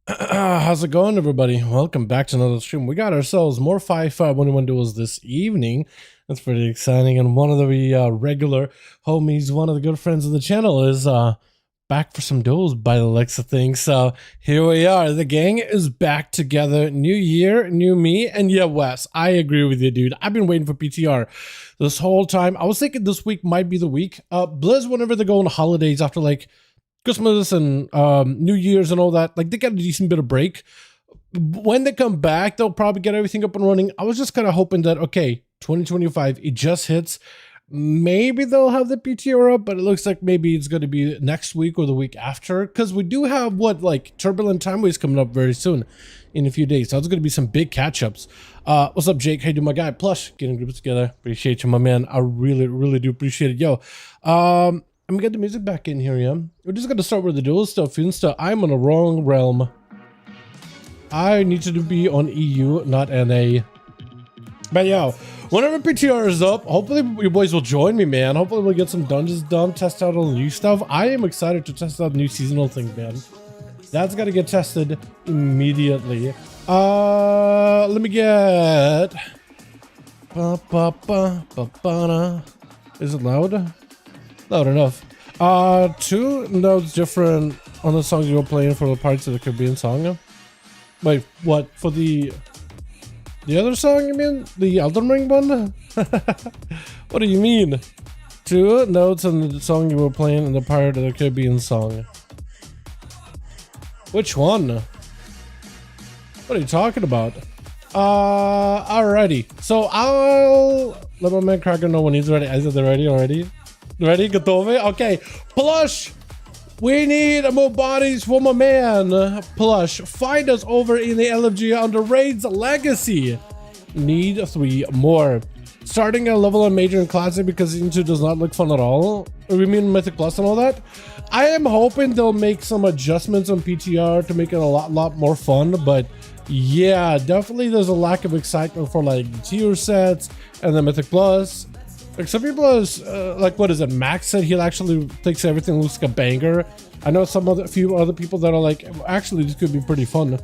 How's it going, everybody? Welcome back to another stream. We got ourselves more 5V5 1v1 duels this evening. That's pretty exciting. And one of the regular homies, one of the good friends of the channel, is back for some duels by the looks of things. So here we are. The gang is back together. New year, new me. And yeah, Wes, I agree with you, dude. I've been waiting for PTR this whole time. I was thinking this week might be the week. Blizz, whenever they go on holidays after like Christmas and New Year's and all that, like they get a decent bit of break. When they come back, they'll probably get everything up and running. I was just kind of hoping that, okay, 2025, it just hits. Maybe they'll have the PTR up, but it looks like maybe it's going to be next week or the week after, because we do have what, like Turbulent Time Waves coming up very soon in a few days. So it's going to be some big catch-ups. What's up, Jake? How you doing, my guy? Plush, getting groups together. Appreciate you, my man. I really do appreciate it. Yo, let me get the music back in here, yeah? We're just going to start with the dual stuff, Finsta. I'm on the wrong realm. I need to be on EU, not NA. But yo, whenever PTR is up, hopefully you boys will join me, man. Hopefully we'll get some dungeons done, test out all the new stuff. I am excited to test out new seasonal things, man. That's got to get tested immediately. Let me get... Is it loud? Loud enough. 2 notes different on the songs you were playing for the Pirates of the Caribbean song. Wait, what? For the other song, you mean? The Elden Ring one? What do you mean? 2 notes on the song you were playing in the Pirates of the Caribbean song. Which one? What are you talking about? Alrighty. So I'll let my man Cracker know when he's ready. Is it ready already? Ready? Готовы? Okay. Plush! We need more bodies for my man. Plush, find us over in the LFG under Raid's Legacy. Need 3 more. Starting a level on Major and Classic because Season 2 does not look fun at all. We mean Mythic Plus and all that. I am hoping they'll make some adjustments on PTR to make it a lot more fun, but yeah, definitely there's a lack of excitement for like tier sets and the Mythic Plus. Like some people is like, what is it? Max said he'll actually thinks everything looks like a banger. I know few other people that are like, actually this could be pretty fun.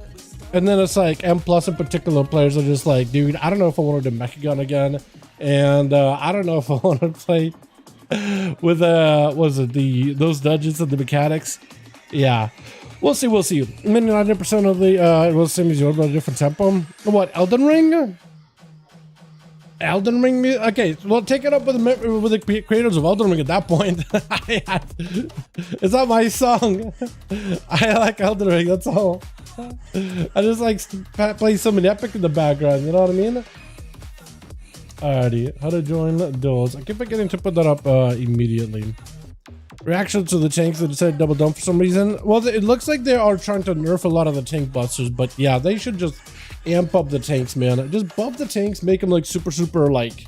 And then it's like M plus in particular players are just like, dude, I don't know if I want to do Mechagun again, and I don't know if I want to play with was it those dungeons and the mechanics. Yeah, we'll see. I mean, 90% of the it was the same as yours, but a different tempo. What, Elden Ring? Elden Ring? Okay, well, take it up with the creators of Elden Ring at that point. It's not my song. I like Elden Ring, that's all. I just like play something epic in the background, you know what I mean? Alrighty, how to join duels. I keep forgetting to put that up immediately. Reaction to the tanks that said double dump for some reason. Well, it looks like they are trying to nerf a lot of the tank busters, but yeah, they should just amp up the tanks, man. Just buff the tanks, make them like super like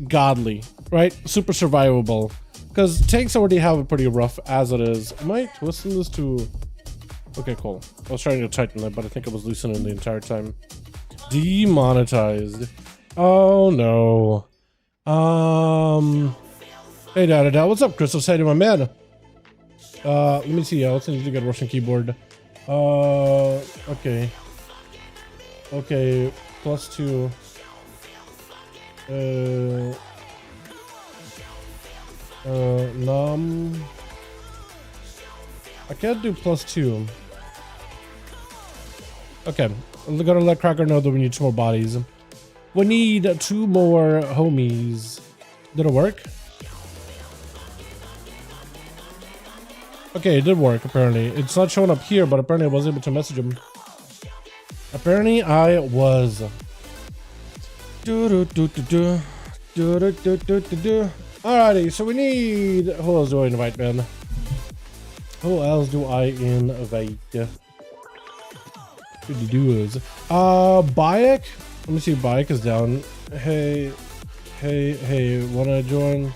godly, right? Super survivable, because tanks already have it pretty rough as it is. Am I twisting this to... Okay, cool. I was trying to tighten it, but I think I was loosening the entire time. Demonetized. Oh no. Hey Dada, what's up, Crystal? Say to my man. Let me see. I also need to get a Russian keyboard. Okay. Okay, +2. Num. I can't do +2. Okay, I'm gonna let Cracker know that we need 2 more bodies. We need 2 more homies. Did it work? Okay, it did work, apparently. It's not showing up here, but apparently I was able to message him. Apparently I was. Alrighty, so we need... Who else do I invite, man? Who else do I invite? Duels. Bayek? Let me see if Bayek is down. Hey, wanna join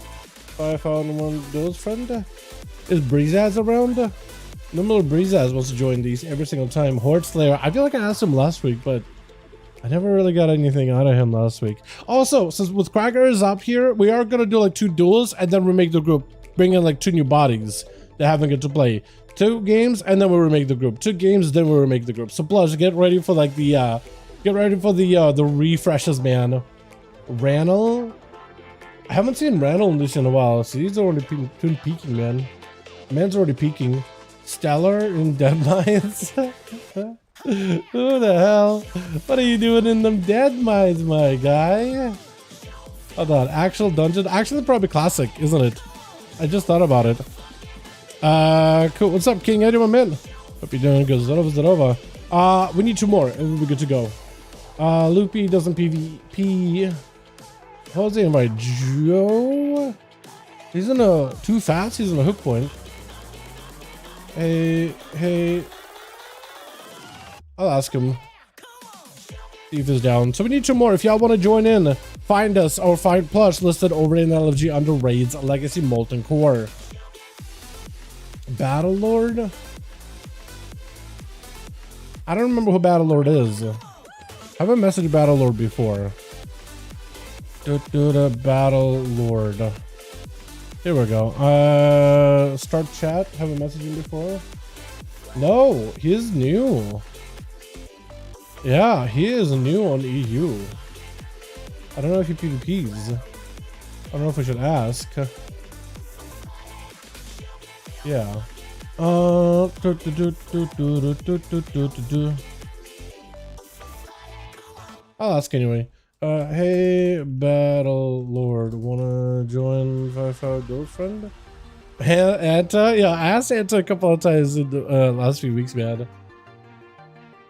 5V5 1v1 Duels, friend? Is Breezaz around? Normally Breezaz wants to join these every single time. Horde Slayer. I feel like I asked him last week, but I never really got anything out of him last week. Also, since with Cracker is up here, we are gonna do like 2 duels and then remake the group. Bring in like 2 new bodies that haven't get to play. 2 games, and then we remake the group. 2 games, then we remake the group. So plus, get ready for like the refreshes, man. Randall? I haven't seen Randall in this in a while. So he's already peaking, man. Man's already peaking. Stellar in Dead Mines? Who the hell? What are you doing in them Dead Mines, my guy? Hold on, actual dungeon? Actually, probably classic, isn't it? I just thought about it. Cool. What's up, King? How do you, my man? Hope you're doing good. Zdorova. We need 2 more, and we'll be good to go. Loopy doesn't PvP. Jose invite Joe. He's in a too fast. He's in a hook point. Hey. I'll ask him. See if he's down. So we need 2 more. If y'all want to join in, find us or find Plush listed over in LFG under Raids Legacy Molten Core. Battlelord? I don't remember who Battlelord is. I haven't messaged Battlelord before. Battlelord. Here we go. Start chat. Haven't messaged him before. No, he is new. Yeah, he is new on EU. I don't know if he PvPs. I don't know if I should ask. Yeah. I'll ask anyway. Hey, Battlelord, wanna join 5V5 girlfriend? Anta? Yeah, I asked Anta a couple of times in the last few weeks, man.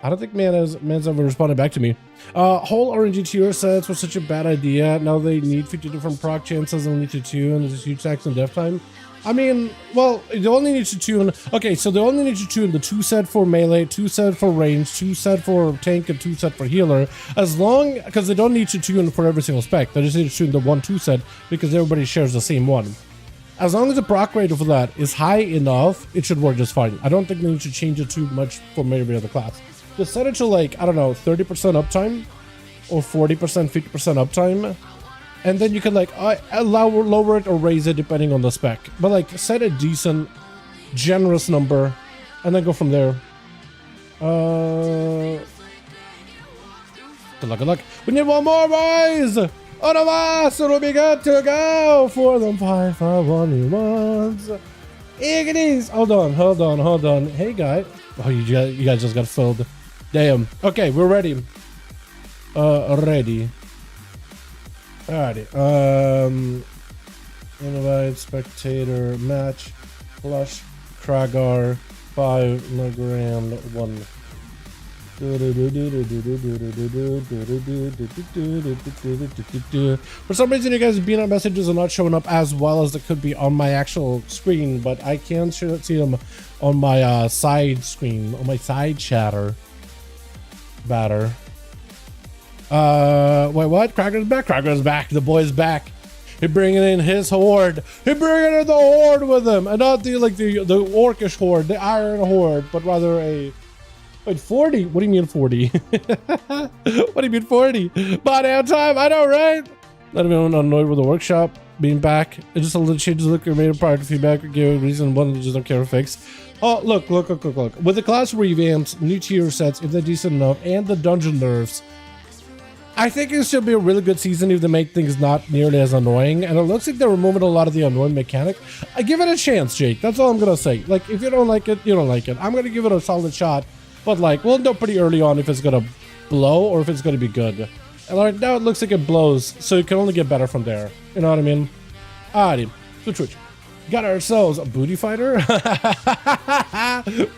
I don't think man's ever responded back to me. Whole RNG tier sets was such a bad idea. Now they need 50 different proc chances and only to tune. There's a huge tax on death time. I mean, well, they only need to tune. Okay, so they only need to tune the 2 set for melee, 2 set for range, 2 set for tank, and 2 set for healer. As long, because they don't need to tune for every single spec. They just need to tune the 1-2 set because everybody shares the same one. As long as the proc rate for that is high enough, it should work just fine. I don't think they need to change it too much for every other class. Just set it to like, I don't know, 30% uptime or 40%, 50% uptime. And then you can like lower it or raise it depending on the spec. But like set a decent, generous number and then go from there. Good luck, good luck. We need 1 more, boys! Otherwise, it'll be good to go for them 5V5 1v1s. Iggities! Hold on. Hey, guy. Oh, you guys just got filled. Damn. Okay, we're ready. Ready. Alrighty. Invite spectator match Plush Kragar 5 milligram 1. For some reason, you guys being on messages are not showing up as well as they could be on my actual screen, but I can see them on my side screen, on my side chatter. Wait, what? Cracker's back. Cracker's back. The boy's back. He bringing in his horde. He bringing in the horde with him, and not the orcish horde, the iron horde, but rather a. Wait, 40? What do you mean 40? What do you mean 40? By damn time, I know, right? Not even annoyed with the workshop being back. It just a little changes look made a prior to feedback or give a reason one just don't care to fix. Oh, look. With the class revamps, new tier sets, if they're decent enough, and the dungeon nerfs, I think it should be a really good season if they make things not nearly as annoying. And it looks like they're removing a lot of the annoying mechanic. I give it a chance, Jake. That's all I'm going to say. Like, if you don't like it, you don't like it. I'm going to give it a solid shot. But like, we'll know pretty early on if it's gonna blow or if it's gonna be good. And right now it looks like it blows, so it can only get better from there. You know what I mean? Alrighty, switch. Got ourselves a booty fighter.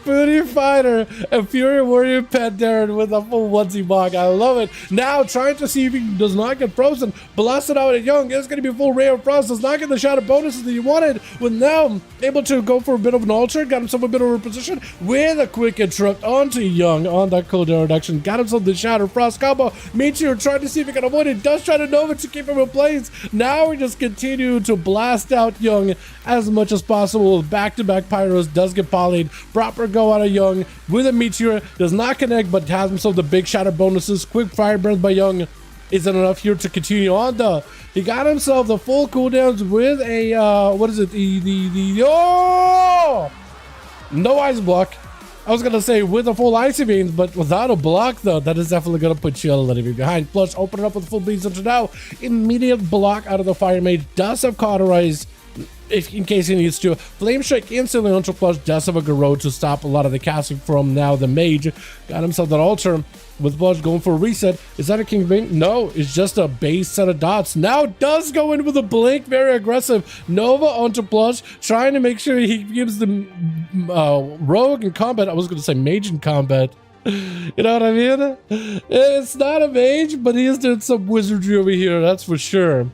Booty fighter. A Fury Warrior pet Darren with a full onesie bog. I love it. Now trying to see if he does not get frozen. Blasted out at Young. It's going to be full rare frost. Does not get the shot of bonuses that you wanted. With now able to go for a bit of an alter. Got himself a bit of a position with a quick interrupt onto Young on that cooldown reduction. Got himself the shot of frost combo. Meteor trying to see if he can avoid it. Does try to Nova to keep him in place. Now we just continue to blast out Young as much as possible. Back-to-back pyros does get polyed. Proper go out of Young with a meteor. Does not connect, but has himself the big shatter bonuses. Quick fire burns by Young isn't enough here to continue on though. He got himself the full cooldowns with a what is it? No ice block. I was gonna say with a full icy veins, but without a block though, that is definitely gonna put you a little bit behind. Plus, open it up with full beams until now. Immediate block out of the Fire Mage, does have Cauterize if in case he needs to. Flame Strike instantly onto Plus, does have a Garrote to stop a lot of the casting from now the Mage. Got himself that altar with Blood going for a reset. Is that a King's Bane? No, it's just a base set of dots. Now does go in with a blink, very aggressive. Nova onto Plush, trying to make sure he gives the rogue in combat. I was going to say mage in combat. You know what I mean? It's not a mage, but he is doing some wizardry over here, that's for sure.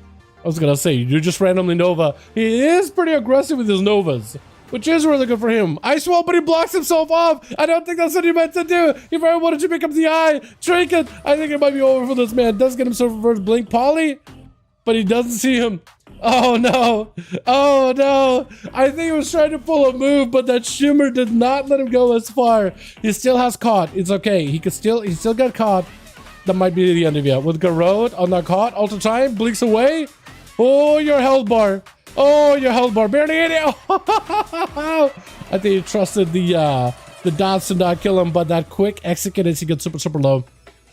I was going to say, you just randomly Nova. He is pretty aggressive with his Novas, which is really good for him. Ice Wall, but he blocks himself off. I don't think that's what he meant to do. He probably wanted to pick up the eye. Trinket. I think it might be over for this man. Does get himself reverse blink. Polly, but he doesn't see him. Oh no. Oh no. I think he was trying to pull a move, but that shimmer did not let him go as far. He still has caught. It's okay. He still got caught. That might be the end of it. With Garrote on that caught. Ultra time. Blinks away. Oh, your health bar. Oh, your health bar. Barely hit it. I think he trusted the dots to not kill him, but that quick execute as he gets super low.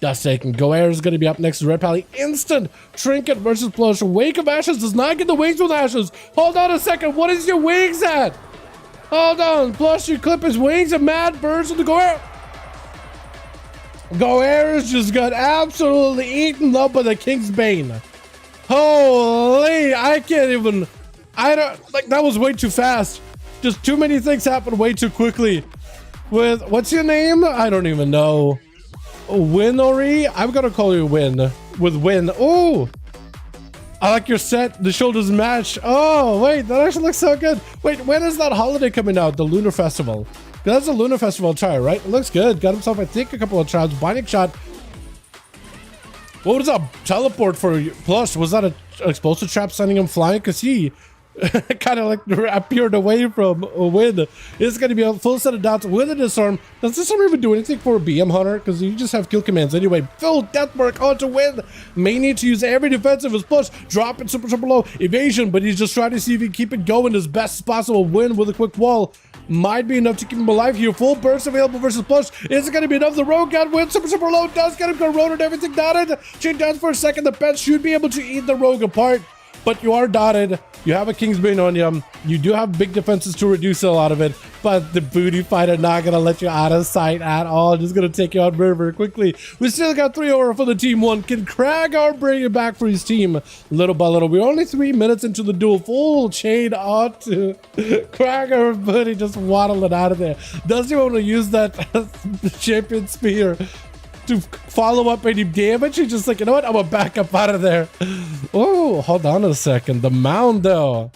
Dust taken. Goair is going to be up next to Red Pally. Instant Trinket versus Plush. Wake of Ashes does not get the wings with Ashes. Hold on a second. What is your wings at? Hold on. Plush, you clip his wings and mad burns with the Goair. Goair's just got absolutely eaten up by the King's Bane. Holy, I can't even, I don't, like, that was way too fast. Just too many things happen way too quickly. With, what's your name? I don't even know. Winori? I'm gonna call you Win. With Win. Oh, I like your set. The shoulders match. Oh, wait, that actually looks so good. Wait, when is that holiday coming out? The Lunar Festival. That's a Lunar Festival try, right? It looks good. Got himself, I think, a couple of tries. Binding shot. What was that teleport for Plush? Was that an explosive trap sending him flying? Because he kind of like appeared away from a Win. It's going to be a full set of dots with a disarm. Does disarm even do anything for a BM Hunter? Because you just have kill commands anyway. Full death mark onto Win. May need to use every defensive as Plush. Drop it super low. Evasion, but he's just trying to see if he can keep it going as best as possible. Win with a quick wall. Might be enough to keep him alive here. Full burst available versus Plush. Is it going to be enough? The rogue got Win super low. Does get him corroded. Everything dotted. Chain down for a second. The pet should be able to eat the rogue apart. But you are dotted. You have a King's Bane on you. You do have big defenses to reduce a lot of it. But the booty fighter not going to let you out of sight at all. Just going to take you out very quickly. We still got 3 over for the team 1. Can Kragar bring it back for his team little by little? We're only 3 minutes into the duel. Full chain out to Kragar, but he just waddling out of there. Does he want to use that champion spear to follow up any damage? He's just like, you know what? I'm gonna back up out of there. Oh, hold on a second. The mound, though.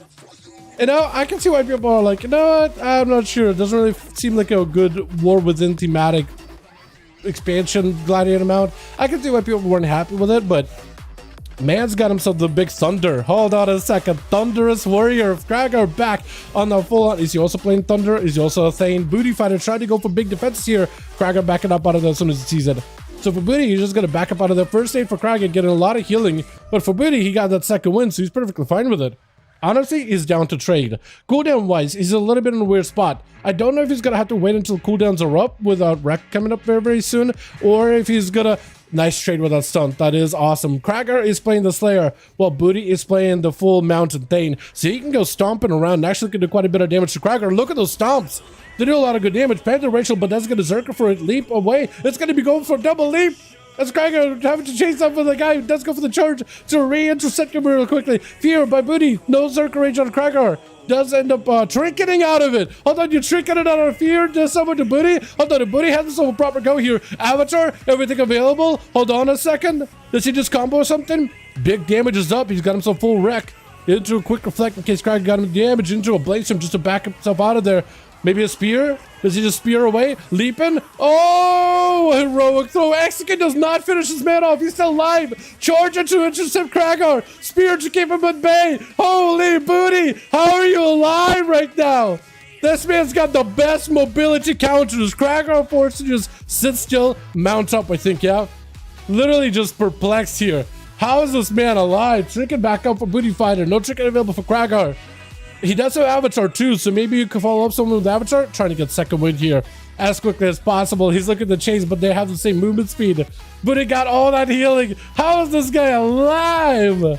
You know, I can see why people are like, you know what? I'm not sure. It doesn't really seem like a good War Within thematic expansion gladiator mount. I can see why people weren't happy with it, but man's got himself the big Thunder. Hold on a second. Thunderous Warrior. Kragar back on the full on. Is he also playing Thunder? Is he also a Thane? Booty fighter trying to go for big defense here. Kragar backing up out of there as soon as he sees it. So for Booty, he's just going to back up out of the first aid for Kragar, getting a lot of healing. But for Booty, he got that second win, so he's perfectly fine with it. Honestly, he's down to trade. Cooldown-wise, he's a little bit in a weird spot. I don't know if he's going to have to wait until cooldowns are up with Wreck coming up very soon, or if he's going to... Nice trade with that stunt. That is awesome. Kragar is playing the Slayer, while Booty is playing the full Mountain Thane. So he can go stomping around and actually can do quite a bit of damage to Kragar. Look at those stomps. They do a lot of good damage. Panther Rachel, but that's going to Zerker for a leap away. It's going to be going for a double leap. That's Kragar having to chase up with the guy who does go for the charge to re-intercept him real quickly. Fear by Booty. No Zerker range on Kragar. Does end up trinketing out of it. Hold on, you trinketed out of Fear. Does someone to Booty? Hold on, the Booty has this a proper go here. Avatar, everything available. Hold on a second. Does he just combo something? Big damage is up. He's got himself full wreck. Into a quick reflect in case Kragar got him damage. Into a blaze him just to back himself out of there. Maybe a spear? Does he just spear away? Leaping? Oh, heroic throw. Execute does not finish his man off. He's still alive. Charge it to intercept Kragar. Spear to keep him at bay. Holy Booty. How are you alive right now? This man's got the best mobility counters. Kragar forced to just sit still, mount up, I think, yeah? Literally just perplexed here. How is this man alive? Trinket back up for Booty Fighter. No trinket available for Kragar. He does have Avatar too, so maybe you can follow up someone with Avatar, trying to get second win here as quickly as possible. He's looking to chase, but they have the same movement speed. But he got all that healing. How is this guy alive?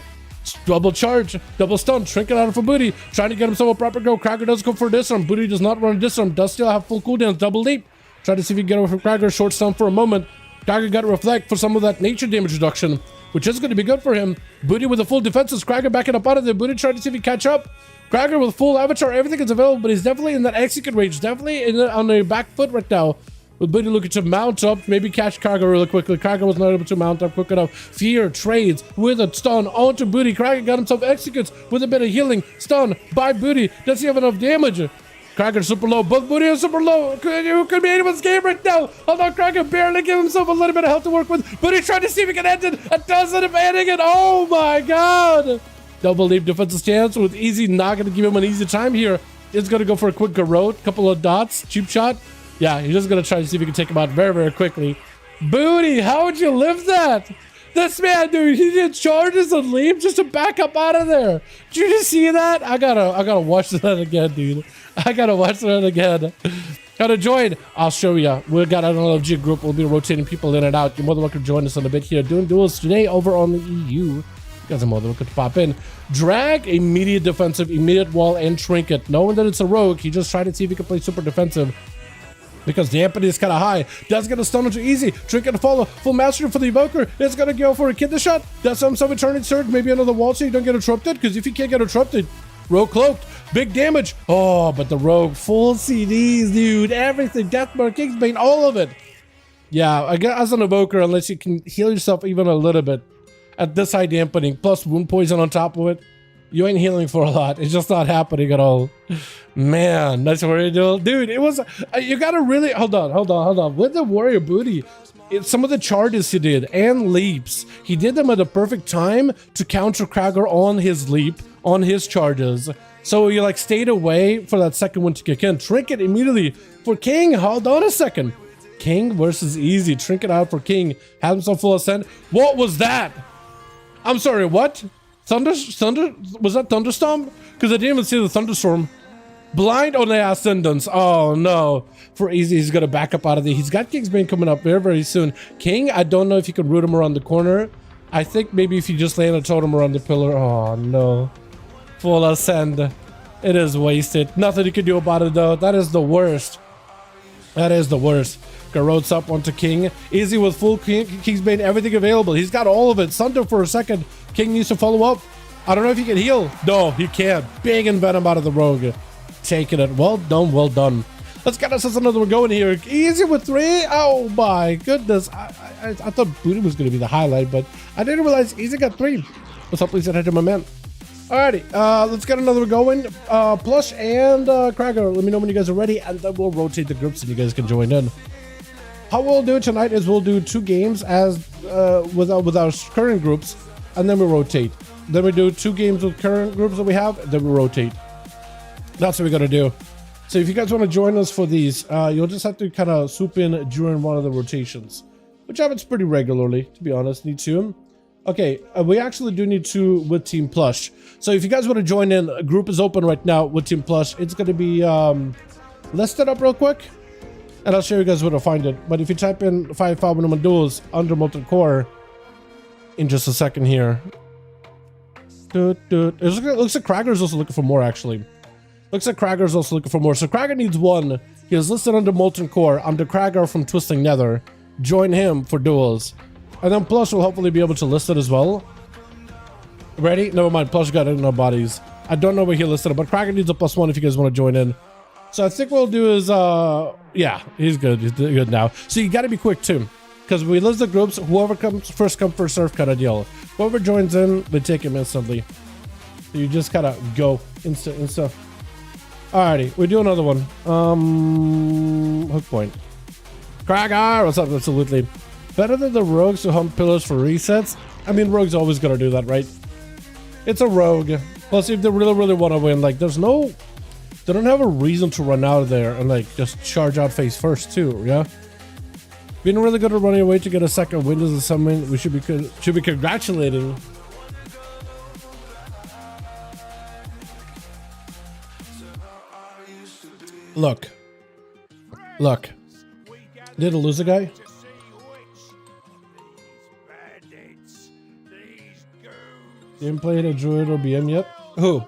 Double charge, double stun, trinket out of a Booty, trying to get himself a proper go. Cracker does go for a disarm. Booty does not run a disarm, does still have full cooldowns. Double leap, try to see if he can get over from Cracker. Short stun for a moment. Cracker got to reflect for some of that nature damage reduction, which is going to be good for him. Booty with a full defenses. Cracker backing up out of there. Booty trying to see if he can catch up. Cracker with full Avatar, everything is available, but he's definitely in that execute range, definitely on the back foot right now. With Booty looking to mount up, maybe catch Cracker really quickly. Cracker was not able to mount up quick enough. Fear trades with a stun onto Booty. Cracker got himself executes with a bit of healing. Stun by Booty. Does he have enough damage? Cracker super low. Both Booty are super low. It could be anyone's game right now. Although Cracker barely give himself a little bit of health to work with. Booty trying to see if he can end it. It doesn't end it. Oh my god. Double leap defensive stance with Easy. Not going to give him an easy time here. He's going to go for a quick garrote. Couple of dots. Cheap shot. Yeah, he's just going to try to see if he can take him out very, very quickly. Booty, how would you live that? This man, dude, he did charges and leap just to back up out of there. Did you just see that? I gotta watch that again, dude. I gotta watch that again. Gotta join. I'll show you. We got an LFG group. We'll be rotating people in and out. You're more than welcome to join us in a bit here. Doing duels today over on the EU. You guys are more than welcome to pop in. Drag, immediate defensive, immediate wall, and trinket. Knowing that it's a rogue, he just tried to see if he can play super defensive, because the Ampany is kind of high. Does get a stun into Easy. Trinket to follow. Full mastery for the Evoker. It's going to go for a Kidney shot. Does some returning surge. Maybe another wall so you don't get interrupted. Because if you can't get interrupted, Rogue cloaked. Big damage. Oh, but the Rogue. Full CDs, dude. Everything. Deathmark, Kingsbane, all of it. Yeah, I guess as an Evoker, unless you can heal yourself even a little bit at this high dampening, plus wound poison on top of it, you ain't healing for a lot. It's just not happening at all. Man, that's Warrior Duel. Dude, it was... you gotta really... Hold on. With the Warrior Booty, some of the charges he did, and leaps, he did them at the perfect time to counter Cracker on his leap, on his charges. So you like stayed away for that second one to kick in. Trinket immediately for King. Hold on a second. King versus Easy. Trinket out for King. Had himself full ascent. What was that? I'm sorry, what? Thunder, was that thunderstorm? Because I didn't even see the thunderstorm. Blind on the ascendants. Oh no. For Easy, he's gonna back up out of there. He's got Kingsbane coming up very, very soon. King, I don't know if you can root him around the corner. I think maybe if you just land a totem around the pillar. Oh no. Full ascend. It is wasted. Nothing you can do about it though. That is the worst. That is the worst. Garrotes up onto King. Easy with full Kingsbane, everything available. He's got all of it. Sunder for a second. King needs to follow up. I don't know if he can heal. No, he can't. Big Envenom out of the Rogue. Taking it. Well done, well done. Let's get us another one going here. Easy with 3. Oh my goodness. I thought Booty was going to be the highlight, but I didn't realize Easy got 3. What's up, please? I had to my man. Alrighty, let's get another one going. Plush and Cracker, let me know when you guys are ready, and then we'll rotate the groups and you guys can join in. How we'll do it tonight is we'll do 2 games as with our current groups, and then we rotate. Then we do 2 games with current groups that we have, then we rotate. That's what we're gonna do. So if you guys want to join us for these, you'll just have to kind of swoop in during one of the rotations, which happens pretty regularly, to be honest. Need 2. Okay, we actually do need 2 with Team Plush. So if you guys want to join in, a group is open right now with Team Plush. It's going to be listed up real quick, and I'll show you guys where to find it. But if you type in 5V5 1V1 DUELS under Molten Core in just a second here. It looks like Cracker's also looking for more, actually. Looks like Cracker's also looking for more. So Cracker needs 1. He is listed under Molten Core, under Cracker from Twisting Nether. Join him for Duels. And then Plush will hopefully be able to list it as well. Ready? Never mind. Plush got it in our bodies. I don't know where he listed it, but Cracker needs a +1 if you guys want to join in. So I think what we'll do is, yeah, he's good. He's good now. So you got to be quick too, because we list the groups. Whoever comes first, come first serve kind of deal. Whoever joins in, they take him instantly. So you just kind of go insta. Alrighty, we do another one. Hook point. Cracker, what's up? Absolutely. Better than the rogues who hump pillars for resets. I mean, rogue's always gonna do that, right? It's a rogue. Plus, if they really want to win, like, they don't have a reason to run out of there and like just charge out face first too, yeah? Being really good at running away to get a second win is something we should be congratulating. Look. Look. Did it lose a guy? Didn't play a druid or BM yet? Who?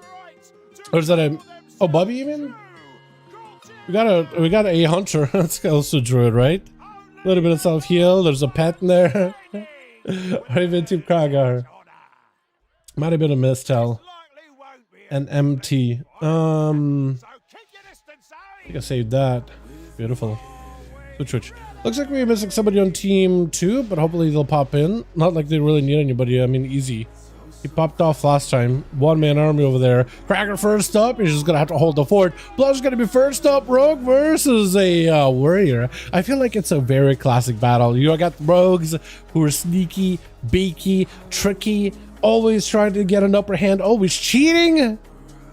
Or is that a... Oh, Bubby even? We got a hunter. That's also druid, right? A little bit of self-heal. There's a pet in there. Or even Team Kragar. Might have been a mistel. An MT. I think I saved that. Beautiful. Switch. Looks like we're missing somebody on team 2, but hopefully they'll pop in. Not like they really need anybody. I mean, easy. He popped off last time. One-man army over there. Kragar first up. He's just gonna have to hold the fort. Blood's gonna be first up. Rogue versus a warrior. I feel like it's a very classic battle. You got rogues who are sneaky, beaky, tricky, always trying to get an upper hand, always cheating.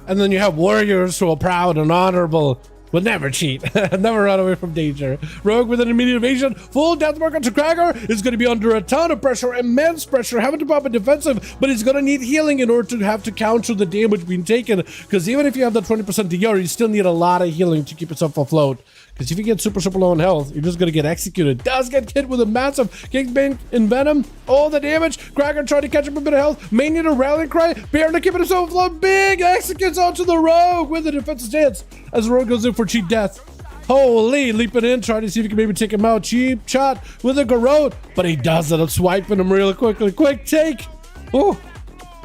And then you have warriors who are proud and honorable. Will never cheat, never run away from danger. Rogue with an immediate evasion, full death mark onto Kragar is going to be under a ton of pressure, immense pressure, having to pop a defensive, but he's going to need healing in order to have to counter the damage being taken, because even if you have that 20% DR, you still need a lot of healing to keep yourself afloat. Because if you get super low on health, you're just going to get executed. Does get hit with a massive Kingsbane in Venom. All the damage. Kragar trying to catch up a bit of health. May need a rallying cry. Barely keeping himself afloat. Big executes onto the Rogue with a defensive stance as the Rogue goes in for cheap death. Holy, leaping in, trying to see if he can maybe take him out. Cheap shot with a garrote. But he does it. I'm swiping him really quickly. Quick take. Ooh.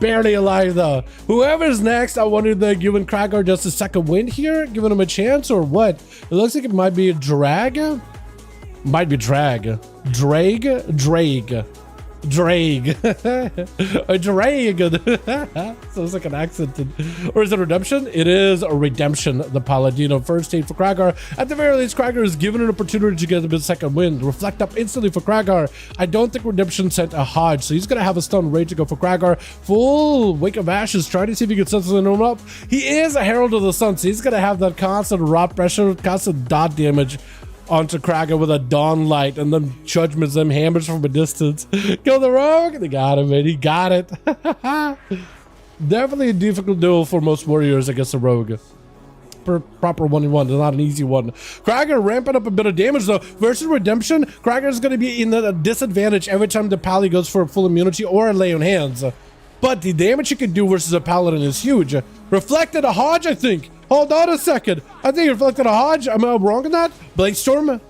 Barely alive though. Whoever's next, I wonder if they're giving Kragar just a second wind here, giving him a chance or what? It looks like it might be a drag. Might be drag. Drag. A drag. Sounds like an accent. Or is it redemption? It is a redemption. The Paladino first aid for Kragar. At the very least, Kragar is given an opportunity to get a bit second wind. Reflect up instantly for Kragar. I don't think redemption sent a Hodge, so he's gonna have a stun ready to go for Kragar. Full Wake of Ashes, trying to see if he can sense him up. He is a Herald of the Sun, so he's gonna have that constant rot pressure, constant dot damage onto Kragar with a dawn light, and then judgments them hammers from a distance. Kill the Rogue. They got him, man. He got it. Definitely a difficult duel for most warriors against the Rogue. Proper 1v1, not an easy one. Kragar ramping up a bit of damage though. Versus redemption, Kragar is going to be in a disadvantage every time the Pally goes for a full immunity or a lay on hands. But the damage he can do versus a Paladin is huge. Reflected a Hodge, I think. Hold on a second. I think he reflected a Hodge. Am I wrong on that? Blade Storm.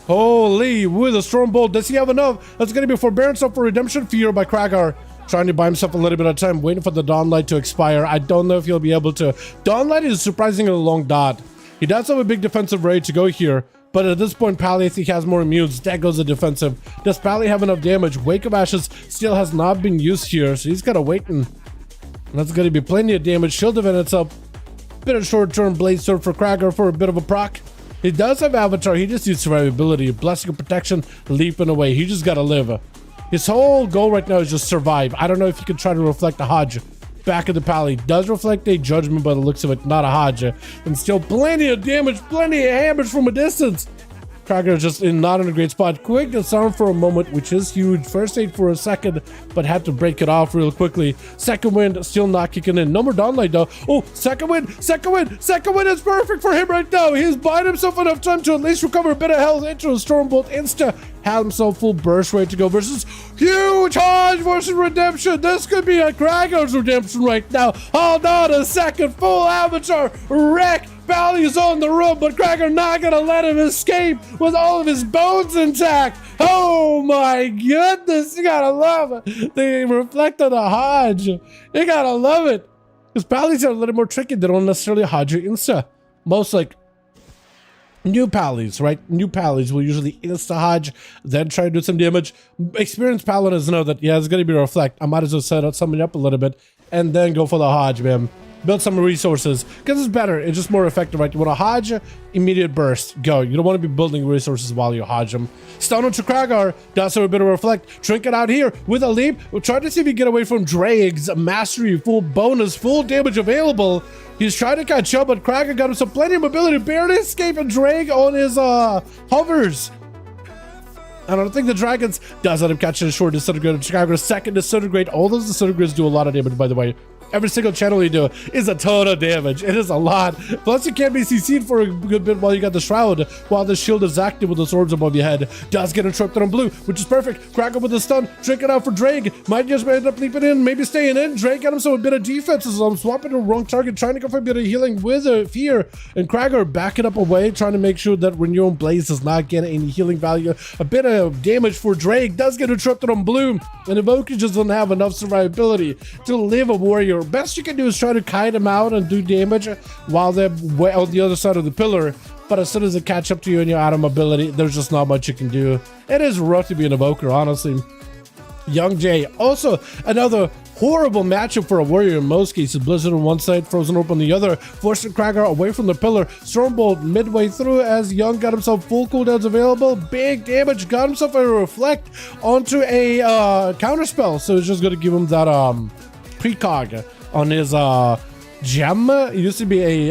Holy, with a Storm Bolt. Does he have enough? That's going to be forbearance up for redemption. Fear by Kragar. Trying to buy himself a little bit of time, waiting for the Dawnlight to expire. I don't know if he'll be able to. Dawnlight is surprisingly a long dot. He does have a big defensive ready to go here. But at this point, Pally, I think, has more immunes. That goes the defensive. Does Pally have enough damage? Wake of Ashes still has not been used here, so he's got to wait, and that's going to be plenty of damage. Shield event itself. Bit of short-term Blade Sword for Kragar for a bit of a proc. He does have Avatar. He just needs survivability. Blessing of Protection, leaping away. He just got to live. His whole goal right now is just survive. I don't know if he can try to reflect a Hodge. Back of the Pally does reflect a judgment by the looks of it, not a Hodge. And still plenty of damage, plenty of hammers from a distance. Kragar is just not in a great spot. Quick disarm for a moment, which is huge. First aid for a second, but had to break it off real quickly. Second wind still not kicking in. No more Dawnlight though. Oh, second wind is perfect for him right now. He's buying himself enough time to at least recover a bit of health into a Stormbolt insta. Had himself full burst ready to go versus huge Hodge versus redemption. This could be a Kragar's redemption right now. Hold on a second. Full Avatar wreck. Value's on the road, but Kragar not gonna let him escape with all of his bones intact. Oh my goodness, you gotta love it. They reflect on a Hodge. You gotta love it. Because Pallies are a little more tricky. They don't necessarily Hodge you insta. Most like new Pallies, right? New Pallies will usually insta Hodge, then try to do some damage. Experienced Paladins know that, yeah, it's gonna be a reflect. I might as well set up somebody up a little bit and then go for the Hodge, man. Build some resources, because it's better. It's just more effective, right? You want to Hodge, immediate burst, go. You don't want to be building resources while you Hodge them. Stun onto Kragar, does have a bit of reflect. Trinket out here with a leap. We'll try to see if we get away from Drags. Mastery, full bonus, full damage available. He's trying to catch up, but Kragar got him some plenty of mobility. Barely escaping Drag on his hovers. I don't think the Dragons does let him catch a short disintegrate. Kragar's second disintegrate. All those disintegrates do a lot of damage, by the way. Every single channel you do is a ton of damage. It is a lot. Plus, you can't be CC'd for a good bit while you got the Shroud, while the shield is active with the swords above your head. Does get interrupted on blue, which is perfect. Cracker with the stun. Drink it out for Drake. Might just end up leaping in, maybe staying in. Drake got him so a bit of defense as I'm swapping the wrong target, trying to go for a bit of healing with Fear. And Cracker backing up away, trying to make sure that Renewal Blaze does not get any healing value. A bit of damage for Drake. Does get interrupted on blue. And Evoker just doesn't have enough survivability to live a warrior. Best you can do is try to kite him out and do damage while they're on the other side of the pillar. But as soon as they catch up to you and you're out of mobility, there's just not much you can do. It is rough to be an Evoker, honestly. Young Jay, also another horrible matchup for a warrior in most cases. Blizzard on one side, Frozen Orb on the other, forcing Cracker away from the pillar. Stormbolt midway through as Young got himself full cooldowns available. Big damage, got himself a reflect onto a counterspell. So it's just going to give him that precog on his gem. It used to be a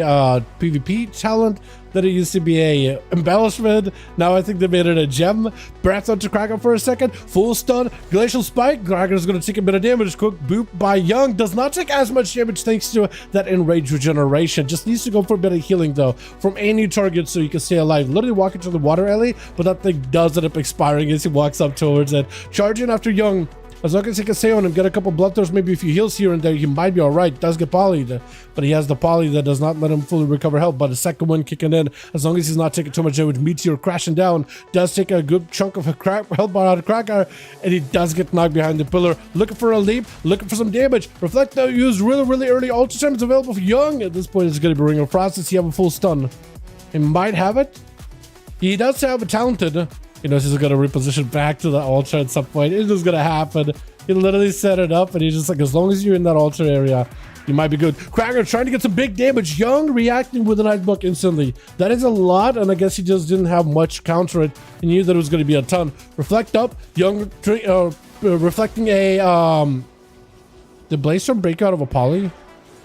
PvP talent, then it used to be a embellishment. Now I think they made it a gem. Breath onto Cracker for a second, full stun, glacial spike. Cracker's gonna take a bit of damage. Quick boop by Young, does not take as much damage thanks to that enraged regeneration. Just needs to go for a bit of healing though from any target so you can stay alive. Literally walk into the water alley, but that thing does end up expiring as he walks up towards it. Charging after Young. As long as he can stay on him, get a couple bloodthirsts, maybe a few heals here and there, he might be alright. Does get polyed, but he has the poly that does not let him fully recover health. But the second one kicking in, as long as he's not taking too much damage, Meteor crashing down, does take a good chunk of health bar out of Cracker, and he does get knocked behind the pillar. Looking for a leap, looking for some damage. Reflect though, used really early. Ultra Gem is available for Young. At this point, it's going to be Ring of Frost. Does he have a full stun? He might have it. He does have a talented. He knows he's going to reposition back to the Ultra at some point. It's just going to happen. He literally set it up, and he's just like, as long as you're in that Ultra area, you might be good. Cracker trying to get some big damage. Young reacting with an Nightbook instantly. That is a lot, and I guess he just didn't have much counter it. He knew that it was going to be a ton. Reflect up. Young reflecting a... Did Blaze break out of a poly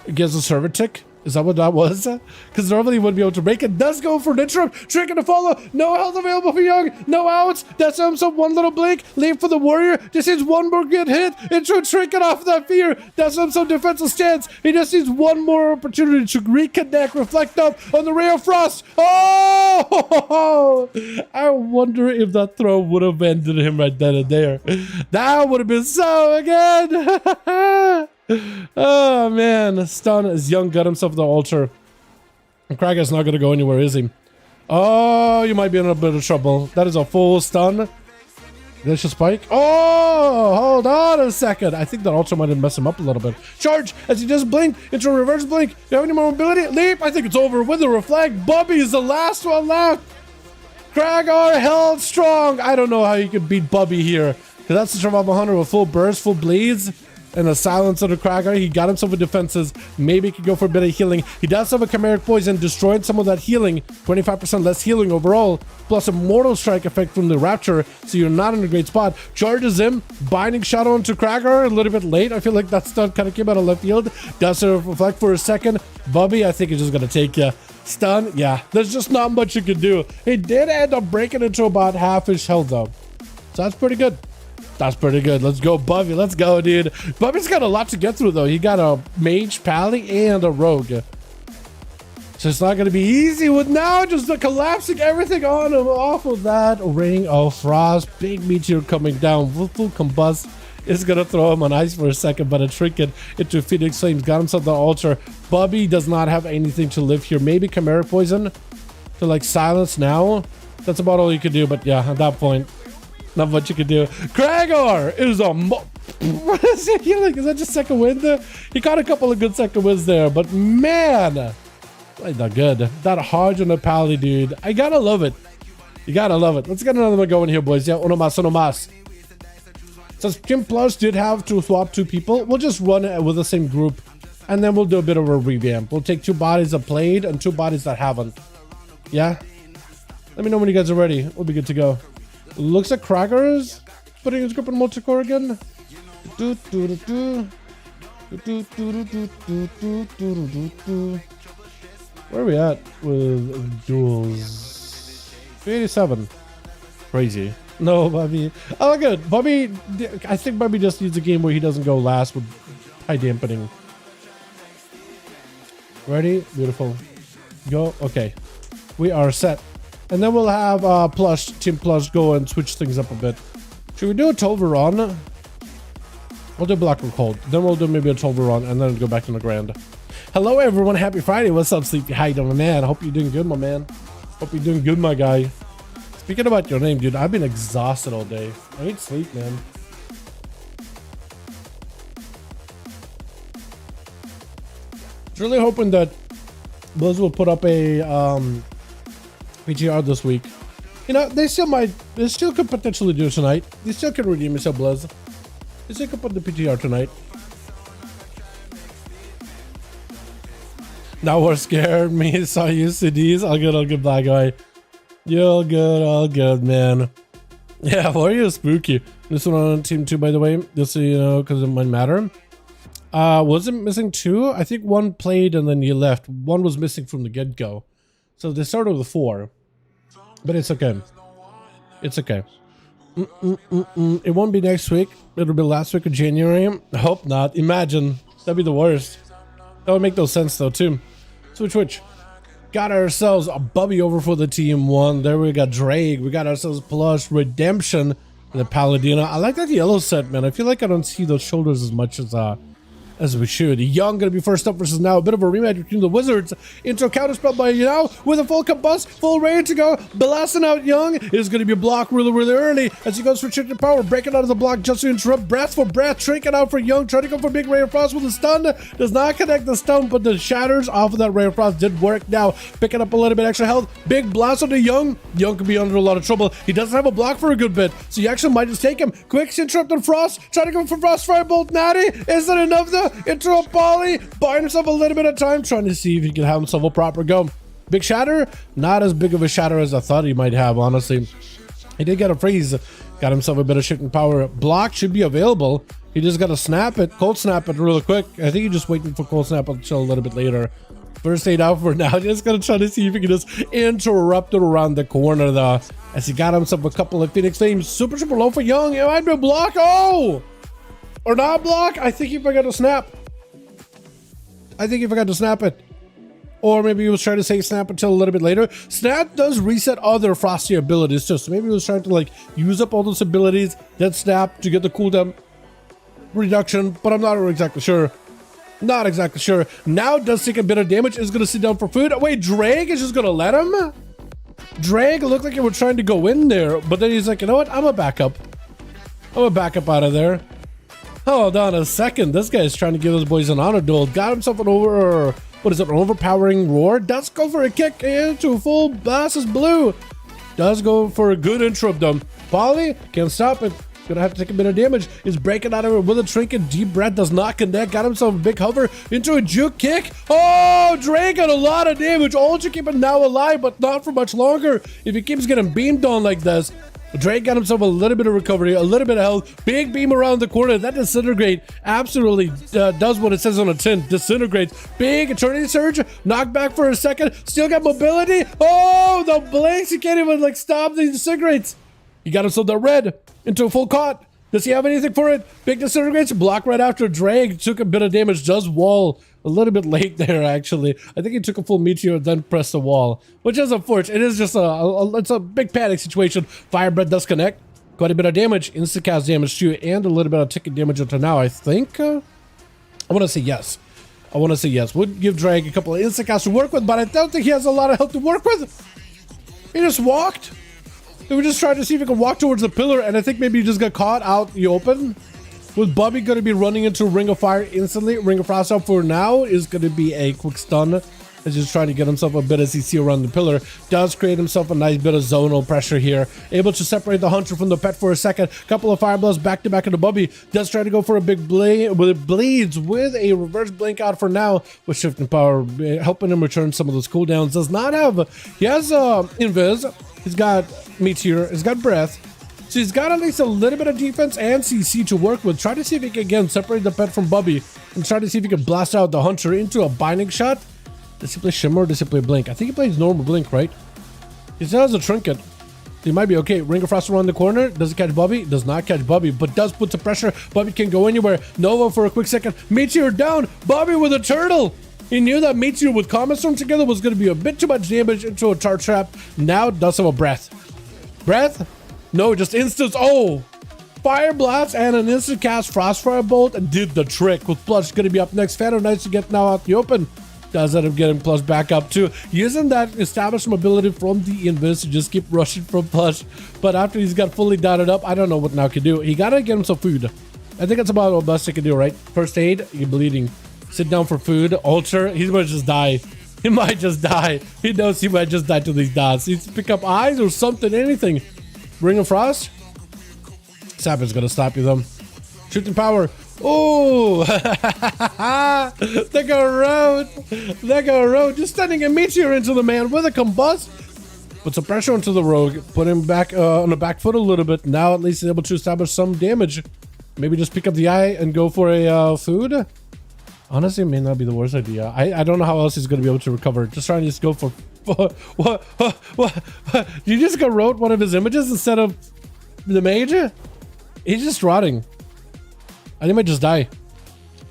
against a server tick? Is that what that was? Because normally he wouldn't be able to break it. Does go for an interrupt. Trick to follow. No health available for Young. No outs. That's himself one little blink. Leave for the warrior. Just needs one more good hit. Intro trinket off that fear. That's himself defensive stance. He just needs one more opportunity to reconnect. Reflect up on the Ray of Frost. Oh! I wonder if that throw would have ended him right then and there. That would have been so good. Oh man, stun as Young got himself the altar. And Cracker's not gonna go anywhere, is he? Oh, you might be in a bit of trouble. That is a full stun. Glacial spike. Oh, hold on a second. I think that altar might have messed him up a little bit. Charge as he just blinked into a reverse blink. Do you have any more mobility? Leap. I think it's over with the reflect. Bubby is the last one left. Cracker held strong. I don't know how you can beat Bubby here, because that's the survival hunter with full burst, full bleeds. And a silence of the Cracker. He got himself with defenses. Maybe he could go for a bit of healing. He does have a chimeric poison, destroying some of that healing. 25% less healing overall. Plus a mortal strike effect from the rapture. So you're not in a great spot. Charges him. Binding shadow onto Cracker. A little bit late. I feel like that stun kind of came out of left field. Does reflect for a second. Bubby, I think is just going to take you. Stun. Yeah. There's just not much you can do. He did end up breaking into about half his health though. So that's pretty good. That's pretty good. Let's go, Bubby. Let's go, dude. Bubby's got a lot to get through, though. He got a mage, pally, and a rogue. So it's not going to be easy with now just collapsing everything on him off of that Ring of Frost. Big meteor coming down. Full combust. It's going to throw him on ice for a second, but a trinket into Phoenix Flames. Got himself the altar. Bubby does not have anything to live here. Maybe chimeric poison to, like, silence now. That's about all you can do, but yeah, at that point, not much you can do. Cracker is a what is he healing? Is that just second wind? He caught a couple of good second winds there, but man, played that good. That hard on the pally, dude. I gotta love it. You gotta love it. Let's get another one going here, boys. Yeah, uno más. Since Kim Plus did have to swap two people, we'll just run it with the same group, and then we'll do a bit of a revamp. We'll take two bodies that played and two bodies that haven't. Yeah? Let me know when you guys are ready. We'll be good to go. Looks like Cracker's putting his group in multicore again. Where are we at with duels? 87. Crazy. No, Bobby. Oh, good. Bobby, I think Bobby just needs a game where he doesn't go last with high dampening. Ready? Beautiful. Go. Okay. We are set. And then we'll have Team Plush go and switch things up a bit. Should we do a Tolveron? We'll do Black and Cold. Then we'll do maybe a Tolveron and then go back to the Grand. Hello everyone, happy Friday. What's up, Sleepy? How you doing, man? Hope you're doing good, my man. Hope you're doing good, my guy. Speaking about your name, dude, I've been exhausted all day. I need sleep, man. Really hoping that Blizz will put up a PGR this week. You know, they still could potentially do it tonight. They still could redeem yourself, Blizz. They still could put the PGR tonight. Now we're scared. Me saw you CDs. All good, black guy. You're all good, man. Yeah, why are you spooky? This one on team 2, by the way, just so you know, because it might matter. Wasn't missing 2? I think 1 played and then he left. 1 was missing from the get-go. So they started with 4. But it's okay. It's okay. It won't be next week. It'll be last week of January. I hope not. Imagine. That'd be the worst. That would make no sense though, too. Switch. Got ourselves a Bubby over for the team 1. There we got Drake. We got ourselves Plush, Redemption, and the Paladino. I like that yellow set, man. I feel like I don't see those shoulders as much as we should. Young gonna be first up versus now. A bit of a rematch between the Wizards. Intro counter spell by now with a full combust, full ready to go. Blasting out Young is gonna be a block really early as he goes for restricted power, breaking out of the block just to interrupt. Breath for breath, trinket out for Young, trying to go for big Ray of Frost with a stun. Does not connect the stun, but the shatters off of that Ray of Frost did work. Now picking up a little bit extra health. Big blast on the Young. Young could be under a lot of trouble. He doesn't have a block for a good bit, so you actually might just take him. Quick interrupt on Frost, trying to go for Frost Firebolt. Natty, is that enough though? Interrupt Polly, buying himself a little bit of time, trying to see if he can have himself a proper go. Big shatter, not as big of a shatter as I thought he might have, honestly. He did get a freeze, got himself a bit of shifting power. Block should be available. He just got to snap it, cold snap it really quick. I think he's just waiting for cold snap until a little bit later. First aid out for now. Just gonna try to see if he can just interrupt it around the corner though, as he got himself a couple of Phoenix Flames. Super low for Young. It might be a block. Oh, or not block. I think he forgot to snap. it. Or maybe he was trying to say snap until a little bit later. Snap does reset other Frosty abilities too. So maybe he was trying to like use up all those abilities, then snap to get the cooldown reduction. But I'm not exactly sure. Now does take a bit of damage. Is going to sit down for food. Wait, Drake is just going to let him? Drake looked like he was trying to go in there. But then he's like, you know what? I'm a backup out of there. Hold on a second. This guy's trying to give those boys an honor duel. Got himself an overpowering roar. Does go for a kick into full blast as blue. Does go for a good interrupt though. Polly can't stop it. Gonna have to take a bit of damage. Is breaking out of it with a trinket. Deep breath does not connect. Got himself a big hover into a juke kick. Oh, Drake got a lot of damage. All to keep him now alive, but not for much longer. If he keeps getting beamed on like this. Drake got himself a little bit of recovery, a little bit of health. Big beam around the corner. That disintegrate absolutely does what it says on a tin. Disintegrates. Big eternity surge. Knocked back for a second. Still got mobility. Oh, the blinks. He can't even like stop the disintegrates. He got himself the red into a full caught. Does he have anything for it? Big disintegrates. Block right after. Drake took a bit of damage. Does wall a little bit late there, actually. I think he took a full meteor, then pressed the wall, which is unfortunate. It is just it's a big panic situation. Firebreath does connect. Quite a bit of damage. Instacast damage too, and a little bit of ticket damage until now, I think. I want to say yes. Would give Drake a couple of instacasts to work with, but I don't think he has a lot of health to work with. He just walked. He was just trying to see if he could walk towards the pillar, and I think maybe he just got caught out the open. With Bubby going to be running into Ring of Fire instantly. Ring of Frost out for now is going to be a quick stun. He's just trying to get himself a bit of CC around the pillar. Does create himself a nice bit of zonal pressure here. Able to separate the Hunter from the Pet for a second. Couple of Fire Blows back to back into Bubby. Does try to go for a big blade. Bleeds with a reverse blink out for now. With shifting power, helping him return some of those cooldowns. Does not have... He has Invis. He's got Meteor. He's got Breath. So he's got at least a little bit of defense and CC to work with. Try to see if he can, again, separate the Pet from Bubby. And try to see if he can blast out the Hunter into a binding shot. Does he play Shimmer or does he play Blink? I think he plays normal Blink, right? He still has a Trinket. He might be okay. Ring of Frost around the corner. Does he catch Bubby? Does not catch Bubby, but does put some pressure. Bubby can go anywhere. Nova for a quick second. Meteor down. Bubby with a turtle. He knew that Meteor with Common Storm together was going to be a bit too much damage into a Tar Trap. Now does have a Breath. Breath? No, just instance. Oh! Fire Blast and an instant cast Frostfire Bolt and did the trick. With Plush going to be up next. Phantom Knights to get now out the open. Does end up getting Plush back up too. Using that established mobility from the Invis to just keep rushing from Plush. But after he's got fully dotted up, I don't know what now can do. He gotta get himself food. I think that's about what best he can do, right? First aid, you're bleeding. Sit down for food. Alter, he's gonna just die. He might just die. He knows he might just die to these dots. He needs to pick up eyes or something, anything. Ring of Frost. Sapper's gonna stop you though. Shooting power. Oh, they go road. They go road. Just sending a meteor into the man with a combust. Put some pressure onto the rogue. Put him back on the back foot a little bit. Now at least he's able to establish some damage. Maybe just pick up the eye and go for a food. Honestly, it may not be the worst idea. I don't know how else he's going to be able to recover. Just trying to just go for... What? You just go road one of his images instead of the mage? He's just rotting. I think he might just die.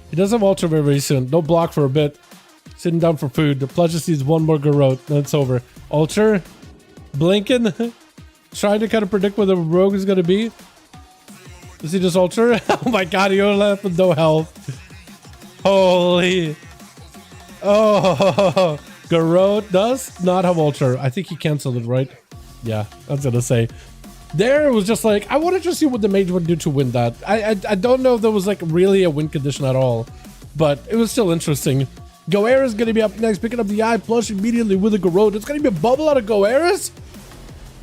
He does have Ultra very soon. No block for a bit. Sitting down for food. The Plus just needs one more garrote. Then it's over. Ultra. Blinking. Trying to kind of predict where the rogue is going to be. Does he just Ultra? Oh my god, he only left with no health. Holy. Oh. Garrote does not have Ultra. I think he canceled it, right? Yeah, I was going to say. There it was just like, I wanted to see what the mage would do to win that. I don't know if there was like really a win condition at all, but it was still interesting. Goera is going to be up next, picking up the eye Plush immediately with a garrote. It's going to be a bubble out of Goera's.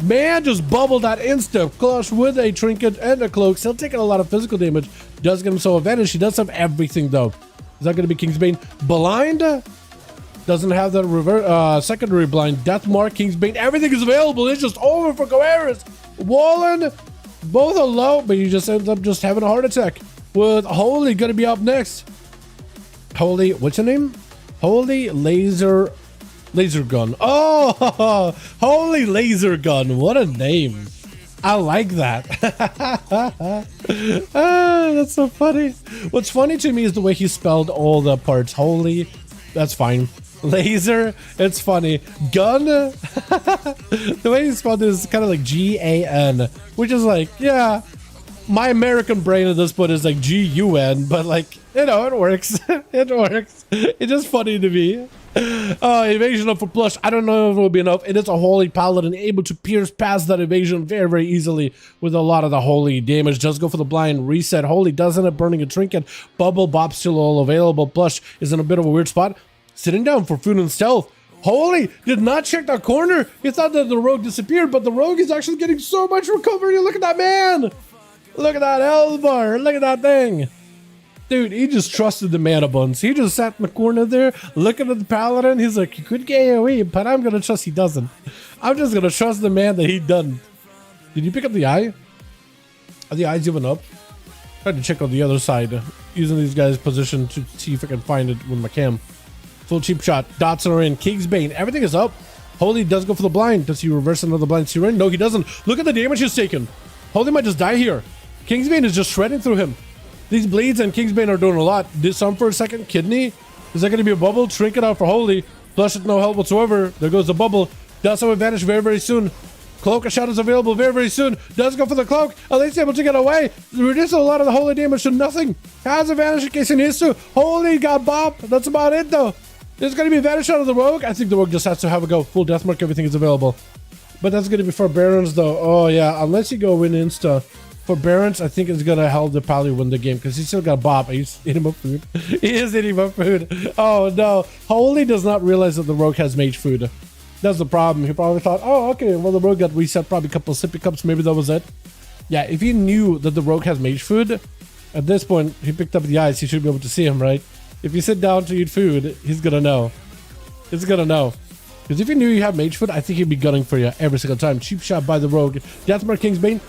Man, just bubbled that insta Plush with a trinket and a cloak. Still taking a lot of physical damage. Does get him so advantage. He does have everything though. Is that going to be Kingsbane? Blind? Doesn't have that secondary blind. Death Mark, Kingsbane. Everything is available. It's just over for Goera's. Wallen, both are low, but you just end up just having a heart attack. With Holy gonna be up next. Holy, what's your name? Holy Laser Gun. Oh, Holy Laser Gun. What a name. I like that. That's so funny. What's funny to me is the way he spelled all the parts. Holy, that's fine. Laser, it's funny. Gun, the way he spelled it is kind of like G-A-N, which is like, yeah, my American brain at this point is like G-U-N, but like, you know, it works. It works. It's just funny to me. Evasion up for Plush. I don't know if it will be enough. It is a Holy Paladin, able to pierce past that evasion very, very easily with a lot of the Holy damage. Does go for the blind reset. Holy does end up burning a trinket. Bubble Bop still all available. Plush is in a bit of a weird spot. Sitting down for food and stealth. Holy did not check that corner. He thought that the rogue disappeared, but the rogue is actually getting so much recovery. Look at that man. Look at that health bar. Look at that thing. Dude, he just trusted the mana buns. He just sat in the corner there looking at the paladin. He's like, he could get AoE, but I'm going to trust he doesn't. I'm just going to trust the man that he doesn't. Did you pick up the eye? Are the eyes even up? Tried to check on the other side. Using these guys' position to see if I can find it with my cam. Full cheap shot. Dots are in. Kingsbane. Everything is up. Holy does go for the blind. Does he reverse another blind Siren? No, he doesn't. Look at the damage he's taken. Holy might just die here. Kingsbane is just shredding through him. These bleeds and Kingsbane are doing a lot. Disarm for a second. Kidney. Is that going to be a bubble? Trinket out for Holy. Flush with no help whatsoever. There goes the bubble. Does have advantage very, very soon. Cloak of Shadows available very, very soon. Does go for the cloak. At least able to get away. Reduces a lot of the Holy damage to nothing. Has advantage in case he needs to. Holy got bop. That's about it though. There's going to be advantage out of the rogue. I think the rogue just has to have a go. Full death mark. Everything is available. But that's going to be for Barons though. Oh yeah. Unless you go win insta. For Barons, I think it's going to help the Pally win the game because he's still got bop. He's eating up food. He is eating up food. Oh no. Holy does not realize that the rogue has mage food. That's the problem. He probably thought, oh, okay, well, the rogue got reset probably a couple of sippy cups. Maybe that was it. Yeah, if he knew that the rogue has mage food, at this point, he picked up the eyes. He should be able to see him, right? If you sit down to eat food, he's going to know. He's going to know. Because if he knew you have mage food, I think he'd be gunning for you every single time. Cheap shot by the rogue. Deathmark Kingsbane.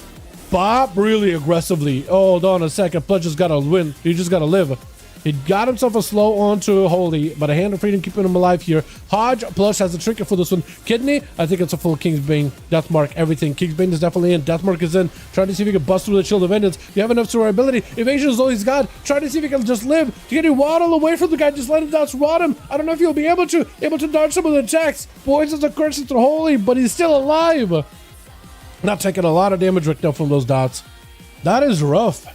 Bop really aggressively. Oh, hold on a second. Pledge just got to win. You just got to live. He got himself a slow onto Holy, but a Hand of Freedom keeping him alive here. Hodge Plush has a trinket for this one. Kidney, I think it's a full Kingsbane. Deathmark, everything. Kingsbane is definitely in. Deathmark is in. Trying to see if he can bust through the Shield of Vengeance. You have enough survivability. Evasion is all he's got. Trying to see if he can just live. To get you waddle away from the guy, just let him dots rot him. I don't know if you'll be able to dodge some of the attacks. Poisons a curse into Holy, but he's still alive. Not taking a lot of damage right now from those dots. That is rough.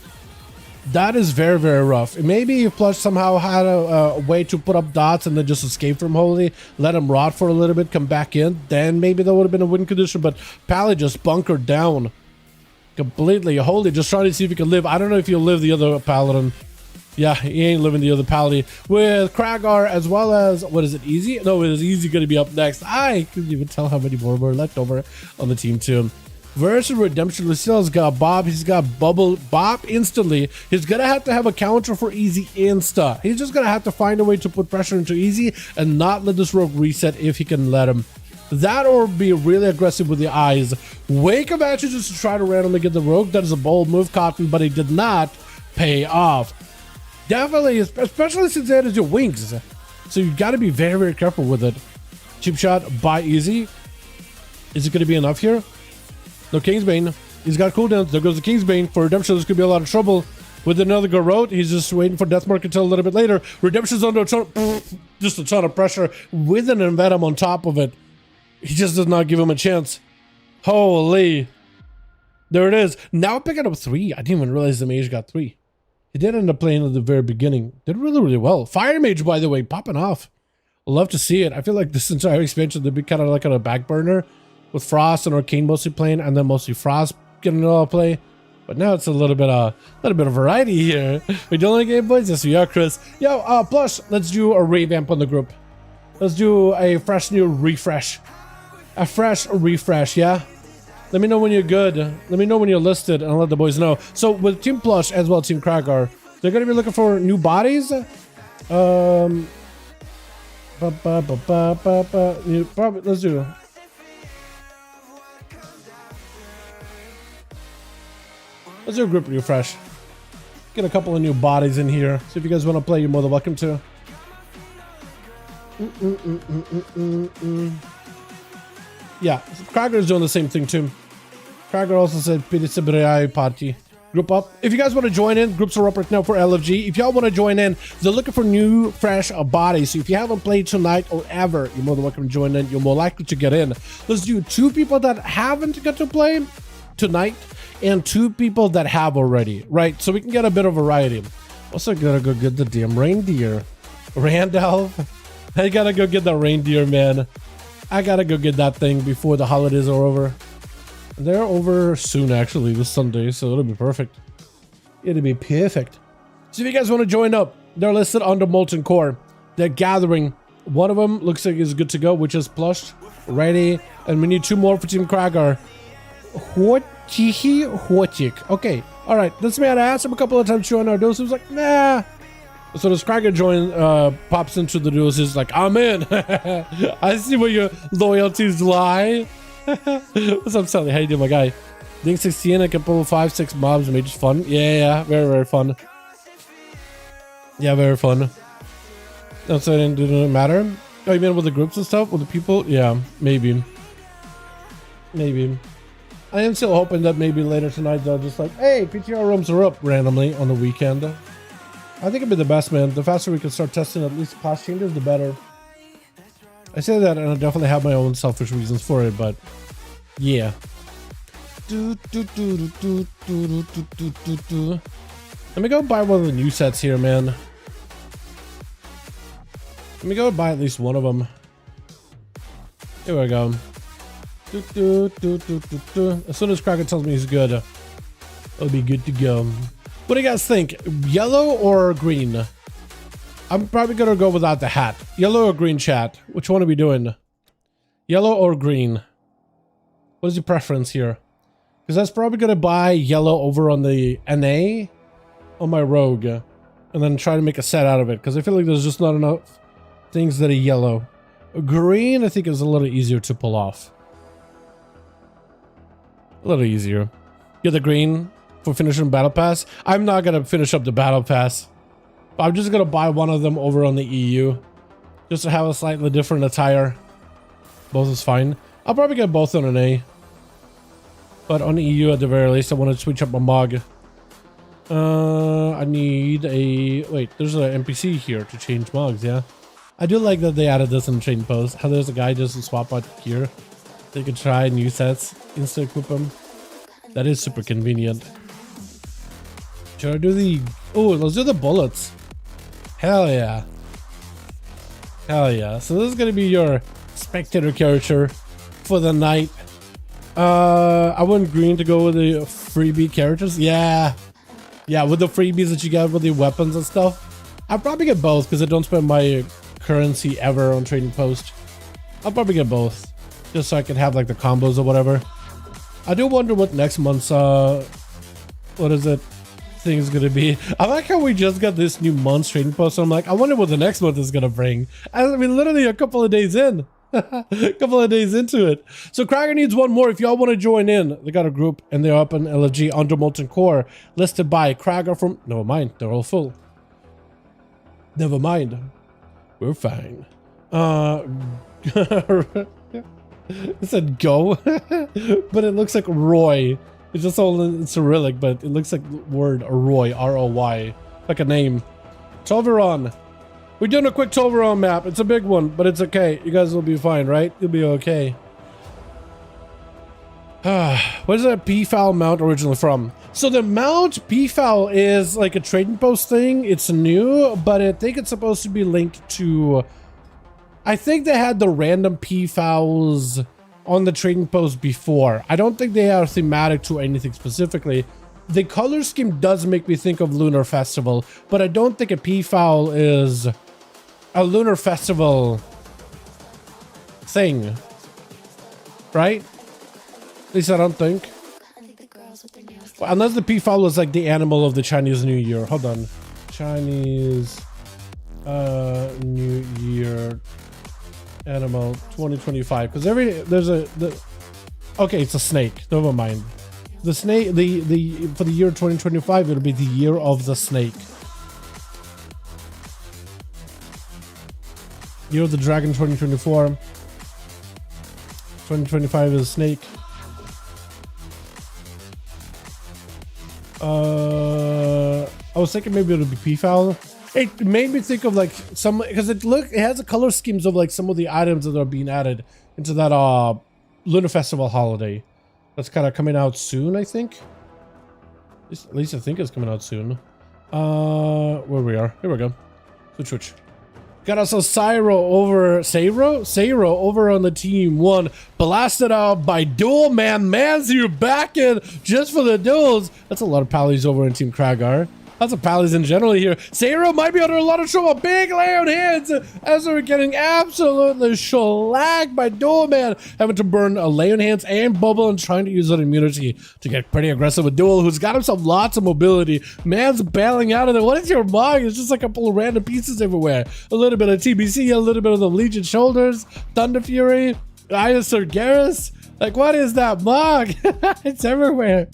That is very, very rough. Maybe if Plush somehow had a way to put up dots and then just escape from Holy, let him rot for a little bit, come back in, then maybe that would have been a win condition, but Pally just bunkered down completely. Holy, just trying to see if he can live. I don't know if he'll live the other Paladin. Yeah, he ain't living the other Paladin. With Kragar as well as, what is it, Easy? No, it is Easy going to be up next. I couldn't even tell how many more were left over on the team too. Versus Redemption, Lucille's got Bob. He's got Bubble. Bob instantly. He's going to have a counter for Easy insta. He's just going to have to find a way to put pressure into Easy and not let this rogue reset if he can let him. That or be really aggressive with the eyes. Wake of Ashes just to try to randomly get the rogue. That is a bold move, Cotton, but it did not pay off. Definitely, especially since it has your wings. So you got to be very, very careful with it. Cheap shot by Easy. Is it going to be enough here? No, Kingsbane. He's got cooldowns. There goes the Kingsbane. For Redemption, this could be a lot of trouble. With another Garrote, he's just waiting for Deathmark until a little bit later. Redemption's under a ton, just a ton of pressure with an Envenom on top of it. He just does not give him a chance. Holy. There it is. Now picking up 3. I didn't even realize the mage got 3. He did end up playing at the very beginning. Did really, really well. Fire Mage, by the way, popping off. Love to see it. I feel like this entire expansion, they'd be kind of like on a back burner. With Frost and Arcane mostly playing, and then mostly Frost getting it all play. But now it's a little bit of variety here. We don't like Game Boys? Yes, we are, Chris. Yo, Plush, let's do a revamp on the group. Let's do a fresh new refresh. A fresh refresh, yeah? Let me know when you're good. Let me know when you're listed, and I'll let the boys know. So with Team Plush as well, Team Kragar, they're gonna be looking for new bodies. Let's do. Let's do a group refresh. Get a couple of new bodies in here. So if you guys want to play, you're more than welcome to. Yeah, Kragar is doing the same thing too. Kragar also said PCIe party. Group up. If you guys want to join in, groups are up right now for LFG. If y'all want to join in, they're looking for new, fresh bodies. So if you haven't played tonight or ever, you're more than welcome to join in. You're more likely to get in. Let's do 2 people that haven't got to play tonight and 2 people that have already, right? So we can get a bit of variety. Also gotta go get the damn reindeer. Randolph, I gotta go get the reindeer, man. I gotta go get that thing before the holidays are over. They're over soon, actually, this Sunday, so it'll be perfect. It'll be perfect. So if you guys want to join up, they're listed under Molten Core. They're gathering. One of them looks like is good to go, which is Plush, ready, and we need 2 more for Team Kragar. Okay, all right. This man asked him a couple of times to join our duels. He was like, nah. So this Kragar join pops into the duels. He's like, I'm in. I see where your loyalties lie. What's up, Sally? How you doing, my guy? Think 16, I can pull 5-6 mobs. Made it fun. Yeah, very, very fun. Yeah, very fun. That's why it didn't matter. Oh, you mean with the groups and stuff? With the people? Yeah, maybe. Maybe. I am still hoping that maybe later tonight they'll just like, hey, PTR rooms are up randomly on the weekend. I think it'd be the best, man. The faster we can start testing at least class changes, the better. I say that and I definitely have my own selfish reasons for it, but yeah. Let me go buy one of the new sets here, man. Let me go buy at least one of them. Here we go. As soon as Kraken tells me he's good, it'll be good to go. What do you guys think? Yellow or green? I'm probably gonna go without the hat. Yellow or green, chat? Which one are we doing? Yellow or green? What is your preference here? Because that's probably gonna buy yellow over on the NA on my rogue, and then try to make a set out of it. Because I feel like there's just not enough things that are yellow. Green, I think, is a little easier to pull off. A little easier. Get the green for finishing battle pass. I'm not gonna finish up the battle pass. But I'm just gonna buy one of them over on the EU, just to have a slightly different attire. Both is fine. I'll probably get both on an A, but on the EU at the very least, I want to switch up my mog. I need a wait. There's an NPC here to change mogs. Yeah, I do like that they added this in the trading post. How there's a guy just to swap out gear. They can try new sets, insta equip them. That is super convenient. Should I do the? Oh, let's do the bullets. Hell yeah. Hell yeah. So this is gonna be your spectator character for the night. I went green to go with the freebie characters. Yeah, with the freebies that you get with the weapons and stuff. I'll probably get both because I don't spend my currency ever on trading post. I'll probably get both just so I can have like the combos or whatever. I do wonder what next month's what is it thing is gonna be. I like how we just got this new month's trading post, so I'm like, I wonder what the next month is gonna bring. I mean, literally a couple of days in. A couple of days into it. So Krager needs one more if y'all want to join in. They got a group and they're up in LG under Molten Core, listed by Krager from never mind, they're all full. Never mind, we're fine. It said go but it looks like Roy. It's just all in Cyrillic, but it looks like the word Roy, R-O-Y, like a name. Tolveron. We're doing a quick Tolveron map. It's a big one, but it's okay. You guys will be fine, right? You'll be okay. What is that PFAL mount originally from? So the mount PFAL is like a trading post thing. It's new, but I think it's supposed to be linked to... I think they had the random PFALs on the trading post before. I don't think they are thematic to anything specifically. The color scheme does make me think of Lunar Festival, but I don't think a PFAL is a Lunar Festival thing, right? At least I don't think. Well, unless the PFAL was like the animal of the Chinese New Year. Hold on. Chinese New Year animal 2025, because okay, it's a snake. Never mind. The snake, the for the year 2025, it'll be the year of the snake. Year of the Dragon 2024. 2025 is snake. I was thinking maybe it'll be PFAL. It made me think of like some, because it has the color schemes of like some of the items that are being added into that Lunar Festival holiday. That's kind of coming out soon, I think. At least I think it's coming out soon. Where we are. Here we go. Switch. Got us a Sayro over on the team one. Blasted out by Duel Man. Man's you back in just for the duels. That's a lot of pallies over in Team Kragar. Lots of pallies in general here. Sayro might be under a lot of trouble. Big lay on hands as they're getting absolutely shellacked by Duel Man. Having to burn a lay on hands and bubble and trying to use that immunity to get pretty aggressive with Duel, who's got himself lots of mobility. Man's bailing out of there. What is your mog? It's just like a couple of random pieces everywhere. A little bit of TBC, a little bit of the Legion Shoulders, Thunder Fury, Iris Garrus. Like, what is that mog? It's everywhere.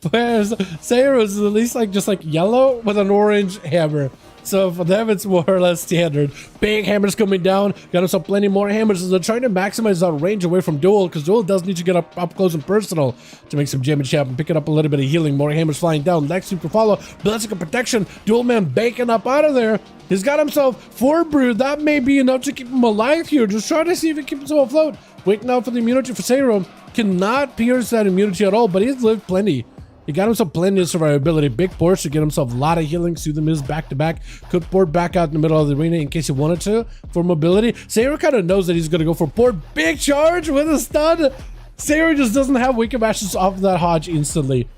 Whereas Sayro's is at least like just like yellow with an orange hammer. So for them, it's more or less standard. Big hammers coming down. Got himself plenty more hammers. So they're trying to maximize that range away from Duel, because Duel does need to get up close and personal to make some damage happen. Picking up a little bit of healing. More hammers flying down. Lex super follow. Blessing of protection. Duel Man baking up out of there. He's got himself 4 brood. That may be enough to keep him alive here. Just trying to see if he keeps him afloat. Waiting out for the immunity for Sayro. Cannot pierce that immunity at all, but he's lived plenty. He got himself plenty of survivability. Big Porsche to get himself a lot of healing. Soothe him back to back. Could port back out in the middle of the arena in case he wanted to for mobility. Sayro kind of knows that he's going to go for port. Big charge with a stun. Sayro just doesn't have Wake of Ashes off of that Hodge instantly,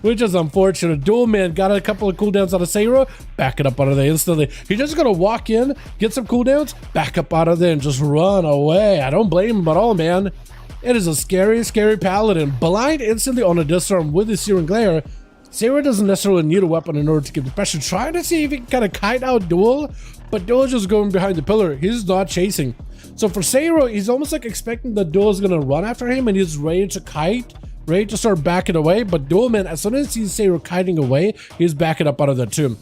which is unfortunate. Duel Man got a couple of cooldowns out of Sayro. Back it up out of there instantly. He's just going to walk in, get some cooldowns, back up out of there, and just run away. I don't blame him at all, man. It is a scary, scary paladin. Blind instantly on a disarm with the Searing Glare. Sayro doesn't necessarily need a weapon in order to give the pressure. Trying to see if he can kind of kite out Duel, but Duel just going behind the pillar. He's not chasing. So for Sayro, he's almost like expecting that Duel is going to run after him, and he's ready to kite, ready to start backing away. But Duel Man, as soon as he sees Sayro kiting away, he's backing up out of there too.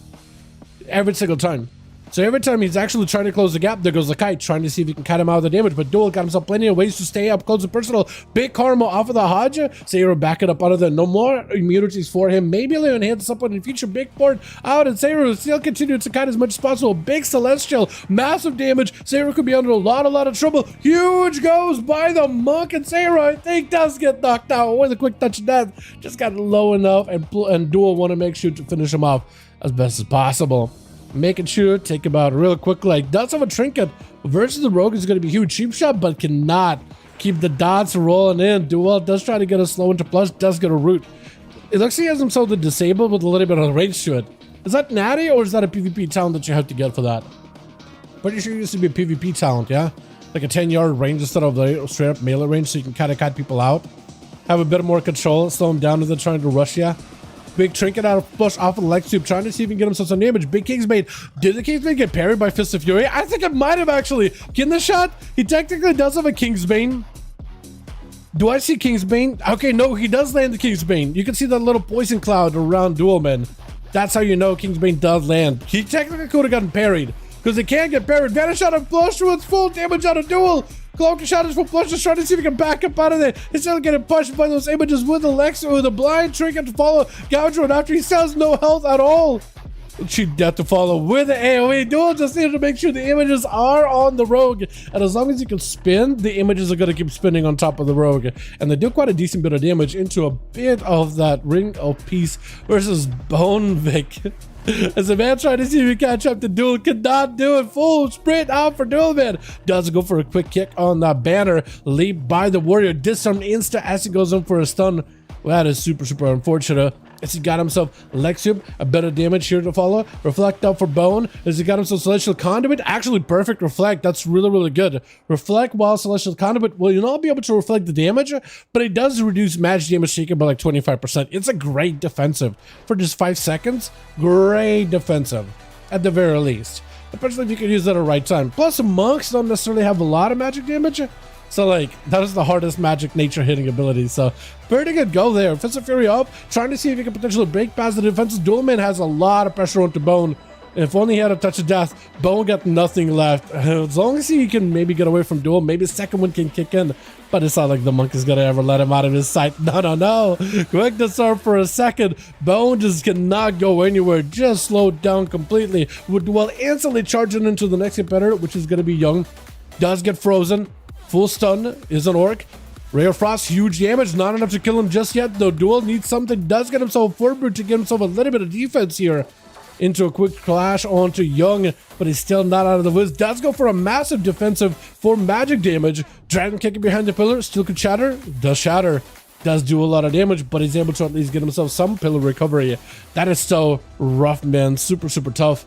every single time. So every time he's actually trying to close the gap, there goes the kite, trying to see if he can cut him out of the damage. But Duel got himself plenty of ways to stay up close and personal. Big karma off of the Hodge. Sayro back it up out of there. No more immunities for him. Maybe he'll enhance someone in the future. Big port out, and Sayro still continues to kite as much as possible. Big Celestial, massive damage. Sayro could be under a lot of trouble. Huge goes by the Monk, and Sayro, I think, does get knocked out with a quick touch of death. Just got low enough, and Duel want to make sure to finish him off as best as possible. Making sure, take him out real quick. Like, does have a trinket versus the rogue is going to be huge. Cheap shot, but cannot keep the dots rolling in. Duel does try to get a slow into plus, does get a root. It looks like he has himself the disabled with a little bit of range to it. Is that natty, or is that a PvP talent that you have to get for that? Pretty sure it used to be a PvP talent, yeah? Like a 10-yard range instead of the straight up melee range, so you can kind of cut people out. Have a bit more control, slow them down as they're trying to rush you. Big trinket out of push off of the leg tube, trying to see if he can get himself some damage. Big Kingsbane. Did the Kingsbane get parried by Fist of Fury? I think it might have actually. Getting the shot, he technically does have a Kingsbane. Do I see Kingsbane? Okay, no, he does land the Kingsbane. You can see that little poison cloud around Duel, man. That's how you know Kingsbane does land. He technically could have gotten parried, because he can't get parried. Vanish shot of flush with full damage out of Duel. Cloaking shot is full flush, just trying to see if he can back up out of there. He's still getting pushed by those images with the Lex or the blind trinket to follow Gouger, and after he still has no health at all. Cheap death to follow with the AoE. Duel just needed to make sure the images are on the rogue, and as long as you can spin, the images are going to keep spinning on top of the rogue, and they do quite a decent bit of damage into a bit of that Ring of Peace versus Bone Vic. As the man trying to see if he can catch up to Duel, cannot do it. Full sprint out for Duel, man. Does go for a quick kick on that banner. Leap by the warrior. Disarmed insta as he goes in for a stun. Well, that is super unfortunate. As he got himself Lexium, a bit of damage here to follow. Reflect out for Bone. As he got himself Celestial Conduit. Actually, perfect Reflect. That's really good. Reflect while Celestial Conduit will not be able to reflect the damage, but it does reduce match damage taken by like 25%. It's a great defensive. For just 5 seconds, great defensive. At the very least. Especially if you can use that at the right time. Plus, monks don't necessarily have a lot of magic damage. So, like, that is the hardest magic nature hitting ability. So, pretty good go there. Fist of Fury up, trying to see if he can potentially break past the defenses. Duelman has a lot of pressure onto Bone. If only he had a touch of death, Bone got nothing left. As long as he can maybe get away from Duel, maybe the second one can kick in. But it's not like the monk is going to ever let him out of his sight. No. Quick disarm for a second. Bone just cannot go anywhere. Just slowed down completely. With Duel instantly charging into the next competitor, which is going to be Young. Does get frozen. Full stun is an orc. Ray of Frost, huge damage, not enough to kill him just yet, though. Duel needs something, does get himself forward to get himself a little bit of defense here. Into a quick clash onto Young, but he's still not out of the woods. Does go for a massive defensive for magic damage. Dragon kicking behind the pillar, still could shatter, does shatter. Does do a lot of damage, but he's able to at least get himself some pillar recovery. That is so rough, man, super tough.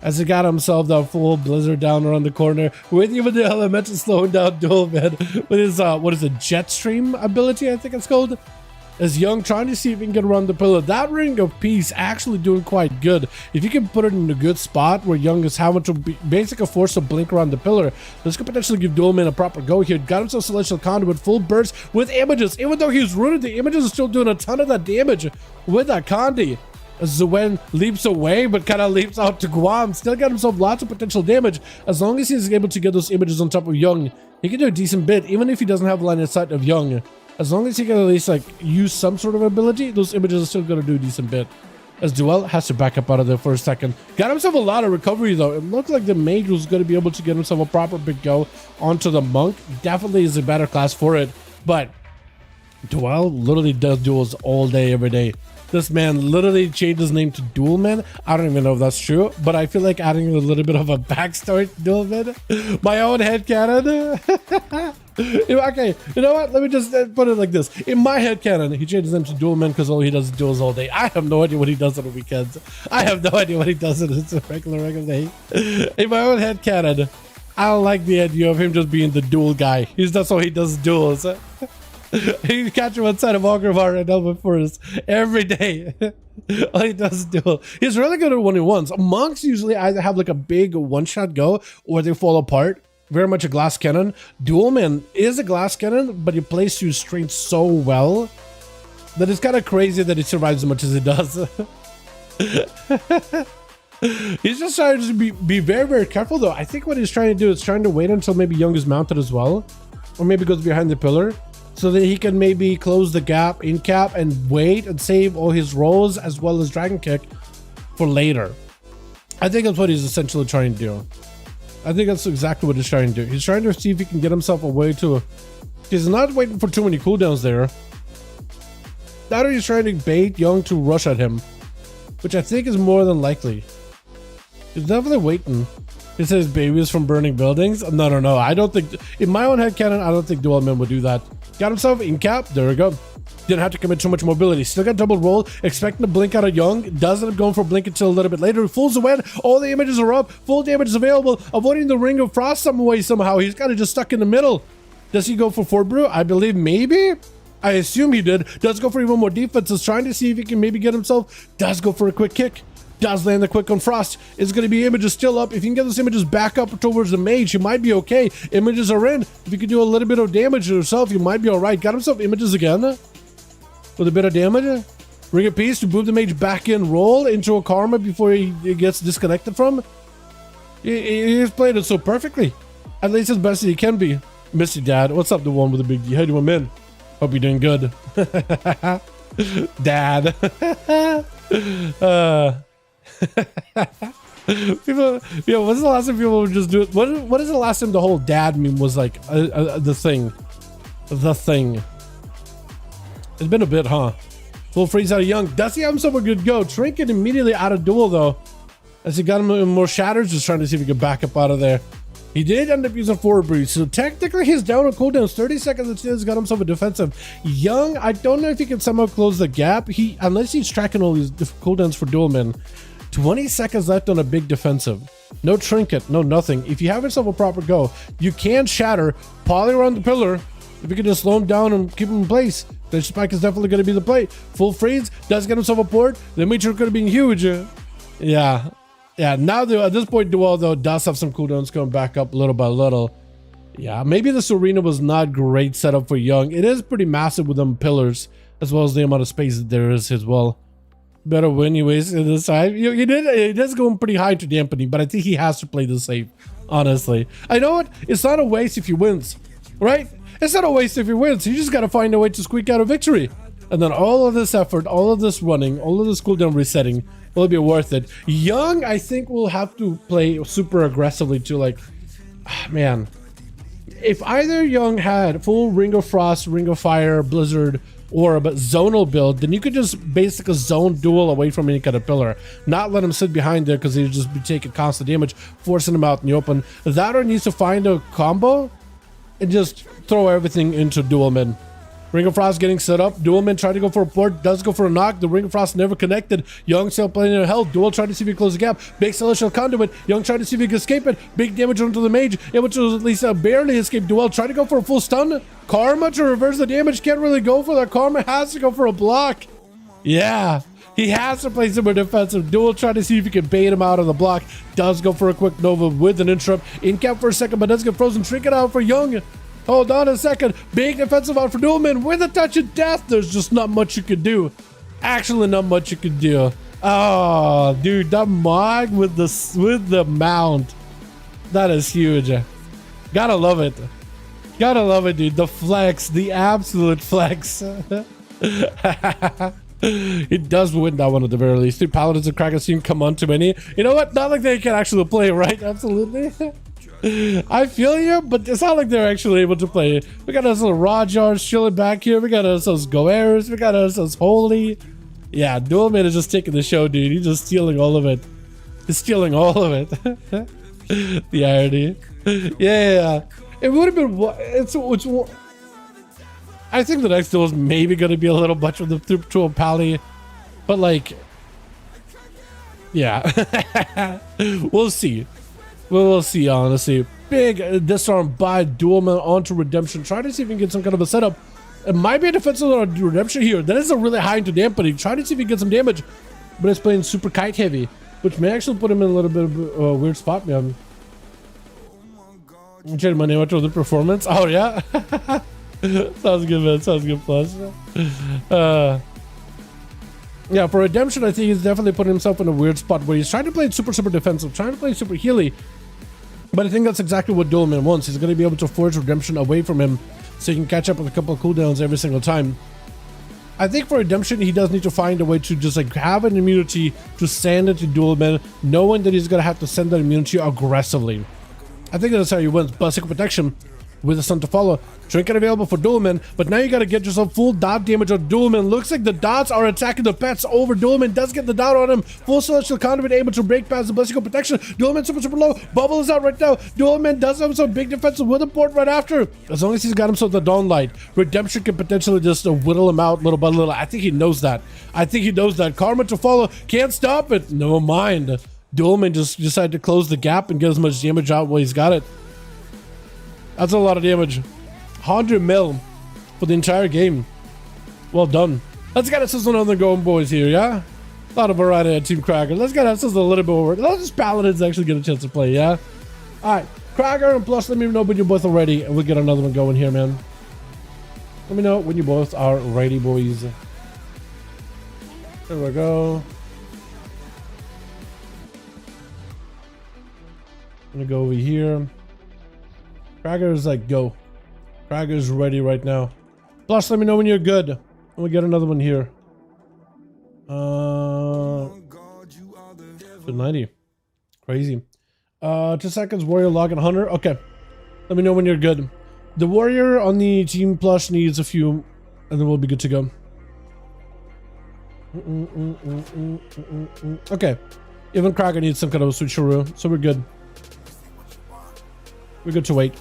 As he got himself the full blizzard down around the corner with even the elemental slowing down Duel, man. With his, what is it, Jetstream ability, I think it's called. As Young trying to see if he can get around the pillar. That Ring of Peace actually doing quite good. If you can put it in a good spot where Young is having to be basically forced to blink around the pillar, this could potentially give Duelman a proper go here. Got himself Celestial Conduit, full burst with images. Even though he's rooted, the images are still doing a ton of that damage with that Condi. Zuen leaps away, but kind of leaps out to Guam. Still got himself lots of potential damage. As long as he's able to get those images on top of Young, he can do a decent bit, even if he doesn't have line of sight of Young. As long as he can at least like use some sort of ability, those images are still going to do a decent bit. As Duel has to back up out of there for a second. Got himself a lot of recovery though. It looked like the mage was going to be able to get himself a proper big go onto the monk. Definitely is a better class for it, but Duel literally does duels all day, every day. This man literally changed his name to Duelman. I don't even know if that's true, but I feel like adding a little bit of a backstory to Duelman. My own headcanon. Okay, you know what? Let me just put it like this. In my headcanon, he changed his name to Duelman because all he does is duels all day. I have no idea what he does on the weekends. I have no idea what he does on his regular day. In my own headcanon, I don't like the idea of him just being the duel guy. That's all he does, duels. He catch him outside of Warcraft and Elven Forest every day. All he does is duel. He's really good at 1v1s. Monks usually either have like a big one-shot go or they fall apart. Very much a glass cannon. Duelman is a glass cannon, but he plays to his strength so well that it's kind of crazy that he survives as much as he does. He's just trying to be very, very careful though. I think what he's trying to do is trying to wait until maybe Young is mounted as well. Or maybe goes behind the pillar. So that he can maybe close the gap in cap and wait and save all his rolls as well as Dragon Kick for later. I think that's what he's essentially trying to do. I think that's exactly what he's trying to do. He's trying to see if he can get himself away to... He's not waiting for too many cooldowns there. That or he's trying to bait Young to rush at him, which I think is more than likely. He's definitely waiting. He says babies from burning buildings. No. I don't think... In my own headcanon, I don't think Duel Man would do that. Got himself in cap. There we go. Didn't have to commit too much mobility. Still got double roll. Expecting to blink out of Young. Does end up going for blink until a little bit later. Fools the win. All the images are up. Full damage is available. Avoiding the Ring of Frost some way somehow. He's kind of just stuck in the middle. Does he go for Fort Brew? I believe maybe. I assume he did. Does go for even more defenses. Trying to see if he can maybe get himself. Does go for a quick kick. Does land the quick on Frost. Is going to be images still up. If you can get those images back up towards the mage, you might be okay. Images are in. If you can do a little bit of damage to yourself, you might be all right. Got himself images again with a bit of damage. Ring of Peace to move the mage back in. Roll into a Karma before he gets disconnected from. He's played it so perfectly. At least as best as he can be. Missy Dad, what's up, the one with the big D? How do you in? Hope you're doing good. Dad. People, yeah, what's the last time people would just do it? What is the last time the whole dad meme was like the thing? It's been a bit, huh? Full freeze out of Young. Does he have himself a good go? Trinket immediately out of Duel though, as he got him in more shatters, just trying to see if he could back up out of there. He did end up using forward breeze, so technically he's down on cooldowns. 30 seconds and he's got himself a defensive. Young, I don't know if he can somehow close the gap. Unless he's tracking all these cooldowns for Duelman. 20 seconds left on a big defensive. No trinket, no nothing. If you have yourself a proper go, you can shatter, poly around the pillar. If you can just slow him down and keep him in place, the spike is definitely going to be the play. Full freeze, does get himself a port. The meter could have been huge. Yeah, now at this point, Duel though does have some cooldowns coming back up little by little. Yeah, maybe this arena was not great setup for Young. It is pretty massive with them pillars, as well as the amount of space that there is as well. Better win anyways this time. He does go pretty high to dampening, but I think he has to play this safe, honestly. I know it. It's not a waste if he wins, right? It's not a waste if he wins. You just got to find a way to squeak out a victory. And then all of this effort, all of this running, all of this cooldown resetting will be worth it. Young, I think, will have to play super aggressively to like, man. If either Young had full Ring of Frost, Ring of Fire, Blizzard, or a zonal build, then you could just basically zone Duel away from any kind of pillar. Not let him sit behind there because he'd just be taking constant damage, forcing him out in the open. That or needs to find a combo and just throw everything into Duelman. Ring of Frost getting set up. Duelman tried to go for a port, does go for a knock. The Ring of Frost never connected. Young still playing in health. Duel tried to see if he could close the gap. Big Celestial Conduit. Young tried to see if he could escape it. Big damage onto the mage. Able to at least barely escape Duel. Tried to go for a full stun. Karma to reverse the damage. Can't really go for that. Karma has to go for a block. Yeah. He has to play super defensive. Duel tried to see if he can bait him out of the block. Does go for a quick Nova with an interrupt. In cap for a second, but does get frozen. Trinket out for Young. Hold on a second. Big defensive out for Duelman with a touch of death. There's just not much you could do. Actually, not much you could do. Oh, dude, that Mog with the mount. That is huge. Gotta love it. Gotta love it, dude. The flex, the absolute flex. It does win that one at the very least. 3 Paladins and Kraken seem come on too many. You know what? Not like they can actually play, right? Absolutely. I feel you, but it's not like they're actually able to play. We got us little Rajars chilling back here. We got us those Goers. We got us those Holy. Yeah, Duelman is just taking the show, dude. He's just stealing all of it. He's stealing all of it. The irony. Yeah. It would have been. It's. I think the next duel is maybe going to be a little much of the to a pally, but like, yeah, we'll see. We'll see, honestly. Big disarm by Duelman onto Redemption. Try to see if we can get some kind of a setup. It might be a defensive on Redemption here. That is a really high into dampening. Try to see if he can get some damage. But it's playing super kite heavy, which may actually put him in a little bit of a weird spot, man. I'm changing my name after the performance. Oh, yeah? Sounds good, man. Sounds good, plus. Yeah, for Redemption, I think he's definitely putting himself in a weird spot where he's trying to play super defensive, trying to play super healy. But I think that's exactly what Duelman wants. He's going to be able to force Redemption away from him so he can catch up with a couple of cooldowns every single time. I think for Redemption, he does need to find a way to just like have an immunity to send it to Duelman, knowing that he's going to have to send that immunity aggressively. I think that's how he wins. Basic protection with the sun to follow. Trinket available for Duelman, but now you gotta get yourself full dot damage on Duelman. Looks like the dots are attacking the pets over. Duelman does get the dot on him. Full Celestial Conduit able to break past the Blessing of Protection. Duelman super low. Bubble is out right now. Duelman does have some big defensive with a port right after. As long as he's got himself the Dawn Light, Redemption can potentially just whittle him out little by little. I think he knows that. Karma to follow. Can't stop it. Never mind. Duelman just decided to close the gap and get as much damage out while he's got it. That's a lot of damage. 100 mil for the entire game. Well done. Let's get us another going, boys, here, yeah? A lot of variety at Team Kraken. Let's get us a little bit more. Let's just Paladins actually get a chance to play, yeah? Alright, Kraken and Plus, let me know when you're both are ready, and we'll get another one going here, man. Let me know when you both are ready, boys. There we go. I'm gonna go over here. Cragger's like, go. Cragger's ready right now. Plus, let me know when you're good. And we'll get another one here. Good 90. Crazy. 2 seconds, Warrior, Log, and Hunter. Okay. Let me know when you're good. The Warrior on the Team Plus needs a few, and then we'll be good to go. Okay. Even Cragger needs some kind of a switcheroo, so we're good. We're good to wait.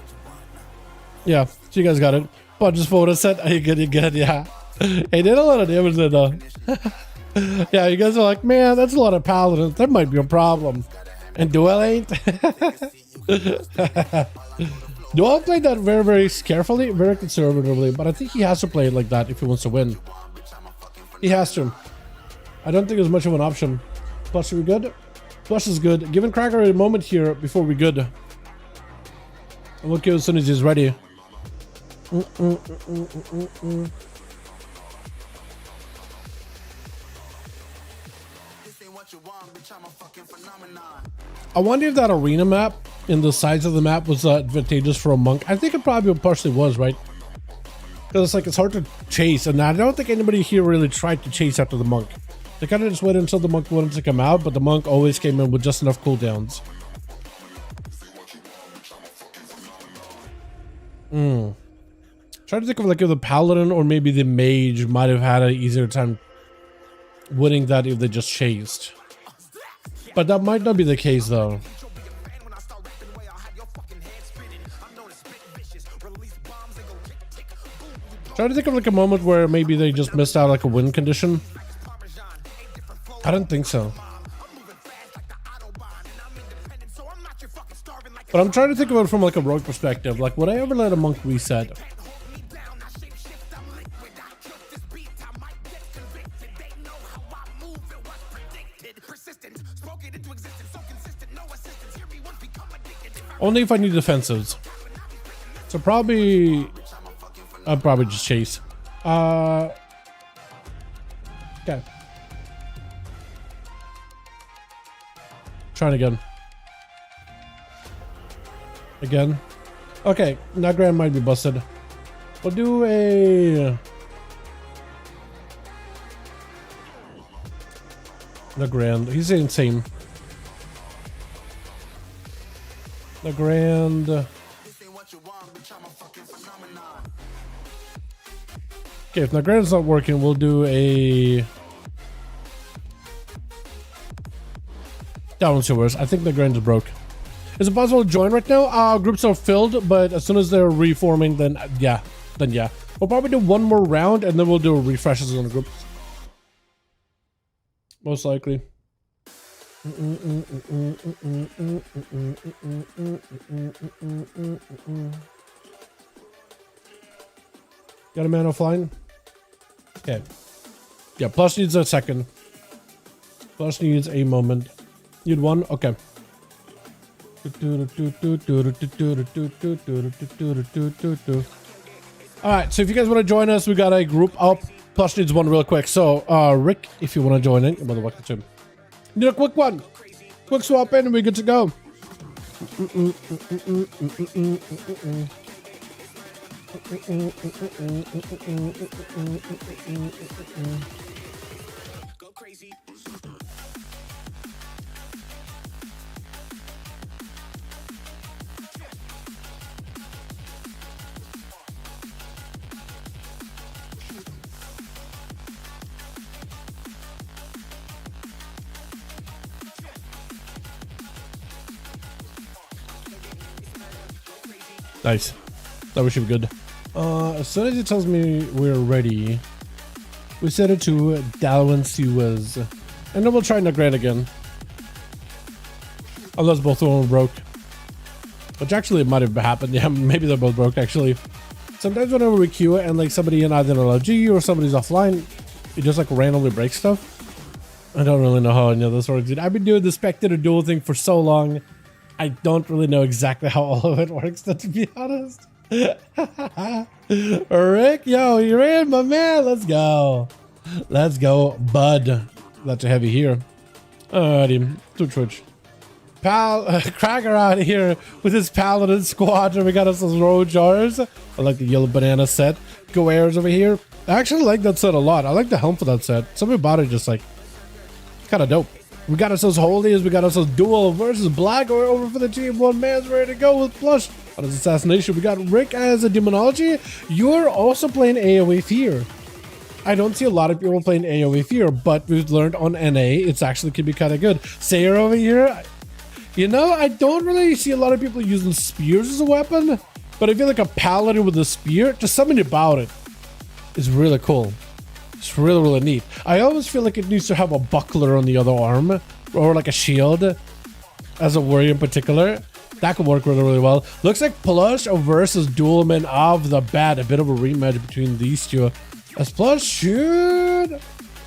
Yeah, so you guys got it. Punches photo set. Are you good? You good? Yeah. Hey, did a lot of damage there though. Yeah, you guys are like, man, that's a lot of Paladins. That might be a problem. And Duel ain't. Duel played that very carefully, very conservatively, but I think he has to play it like that if he wants to win. He has to. I don't think there's much of an option. Plus, are we good? Plus is good. Giving Cracker a moment here before we're good. And we'll kill as soon as he's ready. I wonder if that arena map in the size of the map was advantageous for a monk. I think it probably partially was, right? Because it's like it's hard to chase, and I don't think anybody here really tried to chase after the monk. They kind of just waited until the monk wanted to come out, but the monk always came in with just enough cooldowns. Try to think of like if the paladin or maybe the mage might have had an easier time winning that if they just chased. But that might not be the case though. Try to think of like a moment where maybe they just missed out like a win condition. I don't think so. But I'm trying to think of it from like a rogue perspective. Like, would I ever let a monk reset? Only if I need defensives. So probably... I'll probably just chase. Okay. Trying again. Again. Okay, that grand might be busted. We'll do a... The grand. He's insane. The grand. Okay, if the grand's not working, we'll do a... That one's yours. I think the grand is broke. Is it possible to join right now? Groups are filled, but as soon as they're reforming, then yeah. We'll probably do one more round, and then we'll do refreshes on the groups. Most likely. Got a man offline? Okay. Yeah, plus needs a second. Plus needs a moment. Need one? Okay. Alright, so if you guys want to join us, we got a group up. Plush needs one real quick. So, Rick, if you want to join in, you're more than welcome to. Need a quick one. Quick swap in and we're good to go. Go crazy. Nice. That should be good. As soon as it tells me we're ready, we set it to Dalaran Duels. And then we'll try Nagran again. Unless both of them are broke. Which actually might have happened. Yeah, maybe they're both broke actually. Sometimes whenever we queue it and like somebody in either an LG or somebody's offline, it just like randomly breaks stuff. I don't really know how any of this works. I've been doing the spectator duel thing for so long. I don't really know exactly how all of it works, to be honest. Rick, yo, you're in, my man. Let's go. Let's go, bud. That's a heavy here. Alrighty, to Twitch. Pal, Cracker out here with his Paladin squadron. We got us those road jars. I like the yellow banana set. Go airs over here. I actually like that set a lot. I like the helm for that set. Something about it just like kind of dope. We got ourselves holies, we got ourselves duel versus black over for the team. One man's ready to go with Plush on his assassination. We got Rick as a demonology. You're also playing AoE Fear. I don't see a lot of people playing AoE Fear, but we've learned on NA it's actually can be kind of good. Sayer over here, you know, I don't really see a lot of people using spears as a weapon, but I feel like a paladin with a spear, just something about it is really cool. It's really, really neat. I always feel like it needs to have a buckler on the other arm or like a shield as a warrior in particular. That could work really, really well. Looks like Plush versus Duelman of the bat. A bit of a rematch between these two. As Plush should...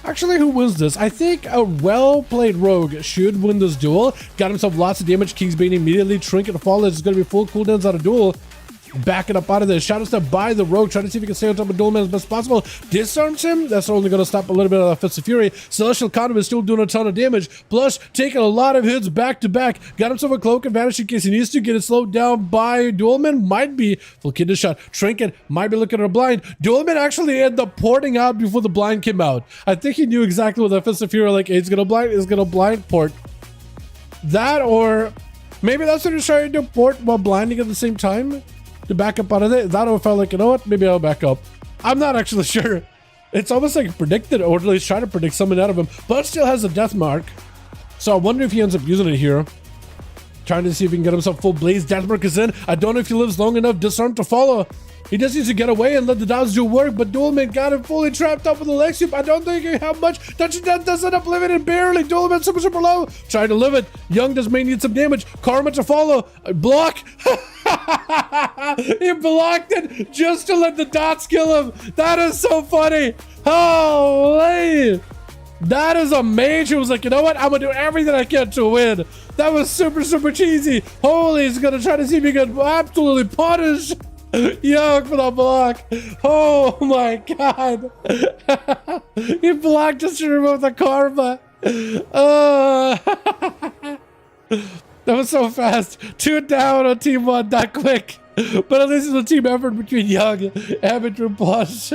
Actually, who wins this? I think a well-played rogue should win this duel. Got himself lots of damage. Kingsbane immediately. Trinket Fall is going to be full cooldowns on a duel. Back it up out of there. Shadow step by the rogue, trying to see if he can stay on top of Duelman as best possible. Disarms him. That's only going to stop a little bit of that Fist of Fury. Celestial Condom is still doing a ton of damage. Plush taking a lot of hits back to back. Got himself a cloak advantage in case he needs to get it slowed down by Duelman. Might be full kid shot. Trinket might be looking at a blind. Duelman actually ended up porting out before the blind came out. I think he knew exactly what that Fist of Fury like. He's gonna blind port. That or maybe that's what he's trying to do, port while blinding at the same time. To back up out of it. That or felt like, you know what, maybe I'll back up. I'm not actually sure. It's almost like predicted, or at least try to predict something out of him, but still has a death mark. So I wonder if he ends up using it here. Trying to see if he can get himself full blaze. Death mark is in. I don't know if he lives long enough. Disarm to follow. He just needs to get away and let the dogs do work, but Duelman got him fully trapped up with the leg sweep. I don't think he had much. Touching death does end up living it barely. Duelman super, super low. Trying to live it. Young does may need some damage. Karma to follow. Block. He blocked it just to let the dots kill him. That is so funny. Holy. That is amazing. He was like, you know what? I'm going to do everything I can to win. That was super, super cheesy. Holy, he's going to try to see if he can absolutely punish Young for the block. Oh my god. He blocked just to remove the karma. That was so fast. 2 down on team 1, that quick. But at least it's a team effort between Young and between Plush.